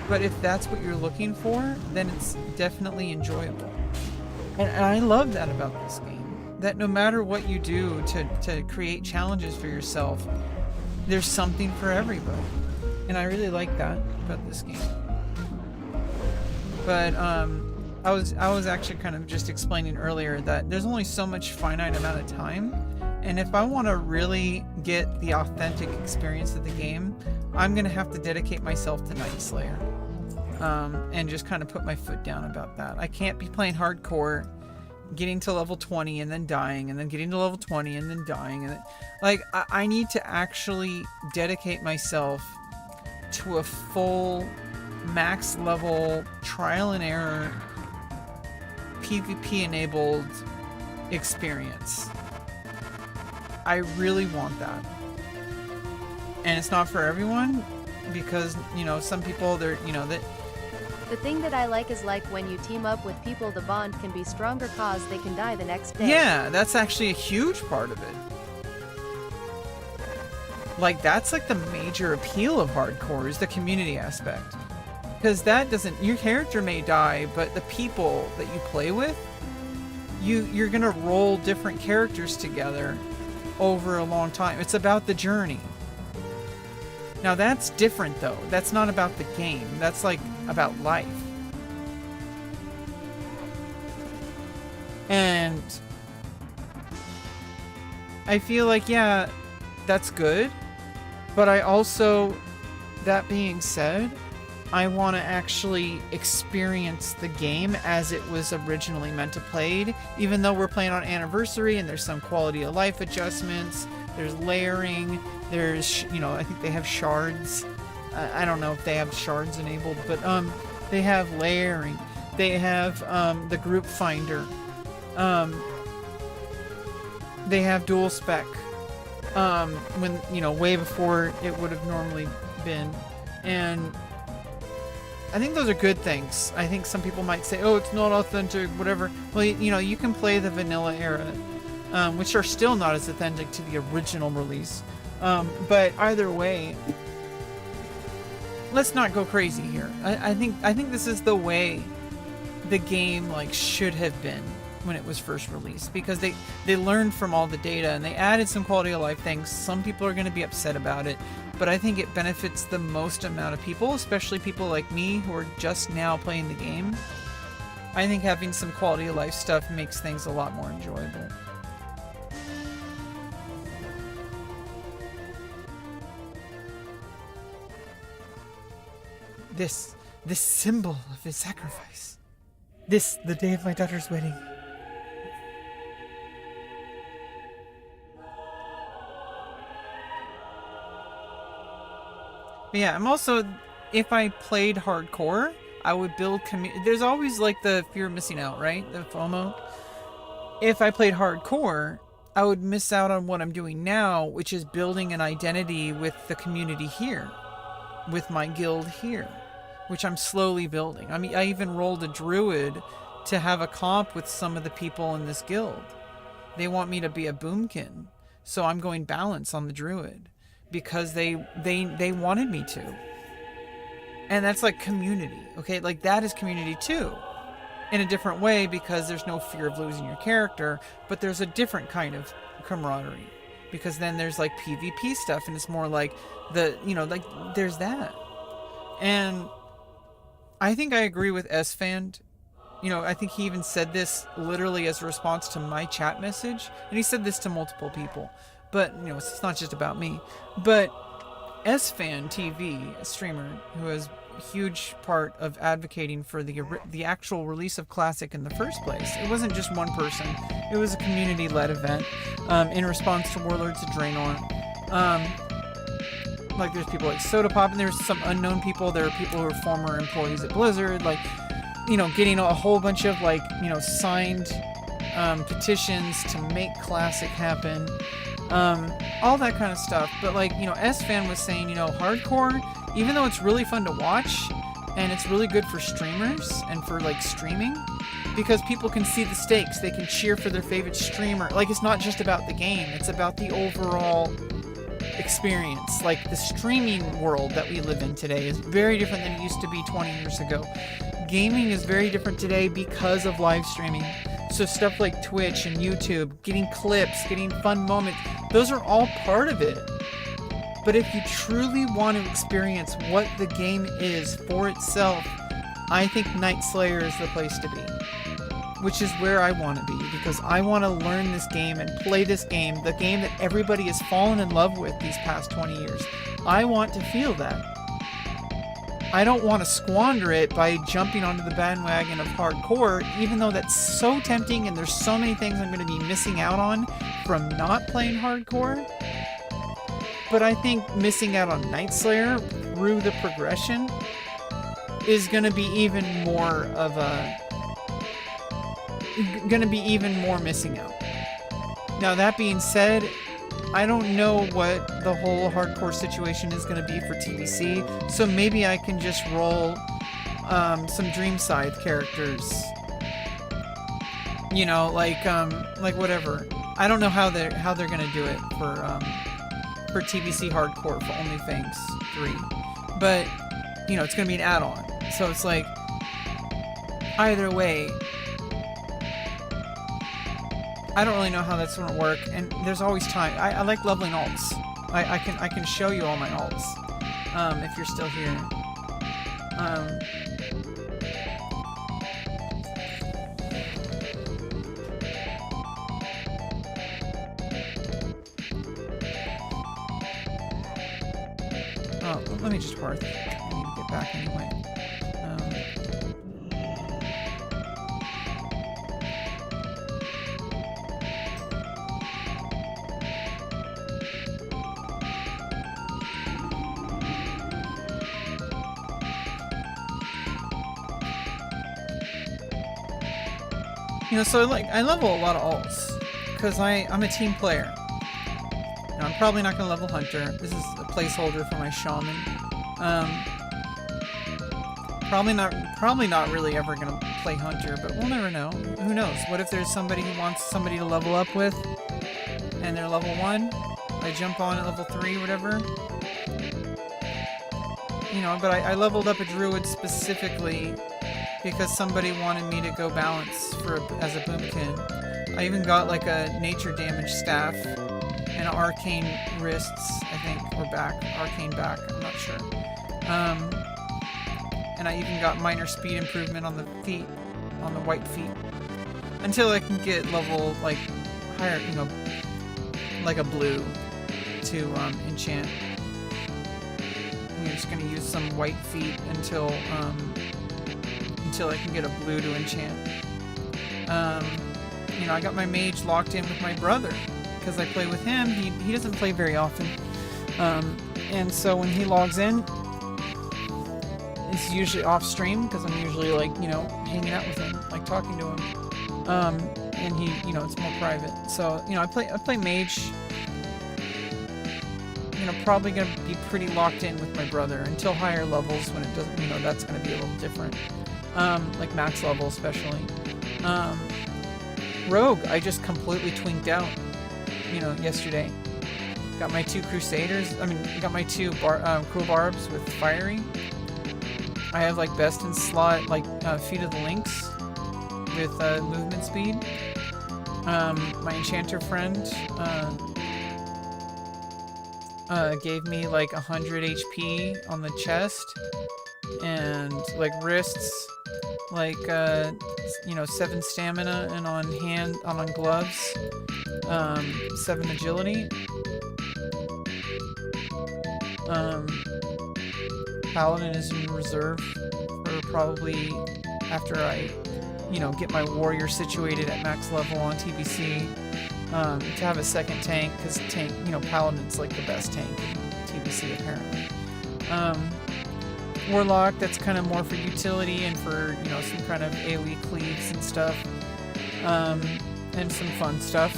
But if that's what you're looking for, then it's definitely enjoyable. And I love that about this game, that no matter what you do to create challenges for yourself, there's something for everybody. And I really like that about this game. But I was actually kind of just explaining earlier that there's only so much finite amount of time, and if I want to really get the authentic experience of the game, I'm gonna have to dedicate myself to Nightslayer, and just kind of put my foot down about that. I can't be playing hardcore, getting to level 20 and then dying, and then getting to level 20 and then dying, and like I need to actually dedicate myself to a full max level trial and error PvP enabled experience. I really want that. And it's not for everyone, because, you know, some people, they're, you know, that The thing that I like is, like, when you team up with people, the bond can be stronger cause they can die the next day. yeah, that's actually a huge part of it. Like, that's like the major appeal of hardcore, is the community aspect. Because that doesn't, your character may die, but the people that you play with, you're gonna roll different characters together over a long time. It's about the journey. Now that's different though. That's not about the game. That's like about life. And I feel like, yeah, that's good. But I also, that being said, I want to actually experience the game as it was originally meant to played, even though we're playing on anniversary and there's some quality of life adjustments, there's layering, there's, you know, I think they have shards. I don't know if they have shards enabled, but they have layering. They have the group finder. They have dual spec. When, you know, way before it would have normally been. And I think those are good things. I think some people might say, oh, it's not authentic, whatever. Well, you know, you can play the vanilla era, which are still not as authentic to the original release. But either way, let's not go crazy here. I think this is the way the game like should have been when it was first released, because they learned from all the data and they added some quality of life things. Some people are going to be upset about it, but I think it benefits the most amount of people, especially people like me who are just now playing the game. I think having some quality of life stuff makes things a lot more enjoyable. This symbol of his sacrifice. This, the day of my daughter's wedding. But yeah, I'm also, if I played hardcore, I would build there's always like the fear of missing out, right? The FOMO. If I played hardcore, I would miss out on what I'm doing now, which is building an identity with the community here, with my guild here, which I'm slowly building. I mean, I even rolled a druid to have a comp with some of the people in this guild. They want me to be a boomkin, so I'm going balance on the druid. Because they wanted me to. And that's like community, okay? Like that is community too. In a different way, because there's no fear of losing your character, but there's a different kind of camaraderie. Because then there's like PvP stuff and it's more like like there's that. And I think I agree with S-Fan. You know, I think he even said this literally as a response to my chat message. And he said this to multiple people. But, you know, it's not just about me. But S-Fan TV, a streamer who is a huge part of advocating for the actual release of Classic in the first place. It wasn't just one person. It was a community-led event in response to Warlords of Draenor. Like, there's people like Soda Pop, and there's some unknown people. There are people who are former employees at Blizzard. Like, you know, getting a whole bunch of, like, you know, signed petitions to make Classic happen. All that kind of stuff. But like, you know, S-Fan was saying, you know, hardcore, even though it's really fun to watch and it's really good for streamers and for like streaming, because people can see the stakes, they can cheer for their favorite streamer. Like, it's not just about the game, it's about the overall experience. Like, the streaming world that we live in today is very different than it used to be 20 years ago. Gaming is very different today because of live streaming. So stuff like Twitch and YouTube, getting clips, getting fun moments, those are all part of it. But if you truly want to experience what the game is for itself, I think Nightslayer is the place to be. Which is where I want to be, because I want to learn this game and play this game, the game that everybody has fallen in love with these past 20 years. I want to feel that. I don't want to squander it by jumping onto the bandwagon of hardcore, even though that's so tempting and there's so many things I'm going to be missing out on from not playing hardcore. But I think missing out on Nightslayer through the progression is going to be even more of a... going to be even more missing out. Now, that being said, I don't know what the whole hardcore situation is going to be for TBC, so maybe I can just roll some Dream Scythe characters. You know, like whatever. I don't know how they're going to do it for TBC hardcore for OnlyFans 3, but you know, it's going to be an add-on. So it's like, either way, I don't really know how that's gonna work, and there's always time. I like leveling alts. I can show you all my alts if you're still here. Oh, let me just hearth. I need to get back anyway. You know, so like I level a lot of alts because I'm a team player. You know, I'm probably not gonna level Hunter. This is a placeholder for my Shaman. Probably not really ever gonna play Hunter, but we'll never know. Who knows? What if there's somebody who wants somebody to level up with, and they're level 1? I jump on at level 3, whatever. You know, but I leveled up a Druid specifically because somebody wanted me to go balance as a boomkin. I even got like a nature damage staff and arcane wrists, I think, or back, arcane back, I'm not sure. And I even got minor speed improvement on the feet, on the white feet, until I can get level like higher, you know, like a blue to enchant. I'm just gonna use some white feet until I can get a blue to enchant. You know, I got my mage locked in with my brother because I play with him. He doesn't play very often, and so when he logs in, it's usually off stream because I'm usually like, you know, hanging out with him, like talking to him, and he, you know, it's more private. So you know, I play mage. You know, probably gonna be pretty locked in with my brother until higher levels when it doesn't, you know, that's gonna be a little different. Like max level especially. Rogue, I just completely twinked out, you know, yesterday. Got my 2 Crusaders, got my 2 Cruel Barbs with Fiery. I have like best in slot, like Feet of the Lynx with movement speed. My Enchanter friend gave me like 100 HP on the chest and like wrists, like you know, 7 stamina, and on gloves 7 agility. Paladin is in reserve for probably after I, you know, get my warrior situated at max level on TBC, to have a second tank, because tank, you know, Paladin's like the best tank in TBC apparently. Warlock, that's kind of more for utility and for, you know, some kind of AoE cleaves and stuff, and some fun stuff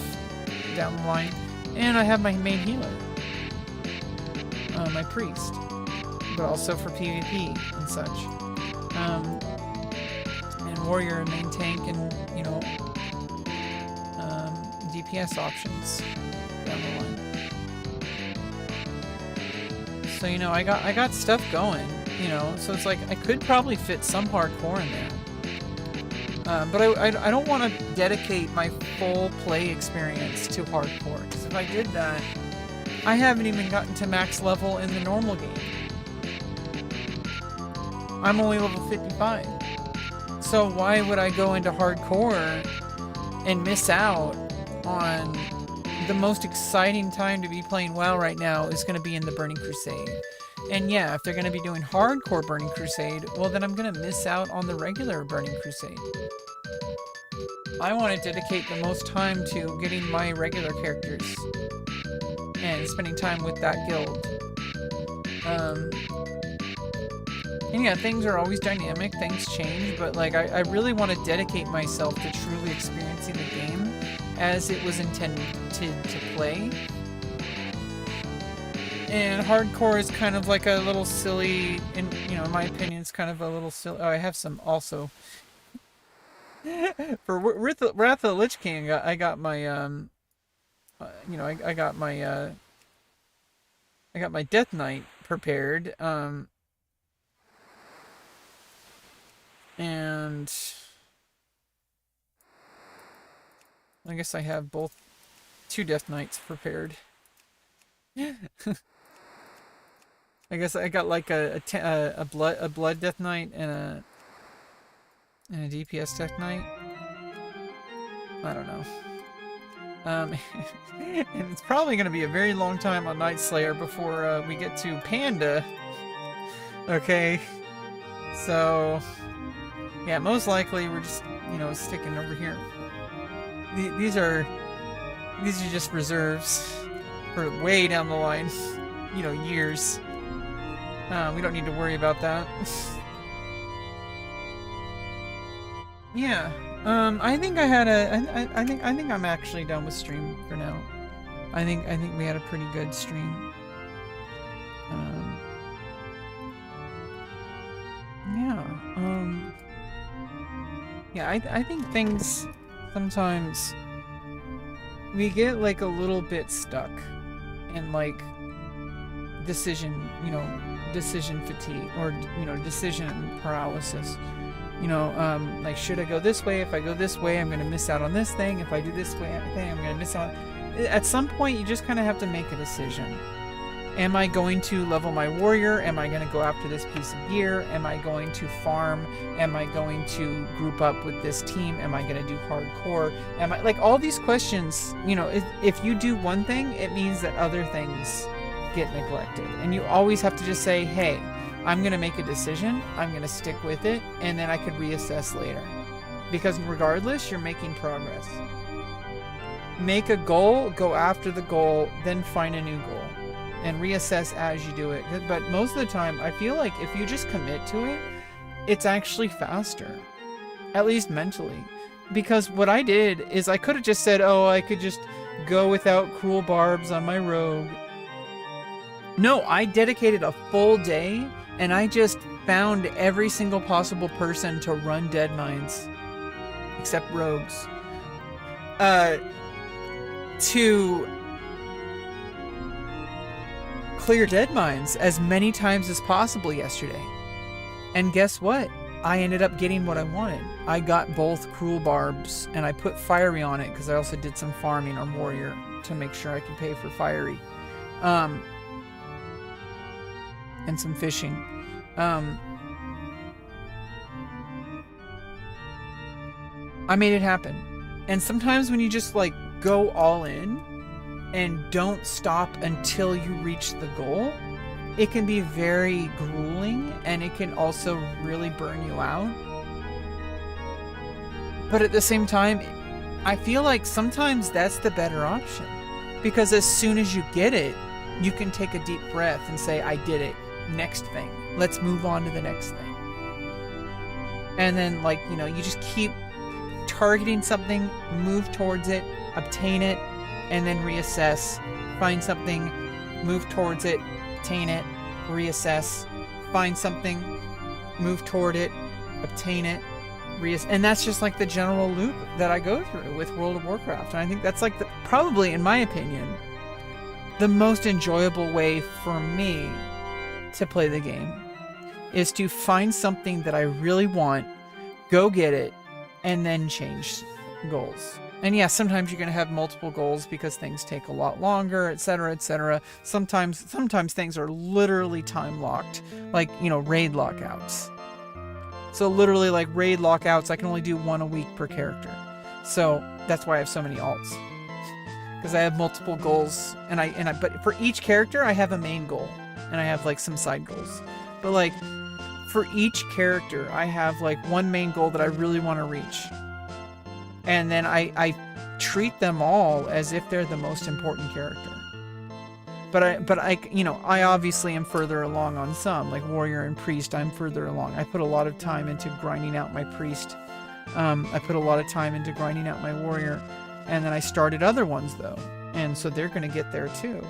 down the line. And I have my main healer, my priest, but also for PvP and such. And warrior and main tank and, you know, DPS options down the line. So, you know, I got stuff going, you know, so it's like I could probably fit some hardcore in there. But I don't want to dedicate my full play experience to hardcore, because if I did that, I haven't even gotten to max level in the normal game. I'm only level 55. So why would I go into hardcore and miss out on the most exciting time to be playing WoW right now is going to be in the Burning Crusade. And yeah, if they're going to be doing hardcore Burning Crusade, well then I'm going to miss out on the regular Burning Crusade. I want to dedicate the most time to getting my regular characters and spending time with that guild. And yeah, things are always dynamic, things change, but like I really want to dedicate myself to truly experiencing the game as it was intended to play. And hardcore is kind of like a little silly, and you know, in my opinion, it's kind of a little silly. Oh, I have some also. For Wrath of the Lich King, I got my, you know, I got my Death Knight prepared, and I guess I have both 2 Death Knights prepared. I guess I got like a blood Death Knight and a DPS Death Knight. I don't know. And it's probably going to be a very long time on Nightslayer before we get to Panda Okay. So, yeah, most likely we're just, sticking over here. These are just reserves for way down the line. Years. We don't need to worry about that. Yeah. I think I think I'm actually done with stream for now. I think we had a pretty good stream. Yeah. I think things sometimes we get like a little bit stuck in like decision fatigue or decision paralysis. Like, should I go this way? If I go this way, I'm going to miss out on this thing. If I do this way, I'm going to miss out. At some point, you just kind of have to make a decision. Am I going to level my warrior? Am I going to go after this piece of gear? Am I going to farm? Am I going to group up with this team? Am I going to do hardcore? Am I, like, all these questions, if you do one thing, it means that other things get neglected. And you always have to just say, hey, I'm going to make a decision, I'm going to stick with it, and then I could reassess later. Because regardless, you're making progress. Make a goal, go after the goal, then find a new goal. And reassess as you do it. But most of the time, I feel like if you just commit to it, it's actually faster. At least mentally. Because what I did is I could have just said, oh, I could just go without cruel barbs on my rogue. No, I dedicated a full day and I just found every single possible person to run dead mines, except rogues, to clear dead mines as many times as possible yesterday. And guess what? I ended up getting what I wanted. I got both cruel barbs and I put fiery on it because I also did some farming on warrior to make sure I could pay for fiery. And some fishing. I made it happen. And sometimes when you just like go all in and don't stop until you reach the goal, it can be very grueling and it can also really burn you out. But at the same time, I feel like sometimes that's the better option. Because as soon as you get it, you can take a deep breath and say, I did it. Next thing. Let's move on to the next thing. And then, like, you just keep targeting something, move towards it, obtain it, and then reassess. Find something, move towards it, obtain it, reassess. Find something, move toward it, obtain it, reassess. And that's just like the general loop that I go through with World of Warcraft. And I think that's like probably, in my opinion, the most enjoyable way for me to play the game is to find something that I really want, go get it, and then change goals. And yeah, sometimes you're going to have multiple goals because things take a lot longer, etc., etc. Sometimes things are literally time locked, like, raid lockouts. So literally, like, raid lockouts, I can only do one a week per character. So that's why I have so many alts. Because I have multiple goals, but for each character, I have a main goal. And I have like some side goals. But like for each character, I have like one main goal that I really want to reach. And then I treat them all as if they're the most important character. But I obviously am further along on some, like warrior and priest. I'm further along. I put a lot of time into grinding out my priest. I put a lot of time into grinding out my warrior. And then I started other ones though. And so they're going to get there too.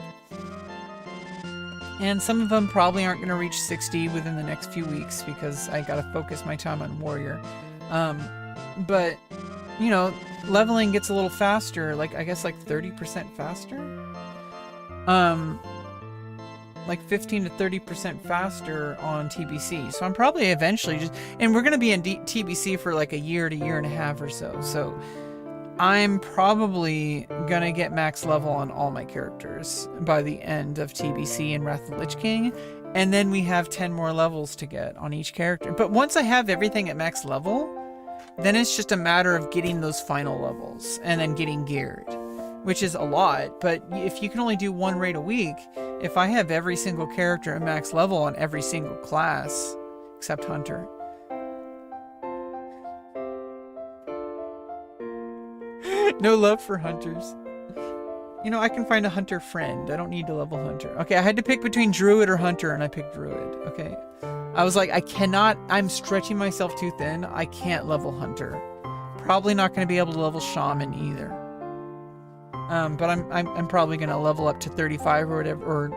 And some of them probably aren't going to reach 60 within the next few weeks because I got to focus my time on warrior. But, leveling gets a little faster, like I guess like 30% faster. Like 15 to 30% faster on TBC. So I'm probably eventually and we're going to be in TBC for like a year to year and a half or so. So I'm probably gonna get max level on all my characters by the end of TBC and Wrath of the Lich King, and then we have 10 more levels to get on each character. But once I have everything at max level, then it's just a matter of getting those final levels and then getting geared, which is a lot. But if you can only do one raid a week if I have every single character at max level on every single class, except Hunter. No love for hunters. You know, I can find a hunter friend. I don't need to level hunter. Okay, I had to pick between druid or hunter, and I picked druid. Okay. I was like, I cannot, I'm stretching myself too thin. I can't level hunter. Probably not going to be able to level shaman either. But I'm probably going to level up to 35 or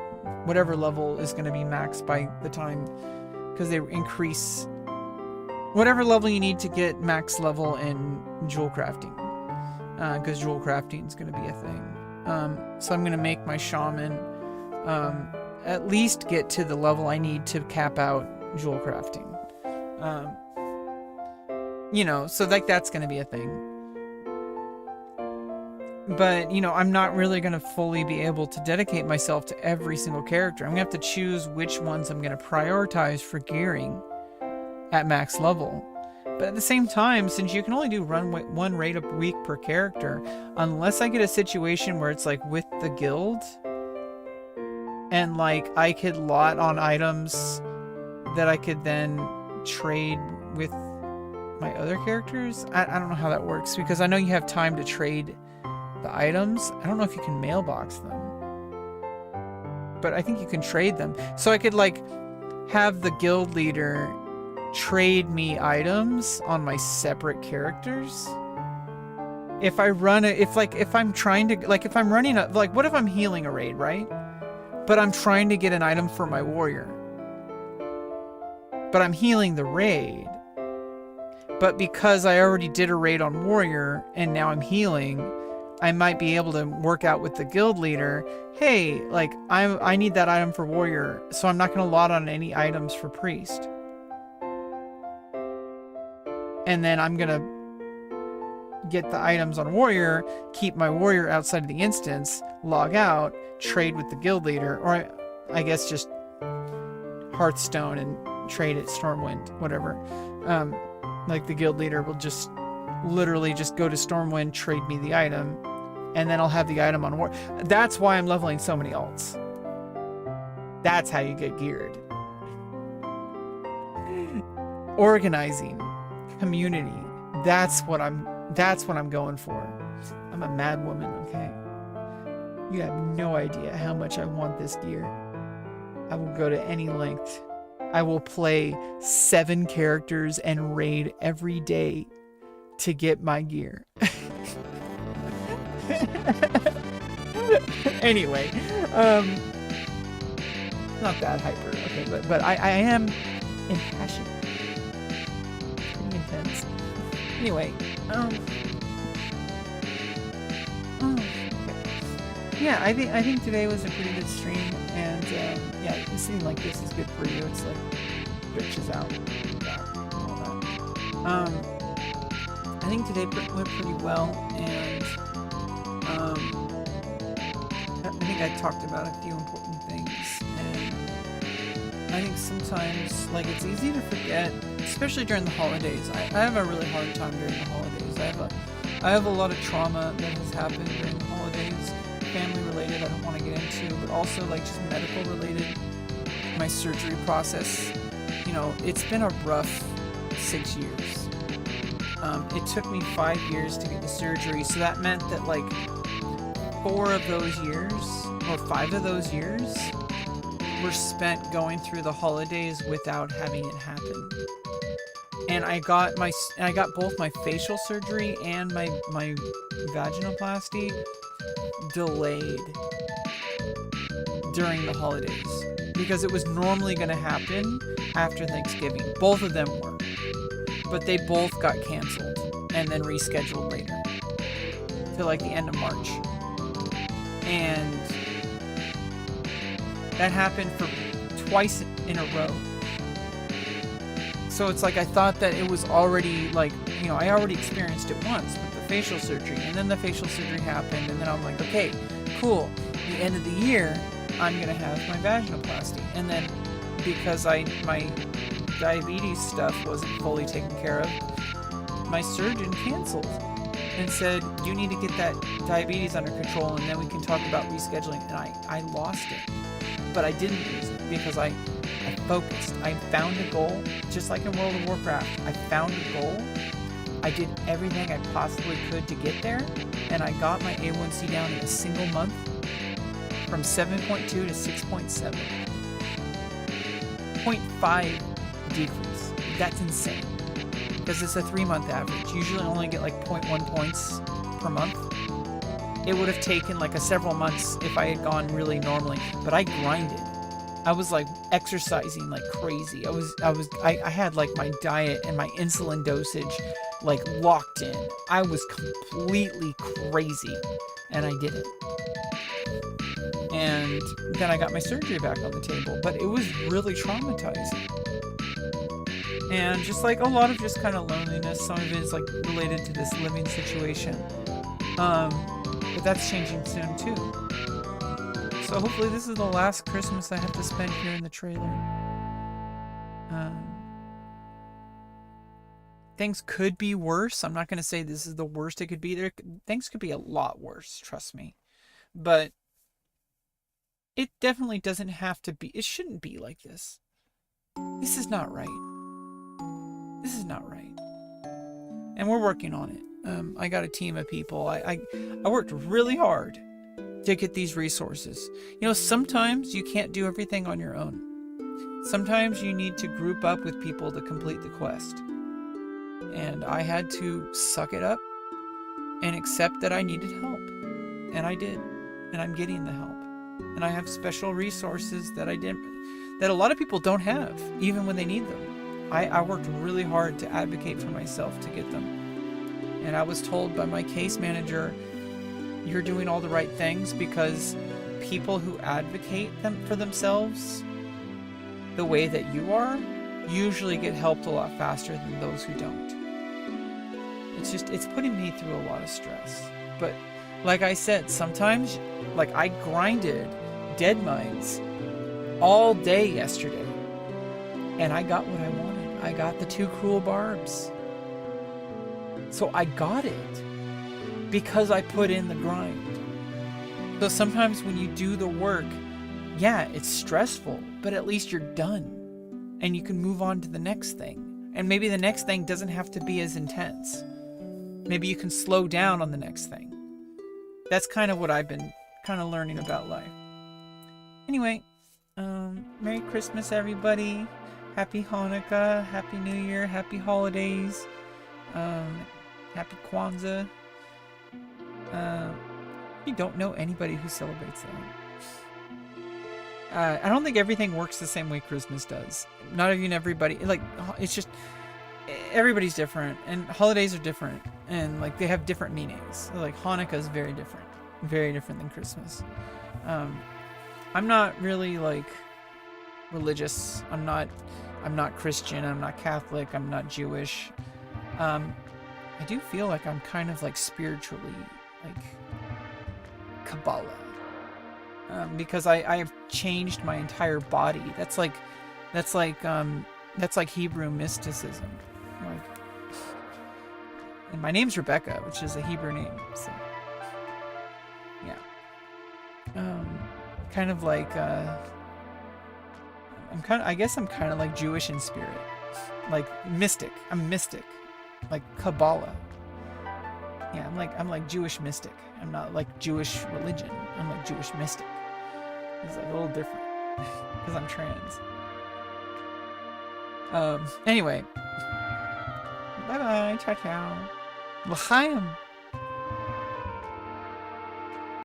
whatever level is going to be maxed by the time, because they increase whatever level you need to get max level in jewel crafting. Because jewel crafting is going to be a thing. So I'm going to make my shaman at least get to the level I need to cap out jewel crafting. You know, so like that's going to be a thing. But, you know, I'm not really going to fully be able to dedicate myself to every single character. I'm going to have to choose which ones I'm going to prioritize for gearing at max level. But at the same time, since you can only do one raid a week per character, unless I get a situation where it's like with the guild, and like I could lot on items that I could then trade with my other characters. I don't know how that works, because I know you have time to trade the items. I don't know if you can mailbox them, but I think you can trade them. So I could like have the guild leader trade me items on my separate characters. If I run if I'm trying to, like, if I'm running a, like, what if I'm healing a raid, right? But I'm trying to get an item for my warrior. But I'm healing the raid. But because I already did a raid on warrior and now I'm healing, I might be able to work out with the guild leader, hey, like, I need that item for warrior, so I'm not going to lot on any items for priest. And then I'm going to get the items on warrior, keep my warrior outside of the instance, log out, trade with the guild leader, or I guess just Hearthstone and trade at Stormwind, whatever. Like the guild leader will just literally just go to Stormwind, trade me the item, and then I'll have the item on war. That's why I'm leveling so many alts. That's how you get geared. Organizing. Community. That's what I'm going for. I'm a mad woman, okay? You have no idea how much I want this gear. I will go to any length. I will play 7 characters and raid every day to get my gear. Anyway, not that hyper, okay, but I am impassioned. Pretty intense. Anyway, okay. Yeah, I think today was a pretty good stream, and yeah, it seemed like this is good for you. It's like stretches out. I think today went pretty well, and I think I talked about a few important things, and I think sometimes, like, it's easy to forget, especially during the holidays. I have a really hard time during the holidays. I have a lot of trauma that has happened during the holidays, family related, I don't want to get into, but also like just medical related. My surgery process, you know, it's been a rough 6 years. It took me 5 years to get the surgery, so that meant that like 4 of those years, or 5 of those years, were spent going through the holidays without having it happen. And I got both my facial surgery and my vaginoplasty delayed during the holidays, because it was normally going to happen after Thanksgiving. Both of them were, but they both got canceled and then rescheduled later to like the end of March. And that happened for twice in a row. So it's like I thought that it was already, like, you know, I already experienced it once with the facial surgery, and then the facial surgery happened, and then I'm like, okay, cool. The end of the year, I'm gonna have my vaginoplasty, and then because my diabetes stuff wasn't fully taken care of, my surgeon canceled and said, you need to get that diabetes under control, and then we can talk about rescheduling. And I lost it. but I didn't use it because I focused. I found a goal, just like in World of Warcraft. I found a goal. I did everything I possibly could to get there, and I got my A1C down in a single month from 7.2 to 6.7. 0.5 decrease. That's insane. Because it's a 3-month average. Usually I only get like 0.1 points per month. It would have taken like several months if I had gone really normally, but I grinded. I was like exercising like crazy. I had like my diet and my insulin dosage like locked in. I was completely crazy, and I did it. And then I got my surgery back on the table, but it was really traumatizing. And just like a lot of just kind of loneliness, some of it is like related to this living situation. But that's changing soon too. So hopefully this is the last Christmas I have to spend here in the trailer. Things could be worse. I'm not going to say this is the worst it could be. Things could be a lot worse, trust me. But it definitely doesn't have to be. It shouldn't be like this. This is not right. This is not right. And we're working on it. I got a team of people. I worked really hard to get these resources. You know, sometimes you can't do everything on your own. Sometimes you need to group up with people to complete the quest. And I had to suck it up and accept that I needed help. And I did. And I'm getting the help. And I have special resources that a lot of people don't have, even when they need them. I worked really hard to advocate for myself to get them. And I was told by my case manager, you're doing all the right things, because people who advocate for themselves the way that you are usually get helped a lot faster than those who don't. It's putting me through a lot of stress. But like I said, sometimes, like I grinded Dead Mines all day yesterday, and I got what I wanted. I got the 2 cruel barbs. So I got it because I put in the grind. So sometimes when you do the work, yeah, it's stressful, but at least you're done and you can move on to the next thing. And maybe the next thing doesn't have to be as intense. Maybe you can slow down on the next thing. That's kind of what I've been kind of learning about life. Anyway, Merry Christmas, everybody. Happy Hanukkah, Happy New Year, Happy Holidays, Happy Kwanzaa. You don't know anybody who celebrates that. I don't think everything works the same way Christmas does. Not even everybody, like, it's just, everybody's different, and holidays are different, and like they have different meanings. Like Hanukkah is very different than Christmas. I'm not really like religious. I'm not Christian. I'm not Catholic. I'm not Jewish. I do feel like I'm kind of like spiritually like Kabbalah, because I have changed my entire body. That's like Hebrew mysticism. Like, and my name's Rebecca, which is a Hebrew name. So yeah, kind of like I guess I'm kind of like Jewish in spirit, like mystic. I'm mystic, like Kabbalah. Yeah, I'm like Jewish mystic. I'm not like Jewish religion. I'm like Jewish mystic. It's like a little different because I'm trans. Anyway, bye bye, ciao ciao, l'chaim.